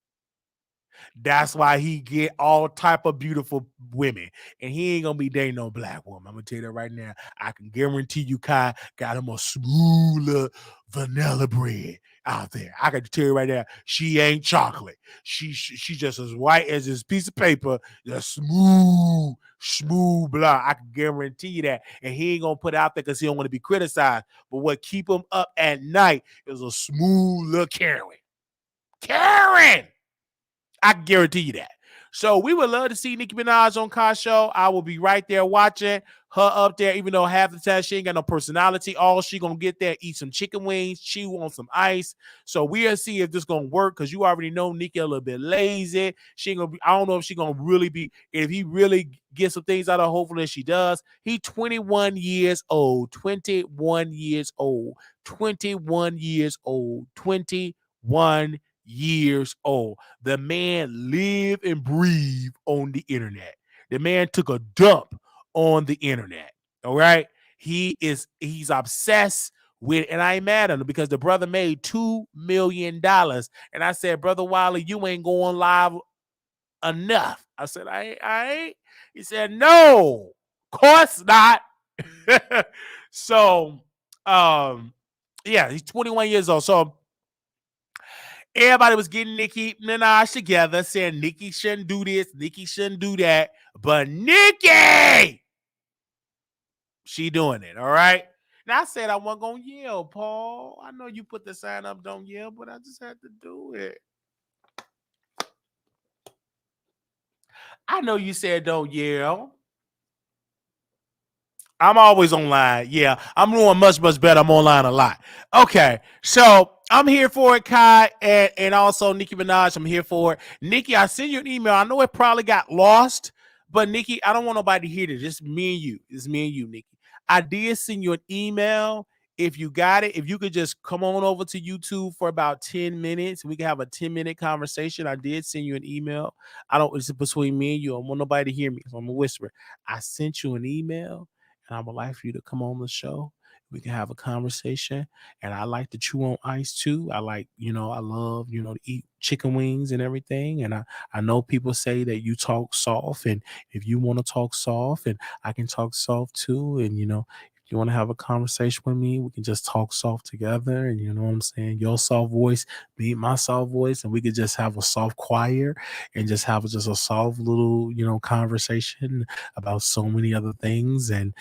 That's why he get all type of beautiful women. And he ain't going to be dating no black woman. I'm going to tell you that right now. I can guarantee you Kai got him a smoother vanilla bread out there. I can tell you right now, she ain't chocolate. She just as white as this piece of paper. Just smooth blah. I can guarantee you that. And he ain't going to put it out there because he don't want to be criticized. But what keep him up at night is a smooth little Karen. I can guarantee you that. So we would love to see Nicki Minaj on Kai's show. I will be right there watching her up there, even though half the time she ain't got no personality. All she gonna get there, eat some chicken wings, chew on some ice. So we'll see if this gonna work, because you already know Nicki a little bit lazy. She ain't gonna be, I don't know if she gonna really be, if he really gets some things out of her, hopefully she does. He 21 years old, 21 years old, 21 years old, 21 years old. The man live and breathe on the internet. The man took a dump on the internet. All right. He's obsessed with, and I ain't mad at him because the brother made $2 million. And I said, Brother Wiley, you ain't going live enough. I said, I ain't. He said, no, of course not. So, yeah, he's 21 years old. So, everybody was getting Nicki Minaj together, saying Nicki shouldn't do this, Nicki shouldn't do that. But Nicki, she doing it, all right? Now, I said I wasn't going to yell, Paul. I know you put the sign up, don't yell, but I just had to do it. I know you said don't yell. I'm always online. Yeah, I'm doing much, much better. I'm online a lot. Okay, so I'm here for it, Kai, and also Nicki Minaj. I'm here for it. Nicki, I sent you an email. I know it probably got lost, but Nicki, I don't want nobody to hear this. Just me and you. It's me and you, Nicki. I did send you an email. If you got it, if you could just come on over to YouTube for about 10 minutes, we can have a 10-minute conversation. I did send you an email. It's between me and you. I don't want nobody to hear me, so I'm going to whisper. I sent you an email. And I would like for you to come on the show. We can have a conversation. And I like to chew on ice too. I like, I love, to eat chicken wings and everything. And I know people say that you talk soft. And if you want to talk soft, and I can talk soft too. And, if you want to have a conversation with me, we can just talk soft together. And you know what I'm saying? Your soft voice, me, my soft voice, and we could just have a soft choir and just have just a soft little, conversation about so many other things. And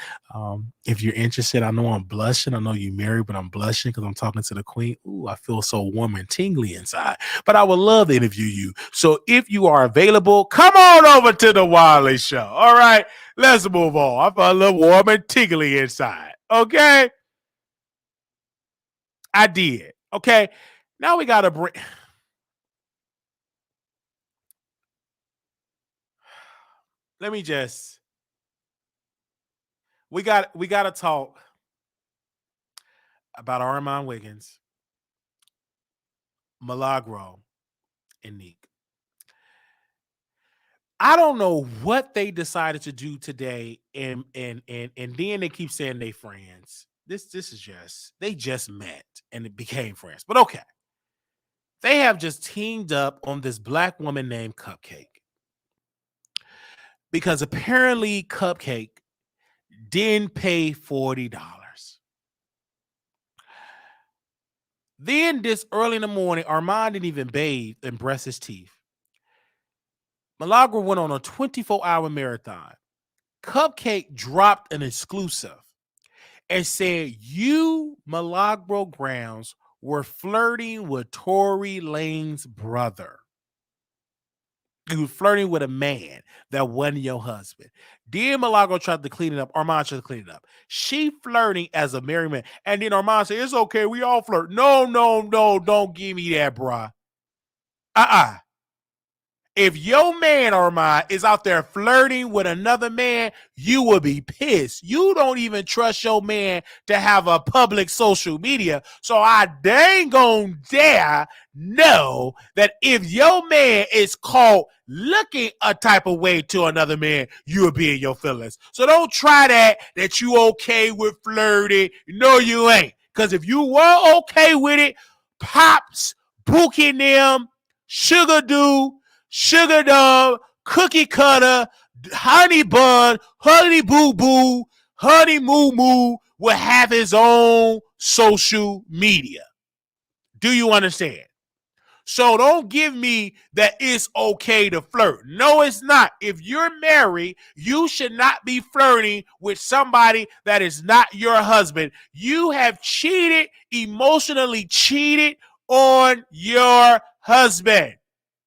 if you're interested, I know I'm blushing. I know you're married, but I'm blushing because I'm talking to the queen. Ooh, I feel so warm and tingly inside. But I would love to interview you. So if you are available, come on over to the Wiley Show. All right, let's move on. I feel a little warm and tingly inside. Okay? I did. Okay? Now we got to bring... Let me just... We got to talk about Armon Wiggins, Milagro, and Neek. I don't know what they decided to do today, and then they keep saying they friends. This is just, they just met and it became friends. But okay. They have just teamed up on this black woman named Cupcake. Because apparently Cupcake didn't pay $40. Then this early in the morning, Armon didn't even bathe and brush his teeth. Milagro went on a 24-hour marathon. Cupcake dropped an exclusive and said, you, Milagro Grounds, were flirting with Tory Lane's brother. You were flirting with a man that wasn't your husband. Then Milagro tried to clean it up. Armon tried to clean it up. She flirting as a married man. And then Armon said, it's okay, we all flirt. No, don't give me that, bruh. If your man, Armon, is out there flirting with another man, you will be pissed. You don't even trust your man to have a public social media. So I dang gon' dare know that if your man is caught looking a type of way to another man, you will be in your feelings. So don't try that you okay with flirting. No, you ain't. Because if you were okay with it, Pops, Bookie them, Sugar Doo, Sugar Dove, Cookie Cutter, Honey Bun, Honey Boo Boo, Honey Moo Moo will have his own social media. Do you understand? So don't give me that it's okay to flirt. No, it's not. If you're married, you should not be flirting with somebody that is not your husband. You have cheated, emotionally cheated on your husband.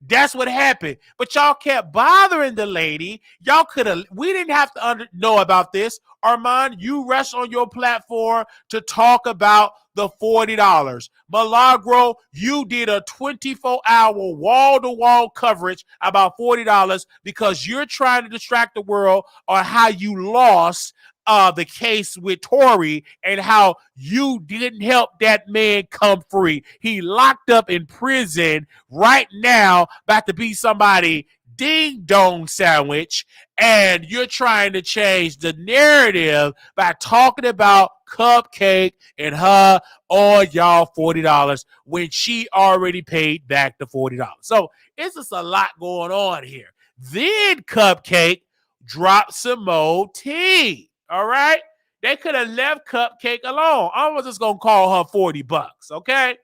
That's what happened. But y'all kept bothering the lady. Y'all could have, we didn't have to know about this. Armon, you rest on your platform to talk about the $40. Milagro, you did a 24-hour wall-to-wall coverage about $40 because you're trying to distract the world on how you lost the case with Tory and how you didn't help that man come free. He locked up in prison right now, about to be somebody ding dong sandwich, and you're trying to change the narrative by talking about Cupcake and her on y'all $40 when she already paid back the $40. So it's just a lot going on here. Then Cupcake dropped some more tea. All right? They could have left Cupcake alone. I was just going to call her $40, okay?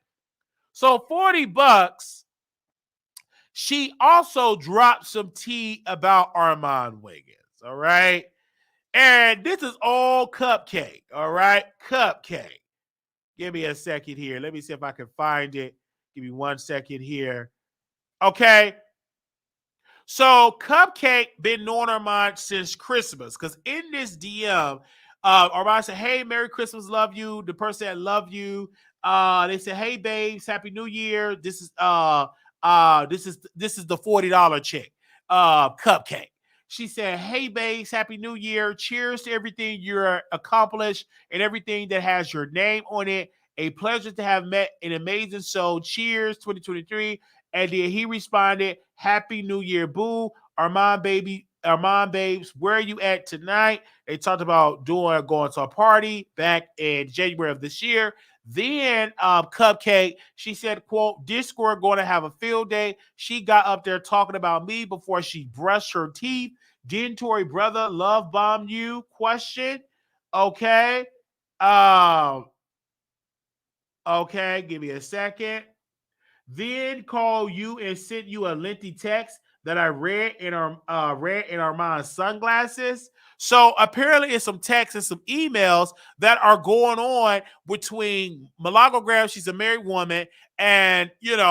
So $40, she also dropped some tea about Armon Wiggins, all right? And this is all Cupcake, all right? Cupcake. Give me a second here. Let me see if I can find it. Give me 1 second here. Okay? So Cupcake been knowing Armon since Christmas because in this DM, Armon said, "Hey, Merry Christmas, love you." The person that love you, they said, "Hey, babes, Happy New Year." This is the $40 chick, Cupcake. She said, "Hey, babes, Happy New Year. Cheers to everything you're accomplished and everything that has your name on it. A pleasure to have met an amazing show. Cheers, 2023." And then he responded, "Happy New Year, boo. Armon, baby, Armon babes, where are you at tonight? They talked about going to a party back in January of this year. Then Cupcake, she said, quote, Discord going to have a field day. She got up there talking about me before she brushed her teeth. Didn't Tori brother love bomb you? Question. Okay. Okay, give me a second. Then call you and sent you a lengthy text that I read in Armand's sunglasses. So apparently it's some texts and some emails that are going on between Milagro Graham, she's a married woman, and and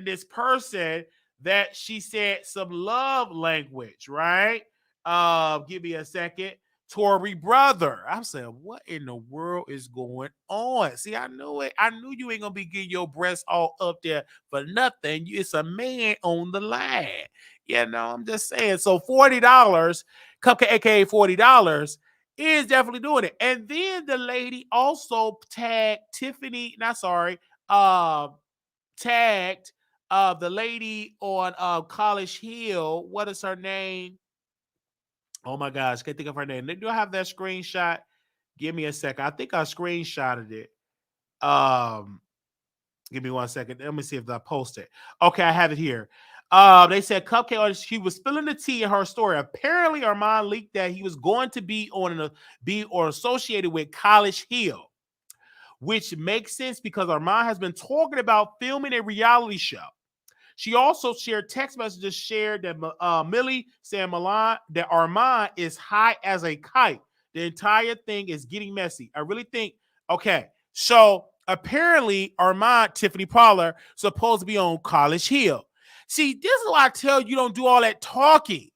this person that she said some love language, right? Give me a second. Tori brother. I'm saying, what in the world is going on? See, I knew it. I knew you ain't gonna be getting your breasts all up there for nothing. It's a man on the line. I'm just saying. So $40, Cupcake, aka $40, is definitely doing it. And then the lady also tagged Tiffany. Not sorry, tagged the lady on College Hill. What is her name? Oh my gosh, can't think of her name. Do I have that screenshot? Give me a second. I think I screenshotted it. Give me 1 second. Let me see if I post it. Okay, I have it here. They said Cupcake, she was spilling the tea in her story. Apparently, Armon leaked that he was going to be associated with College Hill, which makes sense because Armon has been talking about filming a reality show. She also shared text messages shared that Millie saying that Armon is high as a kite. The entire thing is getting messy. I really think, okay, so apparently Armon, Tiffany Pollard, supposed to be on College Hill. See, this is why I tell you don't do all that talking.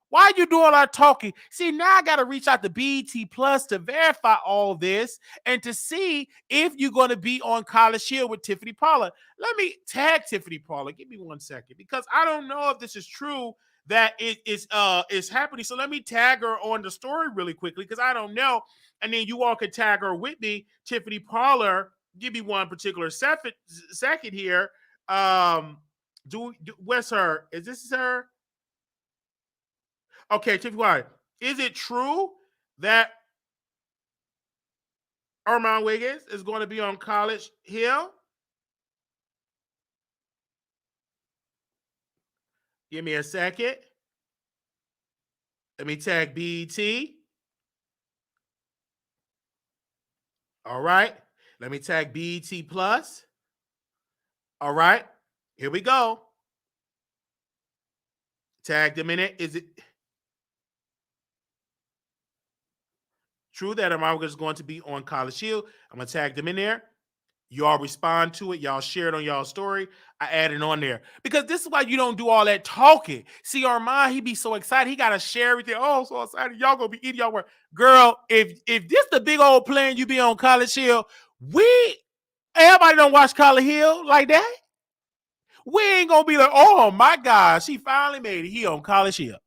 Why are you doing all that talking? See, now I got to reach out to BET Plus to verify all this and to see if you're going to be on College Hill with Tiffany Pollard. Let me tag Tiffany Pollard. Give me 1 second because I don't know if this is true that it is happening. So let me tag her on the story really quickly because I don't know. And then you all can tag her with me, Tiffany Pollard. Give me one particular second here. Where's her? Is this her? Okay, Tiffany Pollard. Is it true that Armon Wiggins is going to be on College Hill? Give me a second. Let me tag BET. All right. Let me tag BET Plus. All right. Here we go. Tag them in it. Is it true that Armon is going to be on College Hill? I'm going to tag them in there. Y'all respond to it. Y'all share it on y'all story. I add it on there. Because this is why you don't do all that talking. See, Armon, he be so excited. He got to share everything. Oh, so excited. Y'all going to be eating y'all work. Girl, if this the big old plan you be on College Hill, everybody don't watch College Hill like that. We ain't going to be like, oh, my gosh, he finally made it. He on College Hill.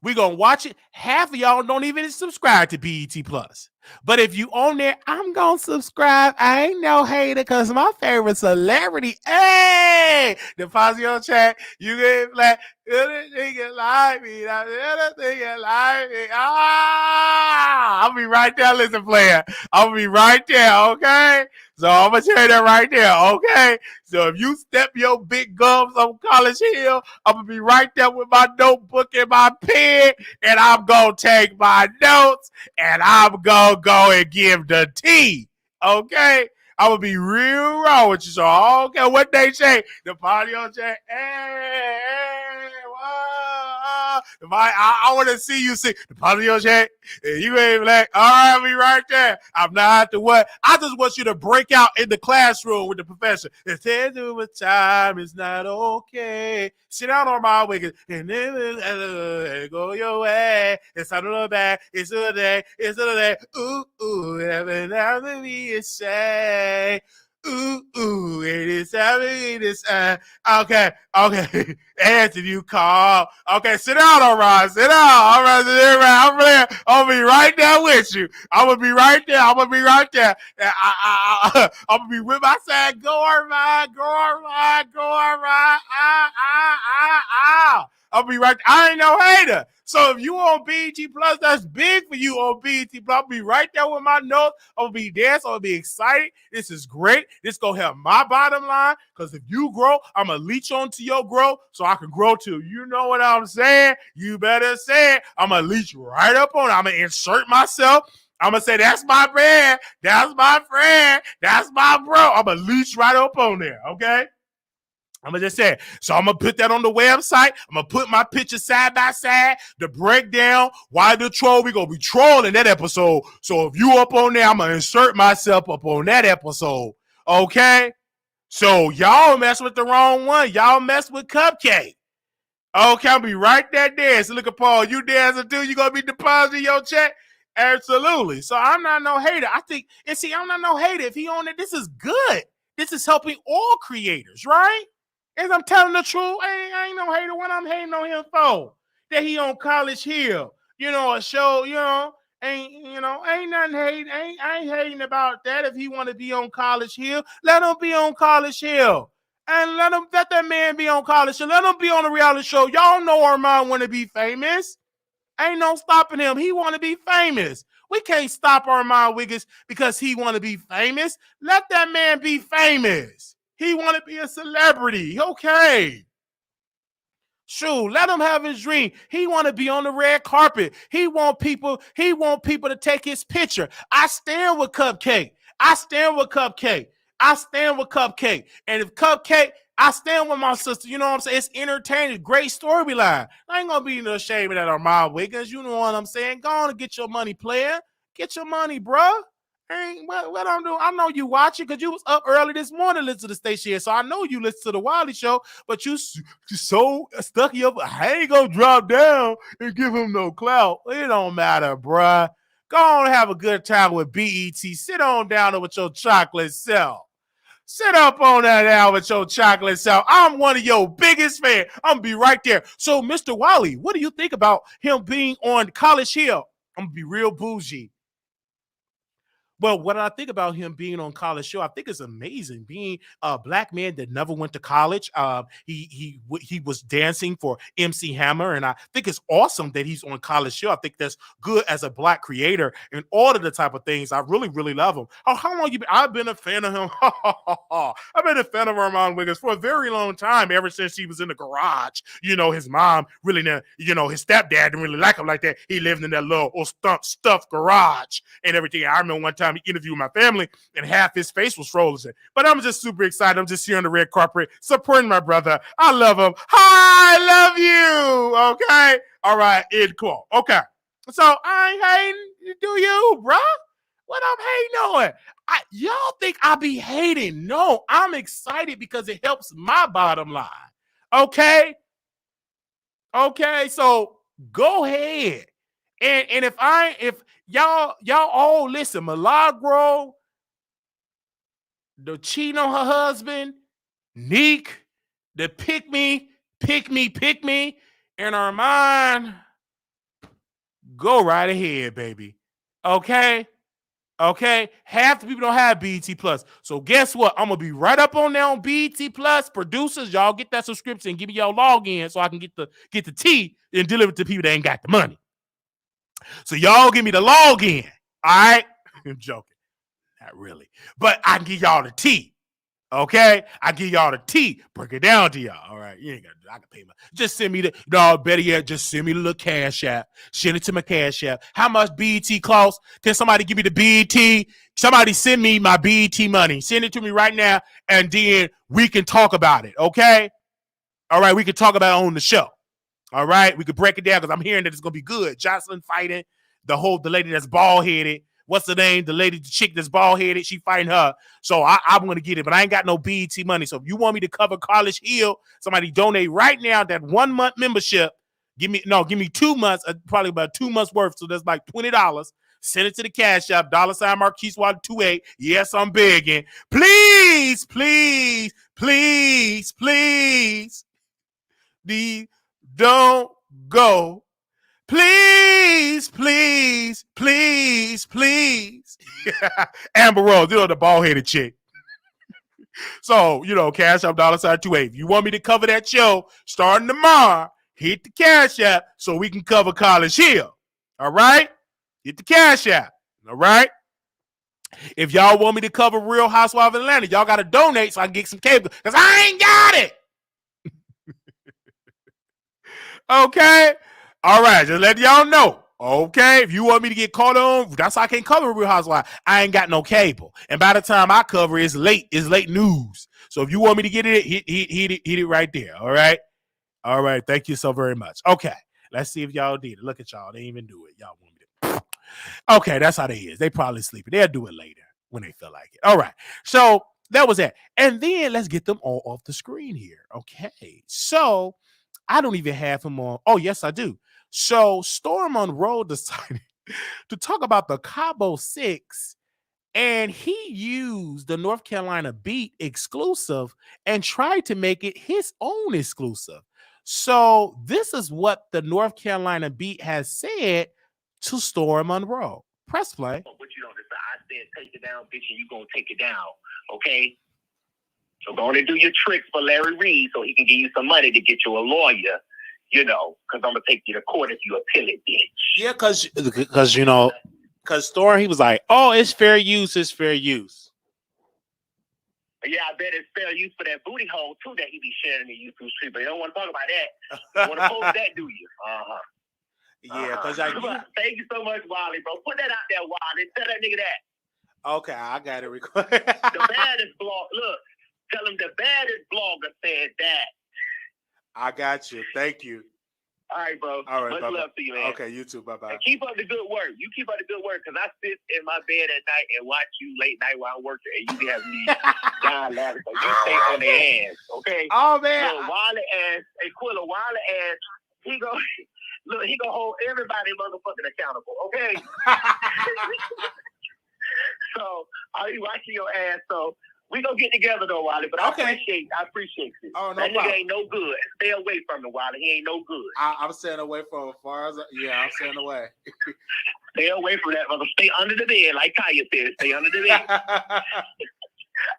We're going to watch it. Half of y'all don't even subscribe to BET Plus. But if you on there, I'm going to subscribe. I ain't no hater because my favorite celebrity. Hey, deposit your chat. You get like, nigga like me. Nigga like me. I'll be right there, listen, player. I'll be right there, okay? So I'm going to tell you that right there, okay? So if you step your big gums on College Hill, I'm going to be right there with my notebook and my pen, and I'm going to take my notes, and I'm going to go and give the tea, okay? I'm going to be real raw with you, so I don't care what they say. The party on chat, hey, whoa. I want to see you sing the party on chat, and you ain't like, all right, I'll be right there. I'm not the what. I just want you to break out in the classroom with the professor. It's too much time. It's not okay. Sit down on my Wiggins and then go your way. It's not a bad. It's a day. It's a day. Ooh, every now and then say. Ooh, it is happening this okay. Anthony, you call. Okay, sit down, all right. Sit down. All right, sit down. I'm gonna be right there with you. I'm gonna be right there. I'm gonna be with my side. Go Armon. I'll be right. I ain't no hater. So if you on BET Plus, that's big for you on BET Plus. I'll be right there with my notes. I'll be dancing. I'll be excited. This is great. This gonna help my bottom line. Because if you grow, I'm gonna leech onto your growth so I can grow too. You know what I'm saying? You better say it. I'm gonna leech right up on it. I'm gonna insert myself. I'm gonna say that's my man. That's my friend. That's my bro. I'm gonna leech right up on there. Okay. I'm gonna just say it. So I'm gonna put that on the website. I'm gonna put my pictures side by side, the breakdown. Why the troll? We gonna be trolling that episode. So if you up on there, I'm gonna insert myself up on that episode. Okay? So y'all mess with the wrong one. Y'all mess with Cupcake. Okay, I'll be right there. So look at Paul. You dancing too? You gonna be depositing your check? Absolutely. So I'm not no hater. I think, and see, I'm not no hater. If he on it, this is good. This is helping all creators, right? As I'm telling the truth, I ain't no hater. What I'm hating on him for? That he on College Hill, a show, ain't nothing hating. I ain't hating about that. If he want to be on College Hill, let him be on College Hill. And let that man be on College Hill. Let him be on a reality show. Y'all know Armon want to be famous. Ain't no stopping him. He want to be famous. We can't stop Armon Wiggins because he want to be famous. Let that man be famous. He want to be a celebrity. Okay. Shoot, let him have his dream. He want to be on the red carpet. He want people to take his picture. I stand with Cupcake. And if Cupcake, I stand with my sister. You know what I'm saying? It's entertaining. Great storyline. I ain't gonna be no shame of that Armon Wiggins. You know what I'm saying? Go on and get your money, player. Get your money, bruh. Ain't what I'm doing. I know you watching because you was up early this morning listening to the station here. So I know you listen to the Wiley Show, but you so stuck up. I ain't gonna drop down and give him no clout. It don't matter, bruh. Go on and have a good time with BET. Sit on down with your chocolate self. Sit up on that now with your chocolate self. I'm one of your biggest fans. I'm gonna be right there. So, Mr. Wiley, what do you think about him being on College Hill? I'm gonna be real bougie. Well, what I think about him being on College Show, I think it's amazing. Being a black man that never went to college, he was dancing for MC Hammer, and I think it's awesome that he's on College Show. I think that's good as a black creator and all of the type of things. I really, really love him. Oh, how long you been? I've been a fan of him. I've been a fan of Armon Wiggins for a very long time, ever since he was in the garage. His mom really, his stepdad didn't really like him like that. He lived in that little stuffed garage and everything. I remember one time he interviewed my family and half his face was frozen. But I'm just super excited. I'm just here on the red carpet supporting my brother. I love him. I love you. Okay. All right. It's cool. Okay. So I ain't hating. Do you, bro? What I'm hating on? Y'all think I be hating? No, I'm excited because it helps my bottom line. Okay. Okay. So go ahead. And if y'all all listen, Milagro, the cheating on her husband, Neek, the pick me, and Armon, go right ahead, baby. Okay? Half the people don't have BET Plus. So guess what? I'm gonna be right up on there on BET Plus. Producers, y'all get that subscription, give me y'all login so I can get the tea and deliver it to people that ain't got the money. So y'all give me the login. All right? I'm joking. Not really. But I can give y'all the tea. Okay? I give y'all the tea. Break it down to y'all. All right. You ain't got to do I can pay my. Just send me better yet, just send me the little cash app. Send it to my cash app. How much BET costs? Can somebody give me the BET? Somebody send me my BET money. Send it to me right now, and then we can talk about it. Okay? All right, we can talk about it on the show. All right, we could break it down because I'm hearing that it's gonna be good. Jocelyn fighting the lady that's bald headed. What's the name? The chick that's bald headed. She fighting her. So I'm gonna get it, but I ain't got no BET money. So if you want me to cover College Hill, somebody donate right now that 1 month membership. Give me 2 months, probably about 2 months worth. So that's like $20. Send it to the cash app, $ Marquise Water 28. Yes, I'm begging. Please. Don't go. Please. Amber Rose, the bald-headed chick. So, cash up $ 28. If you want me to cover that show starting tomorrow, hit the Cash App so we can cover College Hill. All right? Hit the Cash App. All right? If y'all want me to cover Real Housewives of Atlanta, y'all got to donate so I can get some cable because I ain't got it. Okay? All right, just let y'all know. Okay, if you want me to get caught on, that's why I can't cover Real Housewives. I ain't got no cable, and by the time I cover, it's late. It's late news. So if you want me to get it, hit it right there. All right. Thank you so very much. Okay, let's see if y'all did it. Look at y'all. They didn't even do it. Y'all want me to? Okay, that's how they is. They probably sleeping. They'll do it later when they feel like it. All right. So that was that, and then let's get them all off the screen here. Okay. So I don't even have him on. Oh yes, I do. So Storm Monroe decided to talk about the Cabo 6, and he used the North Carolina beat exclusive and tried to make it his own exclusive. So this is what the North Carolina beat has said to Storm Monroe. Press play. But you don't decide. I said take it down, bitch, and you gonna take it down, okay? So go on and do your tricks for Larry Reed so he can give you some money to get you a lawyer. You know, because I'm going to take you to court if you appeal it, bitch. Yeah, because you know, because Storm, he was like, oh, it's fair use, it's fair use. Yeah, I bet it's fair use for that booty hole, too, that he be sharing in the YouTube street, but you don't want to talk about that. You want to post that, do you? Yeah, because Thank you so much, Wiley, bro. Put that out there, Wiley. Tell that nigga that. Okay, I got it recorded. The baddest blog, look, tell him the baddest blogger said that. I got you. Thank you. All right, bro. All right, much love to you, man. Okay, you too. Bye-bye. And keep up the good work. You keep up the good work, because I sit in my bed at night and watch you late night while I'm working, and you have me dying laughing. So you stay on their ass, okay? Oh, man. Look, Wiley ass, Aquila, Wiley ass, he go hold everybody motherfucking accountable, okay? So, I'll be watching your ass, so we gonna get together though, Wiley. But I appreciate it. Oh, no that problem. nigga ain't no good. Stay away from him, Wiley. He ain't no good. I'm staying away from as far as I'm staying away. Stay away from that, mother. Stay under the bed, like Kaya said. Stay under the bed.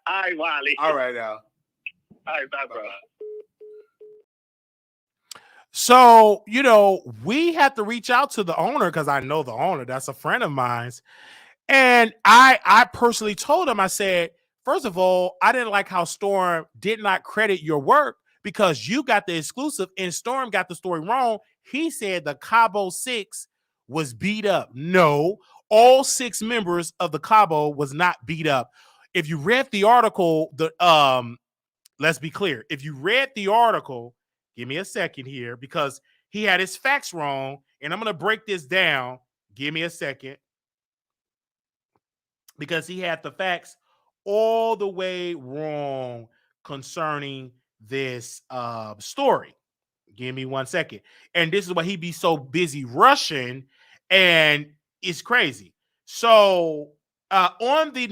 All right, Wiley. All right, now. All right, bye, bro. So, you know, we had to reach out to the owner because I know the owner. That's a friend of mine's. And I personally told him, I said, first of all, I didn't like how Storm did not credit your work because you got the exclusive and Storm got the story wrong. He said the Cabo 6 was beat up. No, all 6 members of the Cabo was not beat up. If you read the article, let's be clear. If you read the article, give me a second here because he had his facts wrong, and I'm going to break this down. Give me a second. Because he had the facts all the way wrong concerning this story. Give me 1 second. And this is why he be so busy rushing, and it's crazy. So on the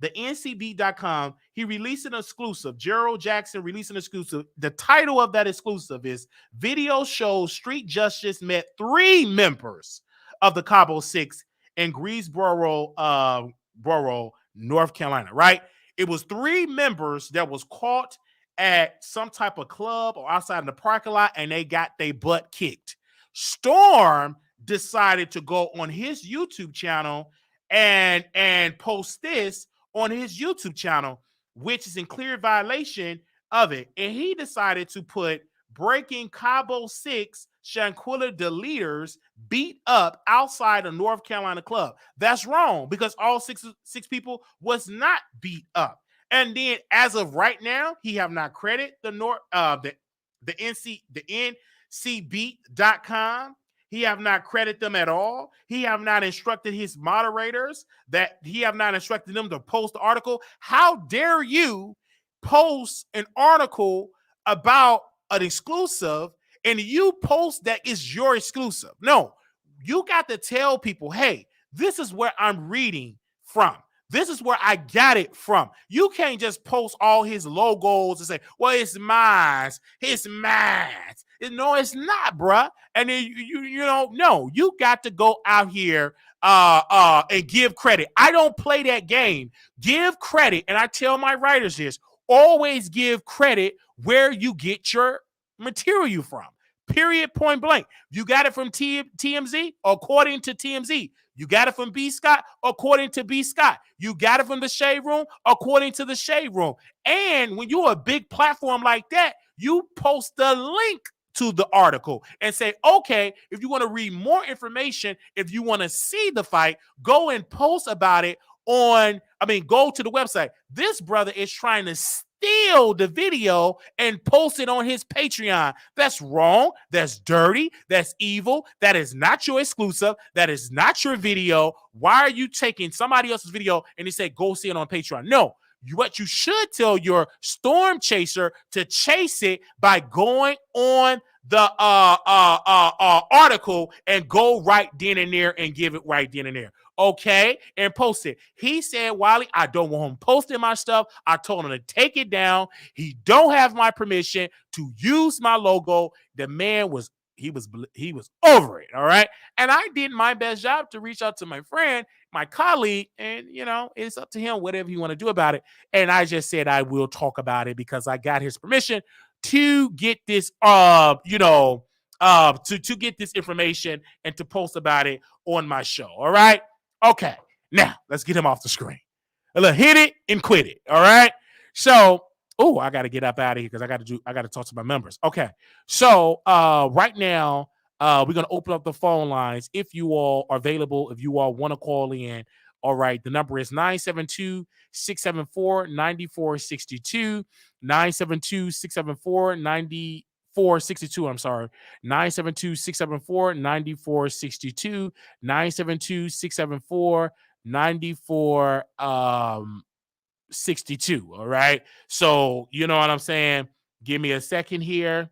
ncb.com, he released an exclusive. Gerald Jackson released an exclusive. The title of that exclusive is Video Shows Street Justice Met 3 members of the Cabo 6 in Greensboro, North Carolina, right? It was 3 members that was caught at some type of club or outside in the parking lot, and they got their butt kicked. Storm decided to go on his YouTube channel and post this on his YouTube channel, which is in clear violation of it. And he decided to put breaking Cabo 6 Shanquilla the leaders beat up outside a North Carolina club. That's wrong because all six people was not beat up. And then as of right now, he have not credited the ncbeat.com. He have not credited them at all. He have not instructed his moderators that he have not instructed them to post the article. How dare you post an article about an exclusive and you post that is your exclusive? No, you got to tell people, hey, this is where I'm reading from. This is where I got it from. You can't just post all his logos and say, well, it's mine. It's mine. No, it's not, bruh. And then you don't know. You got to go out here and give credit. I don't play that game. Give credit. And I tell my writers this. always give credit where you get your material from. Period, point blank. You got it from TMZ, according to TMZ. You got it from B. Scott, according to B. Scott. You got it from the Shade Room, according to the Shade Room. And when you're a big platform like that, you post the link to the article and say, okay, if you want to read more information, if you want to see the fight, go and post about it go to the website. This brother is trying to steal the video and post it on his Patreon. That's wrong. That's dirty. That's evil. That is not your exclusive. That is not your video. Why are you taking somebody else's video and they say, go see it on Patreon? No. What you should tell your storm chaser to chase it by going on the article and go right then and there and give it right then and there. Okay, and post it. He said, Wiley, I don't want him posting my stuff. I told him to take it down. He don't have my permission to use my logo. The man was over it. All right, and I did my best job to reach out to my friend, my colleague, and it's up to him whatever he want to do about it. And I just said I will talk about it because I got his permission to get this to get this information and to post about it on my show. All right. Okay, now let's get him off the screen. Look, hit it and quit it. All right. So, I got to get up out of here because I got to talk to my members. Okay. So, right now, we're gonna open up the phone lines if you all are available. If you all want to call in, all right. The number is 972-674-9462. 972-674-9462. I'm sorry. 972-674-9462. 972-674-9462. All right. So you know what I'm saying? Give me a second here.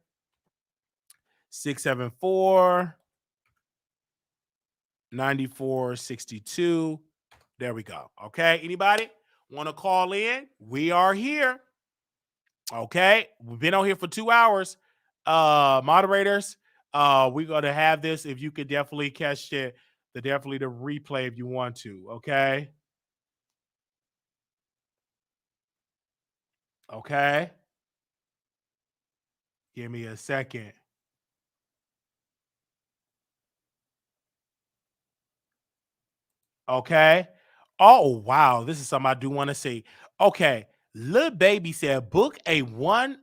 674-9462. There we go. Okay. Anybody want to call in? We are here. Okay. We've been on here for 2 hours. Moderators, we're going to have this. If you could definitely catch the replay if you want to. Okay. Okay. Give me a second. Okay. Oh, wow. This is something I do want to see. Okay. Lil Baby said, book a one-on-one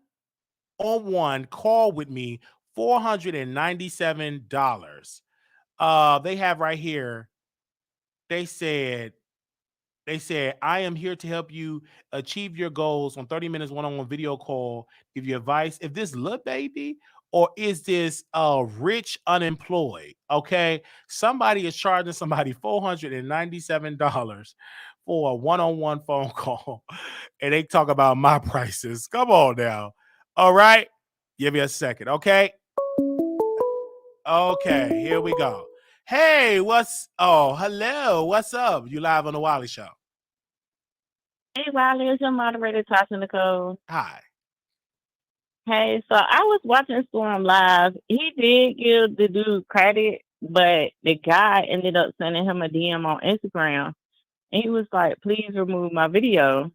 call with me, $497. They have right here. They said, I am here to help you achieve your goals on 30 minutes one-on-one video call, give you advice. If this Lil Baby or is this rich unemployed? Okay. Somebody is charging somebody $497 for a one-on-one phone call. And they talk about my prices. Come on now. All right. Give me a second. Okay. Okay. Here we go. Hey, hello. What's up? You live on the Wiley Show. Hey, Wiley, it's your moderator, Tasha Nicole. Hi. Hey, so I was watching Storm live. He did give the dude credit, but the guy ended up sending him a DM on Instagram. And he was like, please remove my video.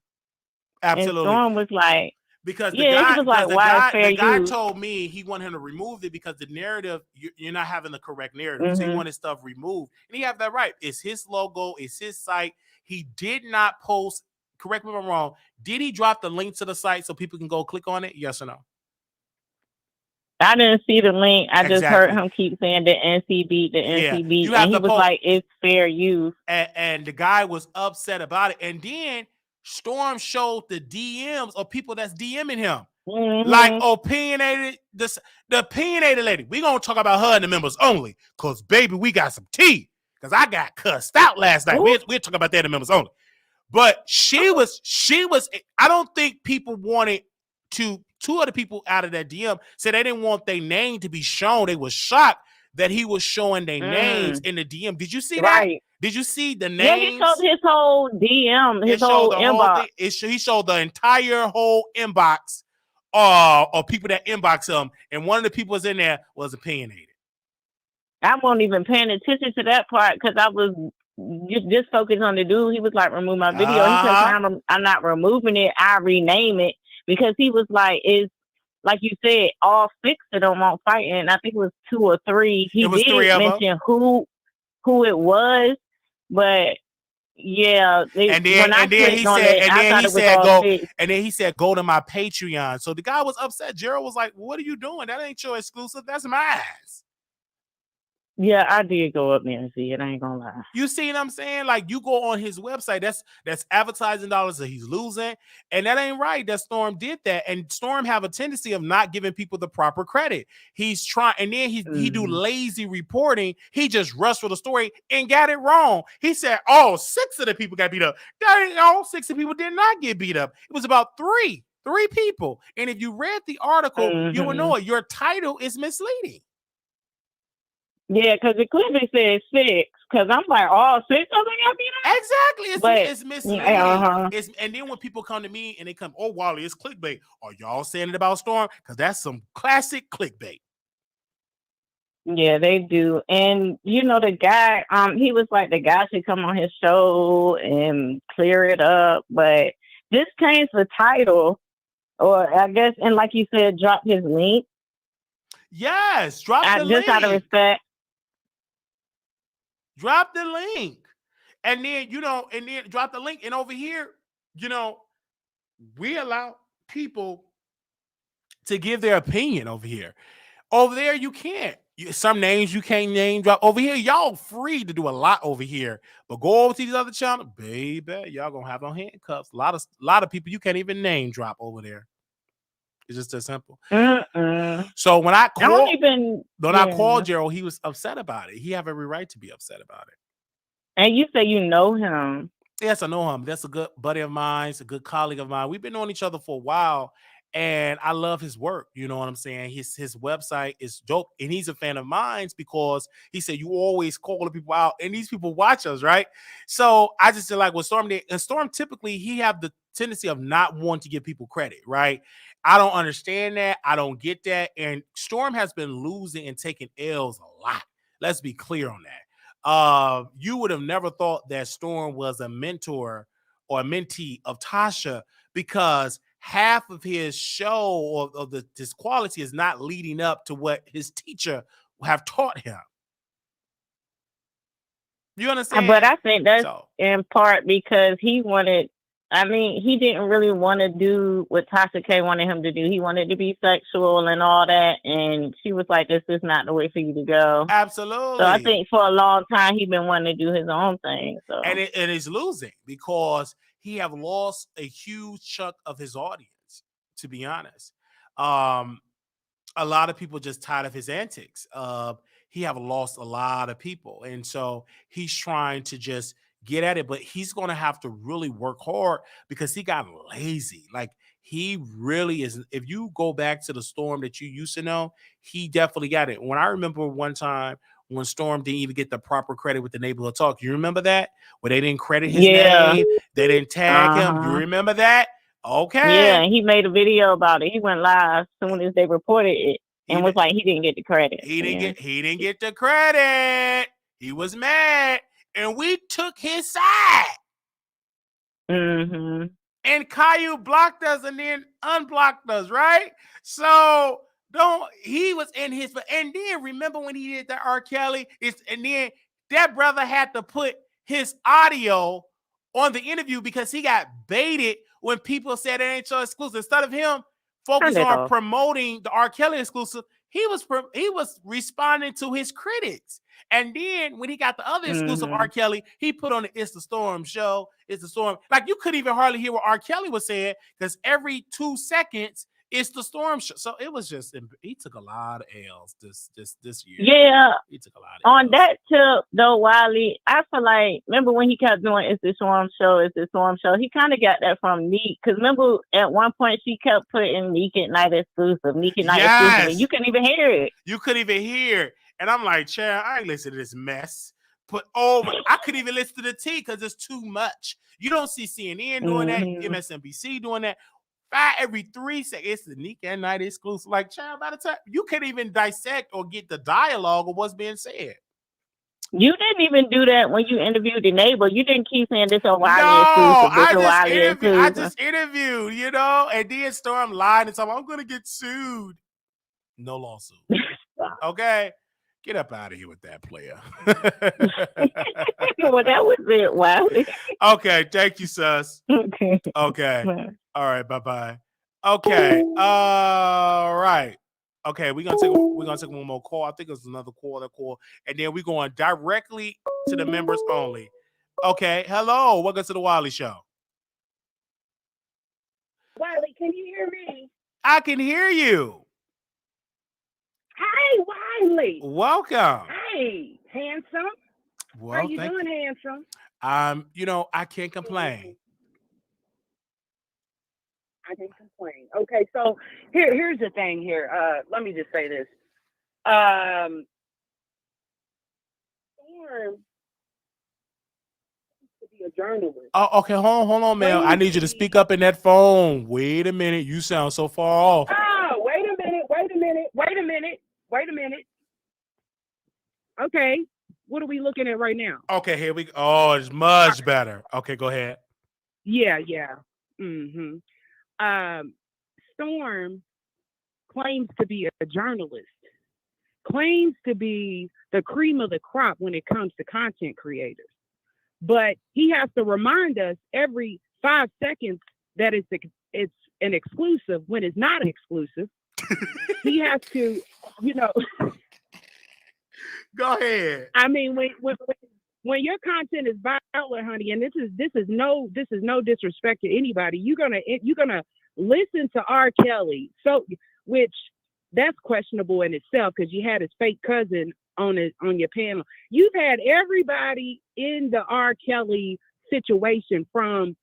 Absolutely. And Storm was like, because he was like, the guy told me he wanted him to remove it because the narrative, you're not having the correct narrative. Mm-hmm. So he wanted stuff removed. And he have that right. It's his logo. It's his site. He did not post, correct me if I'm wrong, did he drop the link to the site so people can go click on it? Yes or no? I didn't see the link. I just heard him keep saying the NCB. And he was like, it's fair use. And the guy was upset about it. And then Storm showed the DMs of people that's DMing him. Mm-hmm. Like opinionated, the opinionated lady. We're going to talk about her and the members only. Because, baby, we got some tea. Because I got cussed out last night. We're talking about that in the members only. But she was, I don't think people wanted to, two other people out of that DM said they didn't want their name to be shown. They were shocked that he was showing their names in the DM. Did you see that? Did you see the names? Yeah, he showed his whole DM, his whole inbox. He showed the entire whole inbox of people that inbox him. And one of the people was in there was opinionated. I wasn't even paying attention to that part because I was just focused on the dude. He was like, remove my video. He said, I'm not removing it. I rename it. because he was like, "Is like you said, all 6 of them won't fight," and I think it was 2 or 3. He It was 3 did of them. mention who it was, but yeah, And then he said, go to my Patreon. So the guy was upset. Gerald was like, what are you doing? That ain't your exclusive. That's mine. Yeah, I did go up there and see it. I ain't gonna lie. You see what I'm saying? Like, you go on his website, that's advertising dollars that he's losing, and that ain't right. That Storm did that, and Storm have a tendency of not giving people the proper credit. He's trying, and then he do lazy reporting. He just rushed for the story and got it wrong. He said, "Oh, 6 of the people got beat up." That ain't all 6 of the people did not get beat up. It was about three people. And if you read the article, you will know it. Your title is misleading. Yeah, because it clearly says 6. Because I'm like, all 6 of them got beat up? Exactly. It's misleading. And then when people come to me and they come, "Oh, Wally, it's clickbait." Are y'all saying it about Storm? Because that's some classic clickbait. Yeah, they do. And you know, the guy, he was like, the guy should come on his show and clear it up. But just change the title, or I guess, and like you said, drop his link. Yes, drop the link. Just out of respect. Drop the link. And then, drop the link. And over here, we allow people to give their opinion over here. Over there, you can't. Some names you can't name drop. Over here, y'all free to do a lot over here. But go over to these other channels, baby, y'all gonna have on handcuffs. A lot of people you can't even name drop over there. It's just that simple. So when I called Gerald, he was upset about it. He have every right to be upset about it. And you say you know him? Yes, I know him. That's a good buddy of mine. It's a good colleague of mine. We've been knowing each other for a while, and I love his work. You know what I'm saying? His website is dope, and he's a fan of mine because he said you always call the people out, and these people watch us, right? So I just feel like with Storm, and Storm typically he have the tendency of not wanting to give people credit, right? I don't understand that. I don't get that. And Storm has been losing and taking L's a lot. Let's be clear on that. You would have never thought that Storm was a mentor or a mentee of Tasha, because half of his show of this quality is not leading up to what his teacher have taught him. You understand? But I think that's in part because he didn't really want to do what Tasha K wanted him to do. He wanted to be sexual and all that. And she was like, this is not the way for you to go. Absolutely. So I think for a long time, he's been wanting to do his own thing. So. And it's losing because he have lost a huge chunk of his audience, to be honest. A lot of people just tired of his antics. He have lost a lot of people. And so he's trying to just get at it, but he's going to have to really work hard because he got lazy. Like, he really is. If you go back to the Storm that you used to know, he definitely got it. When I remember one time when Storm didn't even get the proper credit with the Neighborhood Talk, you remember that? Where they didn't credit his name, they didn't tag him. You remember that? Okay. Yeah, and he made a video about it. He went live as soon as they reported it and was like, he didn't get the credit. He didn't get the credit. He was mad. And we took his side. And Caillou blocked us and then unblocked us, right? So he was in his, and then remember when he did the R. Kelly, and then that brother had to put his audio on the interview because he got baited when people said it ain't your exclusive. Instead of him focusing on promoting the R. Kelly exclusive, he was responding to his critics. And then when he got the other exclusive R. Kelly, he put on the It's the Storm show. It's the Storm. Like, you couldn't even hardly hear what R. Kelly was saying because every 2 seconds, It's the Storm show. So it was just, he took a lot of L's this year. Yeah. He took a lot of on L's. that tip, though, Wiley, I feel like, remember when he kept doing It's the Storm show, It's the Storm show? He kind of got that from Neek. Because remember at one point she kept putting Neek at Night exclusive, Neek at Night exclusive. And you couldn't even hear it. You couldn't even hear. And I'm like, child, I ain't listen to this mess. I couldn't even listen to the T because it's too much. You don't see CNN doing that, MSNBC doing that. Every 3 seconds, it's the Neek at Night exclusive. Like, child, by the time you can't even dissect or get the dialogue of what's being said. You didn't even do that when you interviewed the neighbor. You didn't keep saying this a Wiley No, exclusive. This a Wiley I exclusive. just interviewed, you know, and then Storm lied and told me I'm gonna get sued. No lawsuit. Okay. Get up out of here with that, player. Well, that was it, Wiley. Okay, thank you, sus. Okay. Okay. All right, bye-bye. Okay. All right. Okay, we're gonna take one more call. I think it's another call, and then we're going directly to the members only. Okay, hello, welcome to the Wiley Show. Wiley, can you hear me? I can hear you. Hi, Wiley. Welcome. Hey, handsome. Well, How you doing, handsome? You know, I can't complain. I can't complain. Okay, so here's the thing here. Let me just say this. Storm to be a journalist. Oh, okay, hold on, man. I need you to speak up in that phone. Wait a minute, you sound so far off. Oh, wait a minute. Okay, what are we looking at right now? Okay, here we go. Oh, it's much better. Okay, go ahead. Yeah. Mm-hmm. Storm claims to be a journalist, claims to be the cream of the crop when it comes to content creators. But he has to remind us every 5 seconds that it's an exclusive when it's not an exclusive. He has to, you know. Go ahead. I mean, when your content is violent, honey, and this is no disrespect to anybody, you're gonna listen to R. Kelly, so which that's questionable in itself because you had his fake cousin on your panel. You've had everybody in the R. Kelly situation, from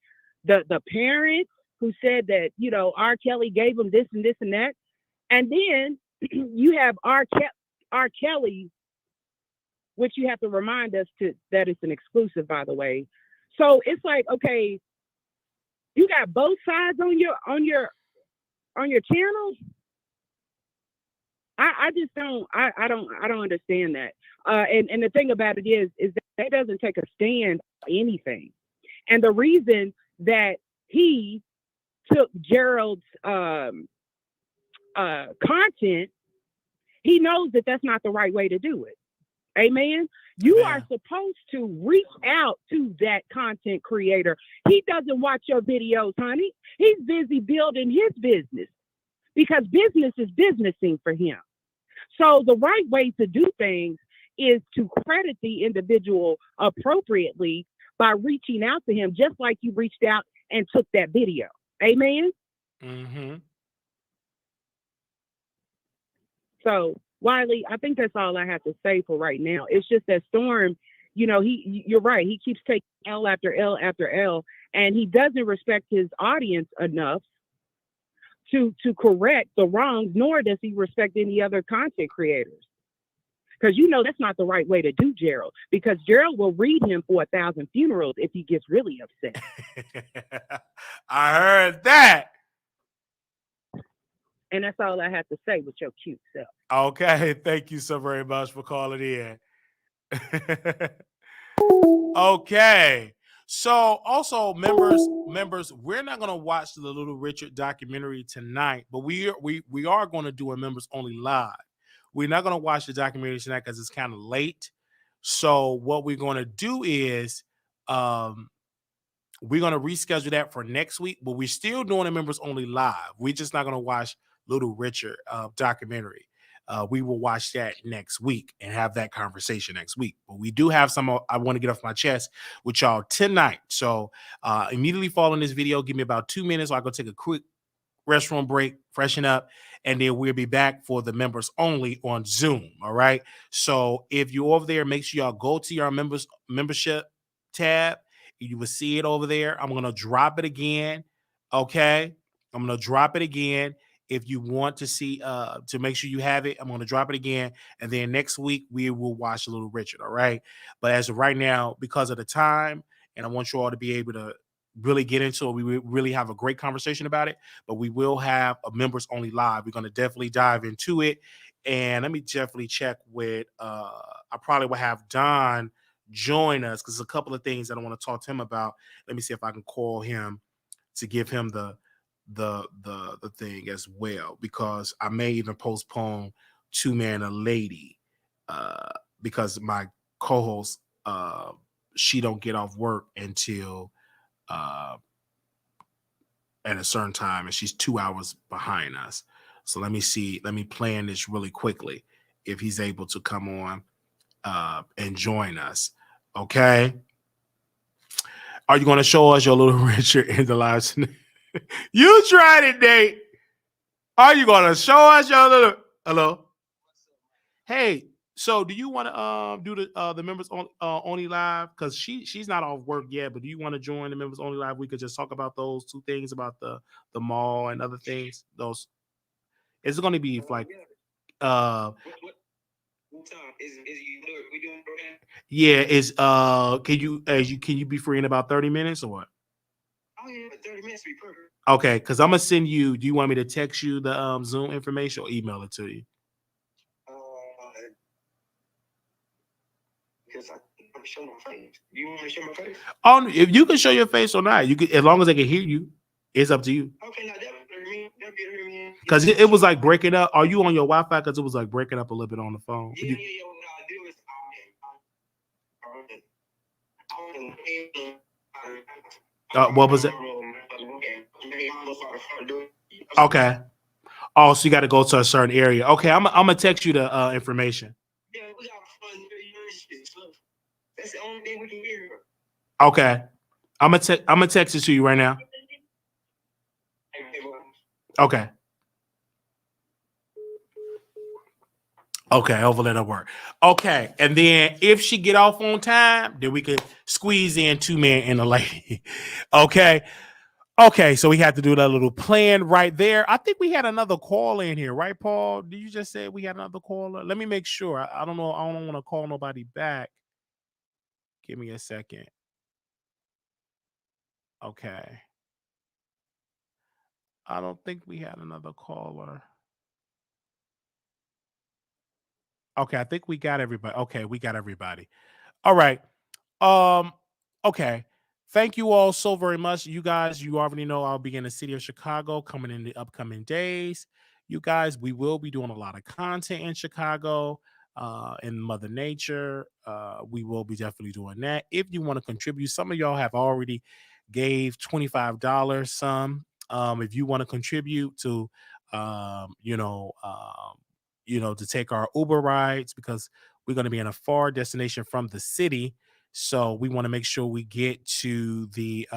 the parents who said that, you know, R. Kelly gave him this and this and that, and then you have R. Kelly, which you have to remind us that it's an exclusive, by the way. So it's like, okay, you got both sides on your channel. I just don't understand that. And the thing about it is that doesn't take a stand on anything. And the reason that he took Gerald's content, he knows that that's not the right way to do it. Amen. You are supposed to reach out to that content creator. He doesn't watch your videos, honey. He's busy building his business because business is businessing for him. So the right way to do things is to credit the individual appropriately by reaching out to him, just like you reached out and took that video. Amen. Mm-hmm. So, Wiley, I think that's all I have to say for right now. It's just that Storm, you know, you're right. He keeps taking L after L after L, and he doesn't respect his audience enough to correct the wrongs, nor does he respect any other content creators. Because, you know, that's not the right way to do Gerald, because Gerald will read him for 1,000 funerals if he gets really upset. I heard that. And that's all I have to say with your cute self. Okay, thank you so very much for calling in. Okay, so also members, we're not gonna watch the Little Richard documentary tonight, but we are going to do a members only live. We're not going to watch the documentary tonight because it's kind of late. So what we're going to do is we're going to reschedule that for next week, but we're still doing a members only live. We're just not going to watch Little Richard documentary. We will watch that next week and have that conversation next week. But we do have some I want to get off my chest with y'all tonight. So immediately following this video, give me about 2 minutes so I go take a quick restroom break, freshen up, and then we'll be back for the members only on Zoom. All right. So if you're over there, make sure y'all go to your membership tab. You will see it over there. I'm going to drop it again. Okay. I'm going to drop it again. If you want to see, to make sure you have it, I'm going to drop it again. And then next week, we will watch Little Richard. All right. But as of right now, because of the time, and I want you all to be able to really get into it, we really have a great conversation about it, but we will have a members only live. We're going to definitely dive into it. And let me definitely check with I probably will have Don join us because there's a couple of things that I want to talk to him about. Let me see if I can call him to give him the thing as well, because I may even postpone Two Man a Lady because my co-host she don't get off work until at a certain time, and she's 2 hours behind us. So let me plan this really quickly if he's able to come on and join us. Okay. Are you going to show us your little Richard in the live? You tried it, Nate. Are you going to show us your little? Hello. Hey, so do you want to do the members only live? Because she's not off work yet, but do you want to join the members only live? We could just talk about those two things about the mall and other things. Those it's going to be like what time is we doing program? Yeah, is can you be free in about 30 minutes or what? Oh yeah, 30 minutes be perfect. Okay, because I'm gonna send you. Do you want me to text you the Zoom information or email it to you? Because I can show my face. Do you want me to show my face? Oh, if you can show your face or not, you can, as long as I can hear you. It's up to you. Okay, now that hear me. Because it was like breaking up. Are you on your Wi-Fi? Because it was like breaking up a little bit on the phone. Yeah. What I do is what was it? Okay. Oh, so you got to go to a certain area. Okay, I'm gonna text you the information. Yeah, we got fun. That's the only thing we can hear. Okay, I'm gonna text it to you right now. Okay. Okay, hopefully that'll work. Okay, and then if she get off on time, then we could squeeze in Two Man and a Lady. Okay. Okay, so we had to do that little plan right there. I think we had another call in here, right, Paul? Did you just say we had another caller? Let me make sure. I don't know. I don't want to call nobody back. Give me a second. Okay. I don't think we had another caller. Okay, I think we got everybody. Okay, we got everybody. All right. Okay. Thank you all so very much. You guys, you already know I'll be in the city of Chicago coming in the upcoming days. You guys, we will be doing a lot of content in Chicago, in Mother Nature. We will be definitely doing that. If you want to contribute, some of y'all have already gave $25 some. If you want to contribute to to take our Uber rides, because we're going to be in a far destination from the city. So we want to make sure we get to the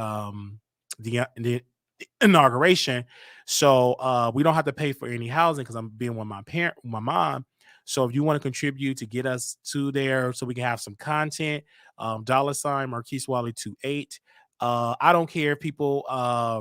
inauguration. So we don't have to pay for any housing because I'm being with my mom. So if you want to contribute to get us to there so we can have some content, $ Marquise Wiley 28. I don't care if people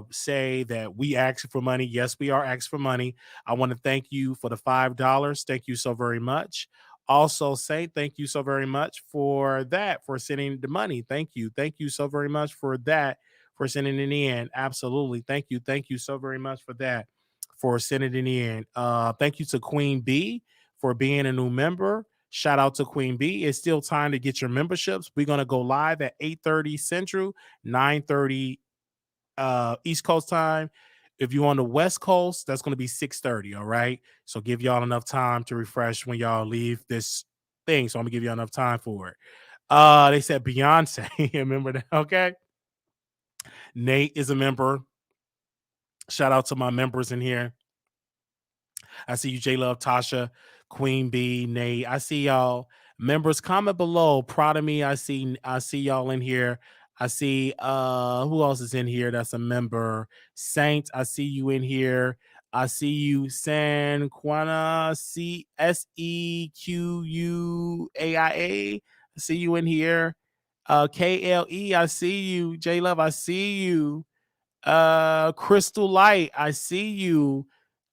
say that we ask for money. Yes, we are asking for money. I want to thank you for the $5. Thank you so very much. Also, say thank you so very much for that, for sending the money. Thank you. Thank you so very much for that, for sending it in. Absolutely. Thank you. Thank you so very much for that, for sending it in. Thank you to Queen B for being a new member. Shout out to Queen B. It's still time to get your memberships. We're going to go live at 8:30 Central, 9:30 East Coast time. If you're on the West Coast, that's going to be 6:30. All right. So give y'all enough time to refresh when y'all leave this thing. So I'm gonna give y'all enough time for it. They said Beyonce. Remember that? Okay. Nate is a member. Shout out to my members in here. I see you, J Love, Tasha, Queen B, Nate. I see y'all. Members, comment below. Proud of me. I see y'all in here. I see who else is in here that's a member. Saint, I see you in here. I see you, San Quana, Sequuaia. I see you in here. KLE, I see you. J Love, I see you. Crystal Light, I see you.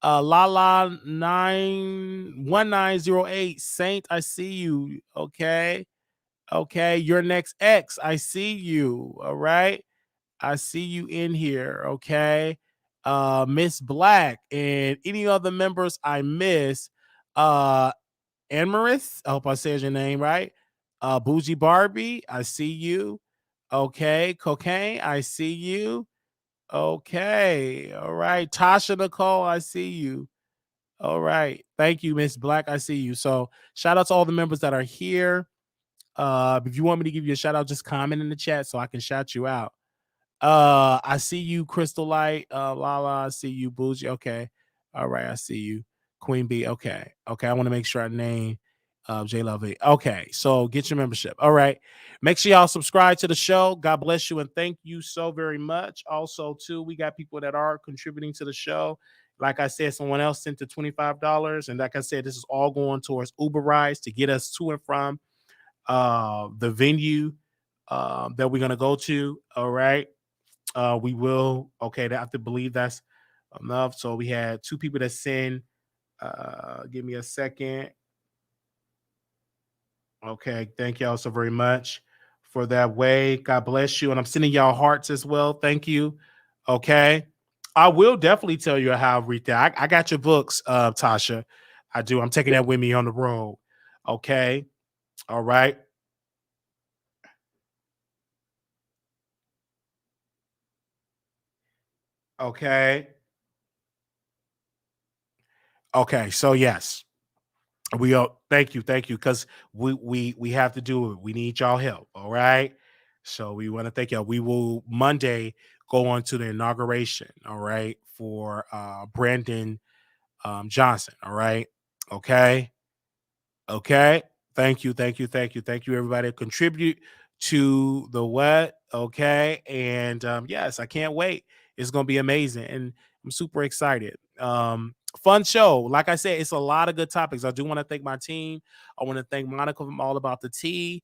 Lala 91908 Saint, I see you. Okay. Your next X, I see you. All right. I see you in here. Okay. Miss Black and any other members I miss. Uh, Amaris, I hope I said your name right. Bougie Barbie, I see you. Okay, Cocaine, I see you. Okay, all right. Tasha Nicole, I see you. All right. Thank you, Miss Black. I see you. So shout out to all the members that are here. If you want me to give you a shout out, just comment in the chat so I can shout you out. I see you, Crystal Light. Lala, I see you, Bougie. Okay. All right, I see you. Queen B. Okay. Okay. I want to make sure I name J Love. Okay. So get your membership. All right. Make sure y'all subscribe to the show. God bless you and thank you so very much. Also, too, we got people that are contributing to the show. Like I said, someone else sent the $25. And like I said, this is all going towards Uber rides to get us to and from the venue that we're gonna go to. All right. We will. Okay, I have to believe that's enough. So we had 2 people that send. Give me a second. Okay, thank y'all so very much for that way. God bless you. And I'm sending y'all hearts as well. Thank you. Okay. I will definitely tell you how I read that. I got your books, Tasha. I do. I'm taking that with me on the road. Okay. All right. Okay. Okay. So yes. We are thank you, because we have to do it. We need y'all help. All right. So we want to thank y'all. We will Monday go on to the inauguration. All right, for Brandon Johnson. All right. Okay. Okay. Thank you. Thank you. Thank you. Thank you, everybody. Contribute to the what? Okay. And yes, I can't wait. It's gonna be amazing. And I'm super excited. Fun show. Like I said, it's a lot of good topics. I do want to thank my team. I want to thank Monica from All About the Tea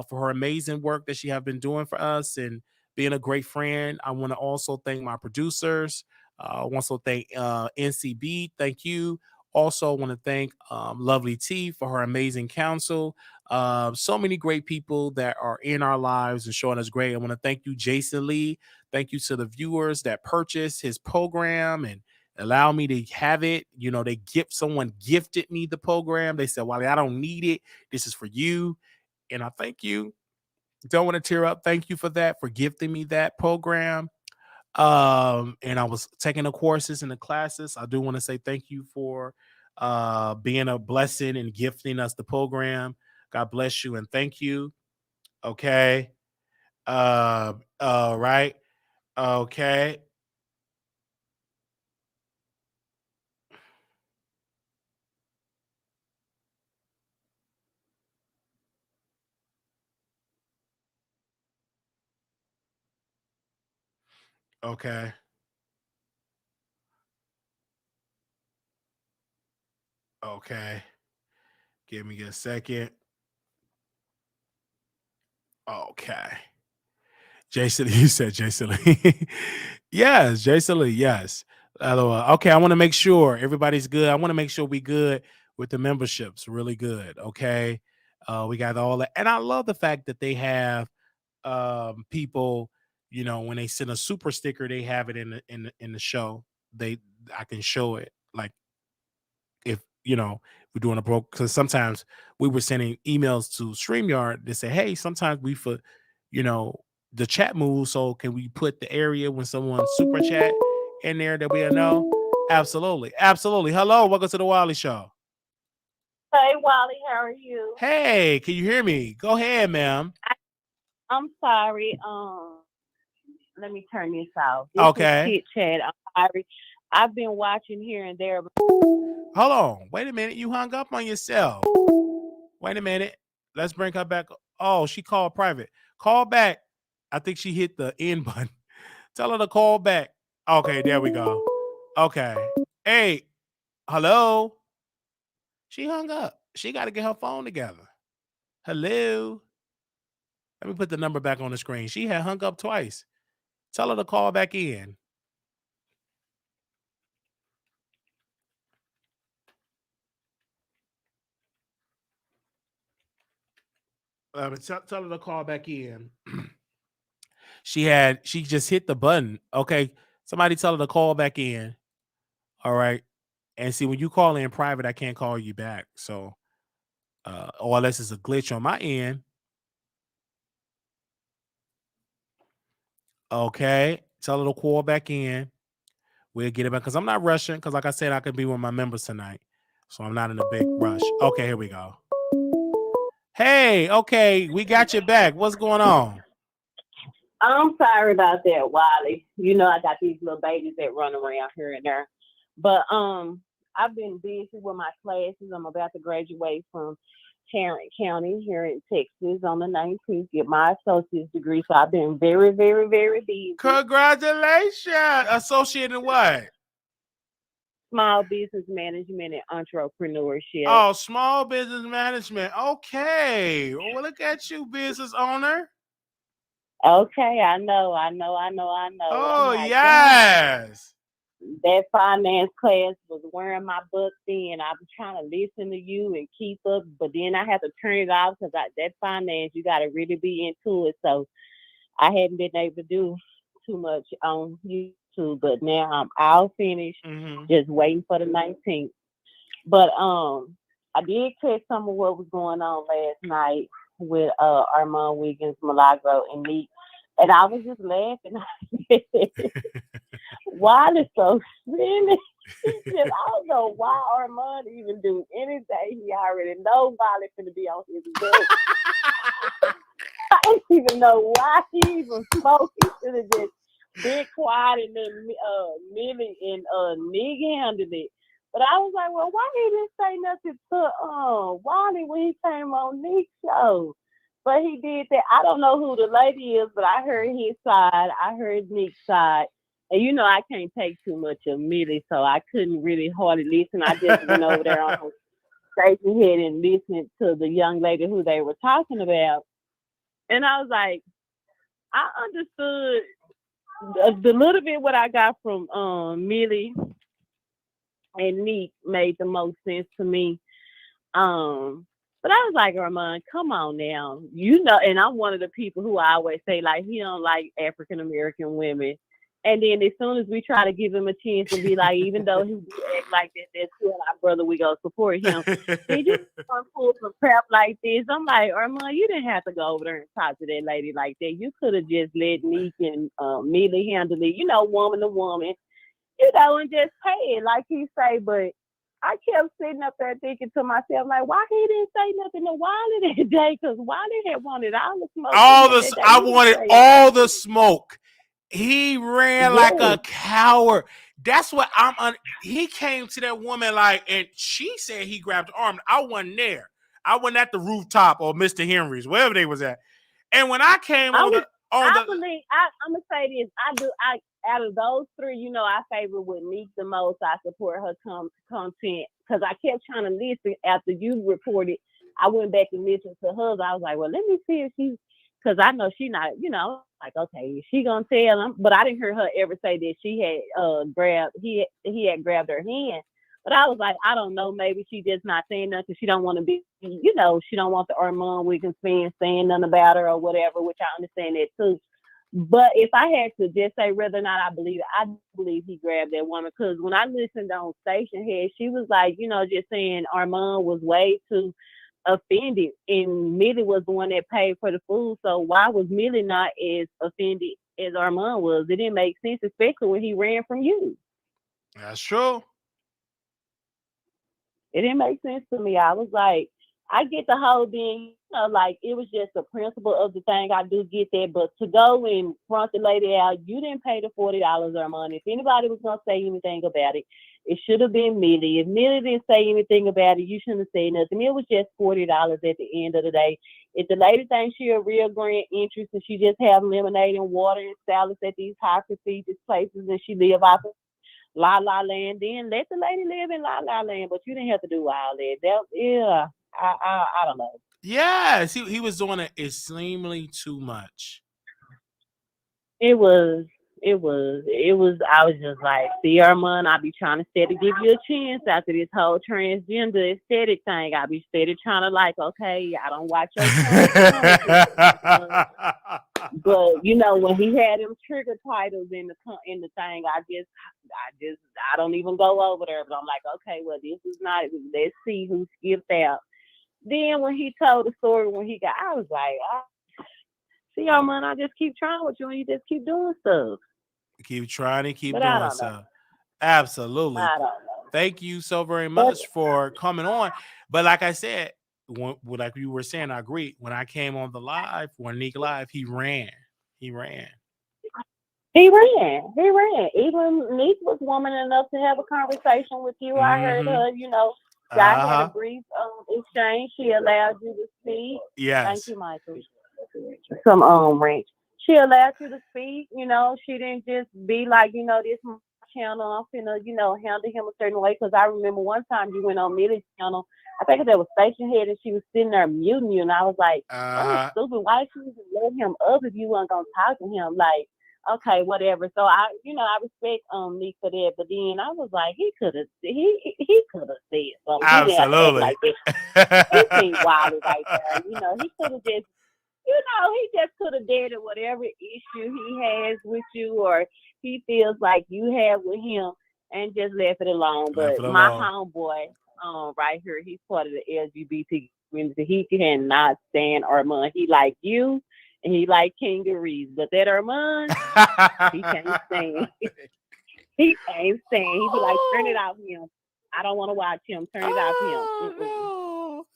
for her amazing work that she have been doing for us and being a great friend. I want to also thank my producers. I want to thank NCB. Thank you. Also, want to thank Lovely T for her amazing counsel. So many great people that are in our lives and showing us great. I want to thank you, Jason Lee. Thank you to the viewers that purchased his program and allow me to have it. You know, someone gifted me the program. They said, Wally, I don't need it. This is for you. And I thank you. Don't want to tear up. Thank you for that, for gifting me that program. And I was taking the courses and the classes. I do want to say thank you for being a blessing and gifting us the program. God bless you and thank you. Okay. Right. Okay. Okay. Okay. Give me a second. Okay. Jason, you said Jason Lee. Yes, Jason Lee. Yes. Okay, I want to make sure everybody's good. I want to make sure we good with the memberships. Really good. Okay. We got all that. And I love the fact that they have people, you know, when they send a super sticker, they have it in the show. I can show it. Like if we're doing a broke, because sometimes we were sending emails to StreamYard to say, hey, sometimes we for you know the chat moves, so can we put the area when someone super chat in there that we know? Absolutely, absolutely. Hello, welcome to the Wiley Show. Hey, Wally, how are you? Hey, can you hear me? Go ahead, ma'am. I'm sorry. Let me turn this off. This Okay. is Chit Chat. I'm sorry. I've been watching here and there. Hold on. Wait a minute. You hung up on yourself. Wait a minute. Let's bring her back. Oh, she called private. Call back. I think she hit the end button. Tell her to call back. Okay, there we go. Okay. Hey, hello. She hung up. She got to get her phone together. Hello. Let me put the number back on the screen. She had hung up twice. Tell her to call back in. Tell her to call back in. She just hit the button. Okay. Somebody tell her to call back in. All right. And see, when you call in private, I can't call you back. So, or unless it's a glitch on my end. Okay, tell her to call back in. We'll get it back because I'm not rushing. Because like I said, I could be with my members tonight, so I'm not in a big rush. Okay, here we go. Hey, okay, we got you back. What's going on? I'm sorry about that, Wiley. You know, I got these little babies that run around here and there. But I've been busy with my classes. I'm about to graduate from Tarrant County here in Texas on the 19th, get my associate's degree. So I've been very, very, very busy. Congratulations. Associate in what? Small business management and entrepreneurship. Oh, small business management. Okay. Well, look at you, business owner. Okay, I know. Oh, yes. That finance class was wearing my butt thin. I was trying to listen to you and keep up, but then I had to turn it off because that finance, you got to really be into it. So I hadn't been able to do too much on YouTube, but now I'm all finished, just waiting for the 19th. But I did catch some of what was going on last night with Armon, Wiggins, Milagro, and Meek. And I was just laughing. Wiley so silly. I don't know why Armon even do anything. He already know Wiley finna be on his butt. I don't even know why he even spoke. He should have just been quiet and then Millie and Nigga handled it. But I was like, well, why he didn't say nothing to Wiley when he came on Nick's show? But he did that. I don't know who the lady is, but I heard his side. I heard Nick's side. And you know, I can't take too much of Millie, so I couldn't really hardly listen. I just went over there on station head and listened to the young lady who they were talking about. And I was like, I understood the little bit what I got from Millie and Nick made the most sense to me. But I was like, Armon, come on now. You know, and I'm one of the people who I always say, like, he don't like African American women. And then as soon as we try to give him a chance to be like, even though he act like that, that's still our brother, we go support him. He just pull some crap like this. I'm like, Armon, you didn't have to go over there and talk to that lady like that. You could have just let Nick and Millie handle it, you know, woman to woman, you know, and just pay it like he say. But I kept sitting up there thinking to myself, like, why he didn't say nothing to Wiley that day? Because Wiley had wanted all the smoke. I wanted all the smoke. He ran like a coward. That's what he came to that woman like, and she said he grabbed her arm. I wasn't there. I wasn't at the rooftop or Mr. Henry's, wherever they was at. And when I came I'm gonna say this. Out of those three, you know, I favor with Meek the most. I support her content because I kept trying to listen after you reported. I went back and listened to hers. I was like, well, let me see if she's, because I know she not, you know, like, okay, is she gonna tell him? But I didn't hear her ever say that she had he had grabbed her hand. But I was like, I don't know, maybe she just not saying nothing. She don't want to be, you know, she don't want the Armon Wiggins fans saying nothing about her or whatever, which I understand that too. But if I had to just say whether or not I believe it, I believe he grabbed that woman. Because when I listened on Station Head, she was like, you know, just saying Armon was way too offended. And Millie was the one that paid for the food. So why was Millie not as offended as Armon was? It didn't make sense, especially when he ran from you. That's true. It didn't make sense to me. I was like, I get the whole thing, you know, like it was just the principle of the thing. I do get that, but to go and front the lady out, you didn't pay the $40 or money. If anybody was gonna say anything about it, it should have been Millie. If Millie didn't say anything about it, you shouldn't have said nothing. It was just $40 at the end of the day. If the lady thinks she a real grand interest and she just have lemonade and water and salads at these high prestigious places and she live off of La La Land, then let the lady live in La La Land. But you didn't have to do all that. I don't know. Yes, he was doing it extremely too much. It was It was. I was just like, see, Armon, I be trying to steady give you a chance after this whole transgender aesthetic thing. I be steady trying to like, okay, I don't watch your content. But you know, when he had them trigger titles in the thing, I don't even go over there. But I'm like, okay, well, this is not. Let's see who skipped out. Then when he told the story when he got, I was like, see, Armon, I just keep trying with you, and you just keep doing stuff. Keep trying and keep But I doing don't know. so. Absolutely. I don't know. Thank you so very But much for coming on. But like I said, like you were saying, I agree. When I came on the live, when Nick live, he ran. He ran. he ran. He ran. Even Nick was woman enough to have a conversation with you. I heard Mm-hmm. her, y'all had a brief exchange. She allowed you to speak. Thank Yes. you, Michael. Some ranch. She allowed you to speak, she didn't just be like, this my channel, I'm finna, handle him a certain way. Because I remember one time you went on Millie's channel, I think that was Station Head, and she was sitting there muting you, and I was like, oh, stupid, why she even let him up if you weren't gonna talk to him? Like, okay, whatever. So I respect Nick for that, but then I was like, he could have said something. He didn't have to act Absolutely. like this. He seemed wild right there. He could have just he just could have dated whatever issue he has with you or he feels like you have with him and just left it alone. Left But it my alone. homeboy, right here, he's part of the LGBT community. He cannot stand Armon. He like you and he like kangaroos. But that Armon, he can't stand. He can't stand. He be like, turn it off him. I don't want to watch him. Turn it off him. No.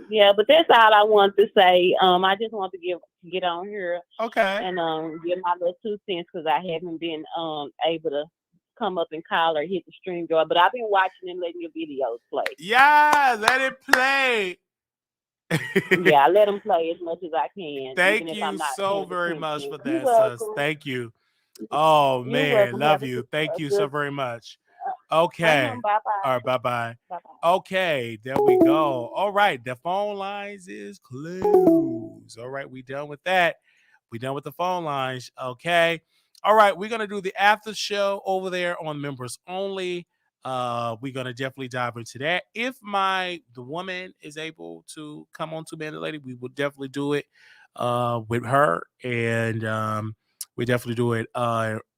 Yeah, but that's all I want to say. I just want to get on here Okay. and give my little 2 cents because I haven't been able to come up and call or hit the stream door. But I've been watching and letting your videos play. Yeah, let it play. Yeah, I let them play as much as I can. Thank even if you I'm not so paying very much attention. for You're that, sis. welcome. Thank you. Oh You're man, welcome. love Have a you. Thank you so good. very much. Okay. Bye All bye. right, bye-bye. Bye bye. Okay, there we go. All right, the phone lines is closed. All right, we done with that. We done with the phone lines. Okay. All right, we're gonna do the after show over there on members only. We're gonna definitely dive into that. If the woman is able to come on to Man the Lady, we will definitely do it with her. And we definitely do it.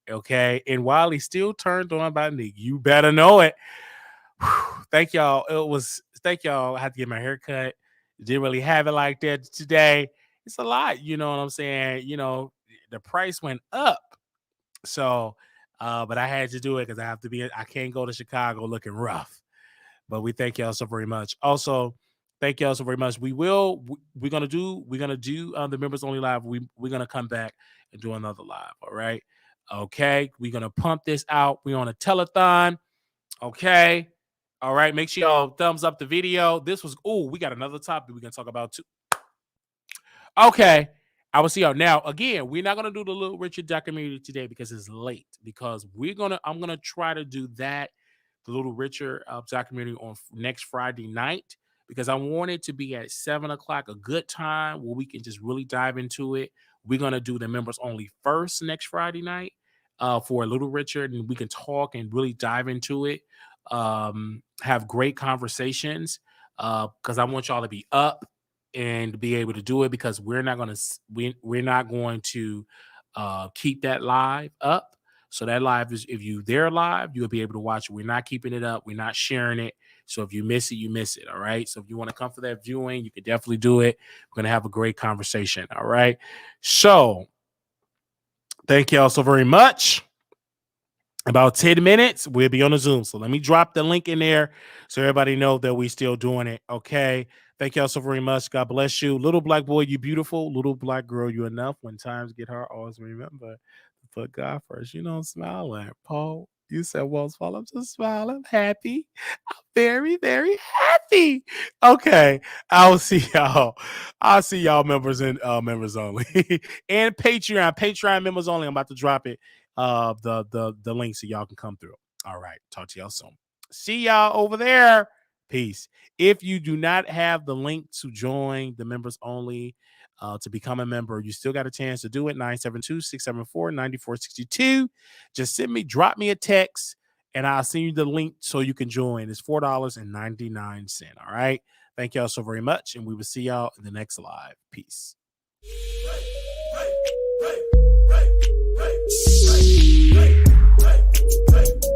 Okay. And Wiley still turned on by Nick. You better know it. Thank y'all. Thank y'all. I had to get my hair cut. Didn't really have it like that today. It's a lot, you know what I'm saying? The price went up. So but I had to do it because I can't go to Chicago looking rough. But we thank y'all so very much. Also, thank y'all so very much. We're gonna do the members only live. We're gonna come back and do another live. All right. Okay. We're gonna pump this out. We're on a telethon. Okay. All right. Make sure y'all thumbs up the video. We got another topic we can talk about too. Okay. I will see y'all. Now, again, we're not gonna do the Little Richard documentary today because it's late. Because I'm gonna try to do that, the Little Richard documentary on next Friday night. Because I want it to be at 7:00, a good time where we can just really dive into it. We're gonna do the members only first next Friday night for Little Richard, and we can talk and really dive into it. Have great conversations because I want y'all to be up and be able to do it because we're not going to keep that live up. So that live is, if you there live, you'll be able to watch it. We're not keeping it up. We're not sharing it. So if you miss it, you miss it. All right. So if you want to come for that viewing, you can definitely do it. We're going to have a great conversation. All right. So thank y'all so very much. About 10 minutes, we'll be on the Zoom. So let me drop the link in there so everybody know that we still doing it. Okay. Thank y'all so very much. God bless you. Little black boy, you beautiful. Little black girl, you enough. When times get hard, always remember to put God first. Smile at Paul. You said walls fall. I'm just smiling. I'm happy. I'm very, very happy. Okay. I'll see y'all members and members only. And Patreon members only. I'm about to drop it. The link so y'all can come through. All right. Talk to y'all soon. See y'all over there. Peace. If you do not have the link to join the members only to become a member. You still got a chance to do it. 972-674-9462. Just drop me a text, and I'll send you the link so you can join. It's $4.99. All right. Thank y'all so very much, and we will see y'all in the next live. Peace. Hey, hey, hey, hey, hey, hey, hey.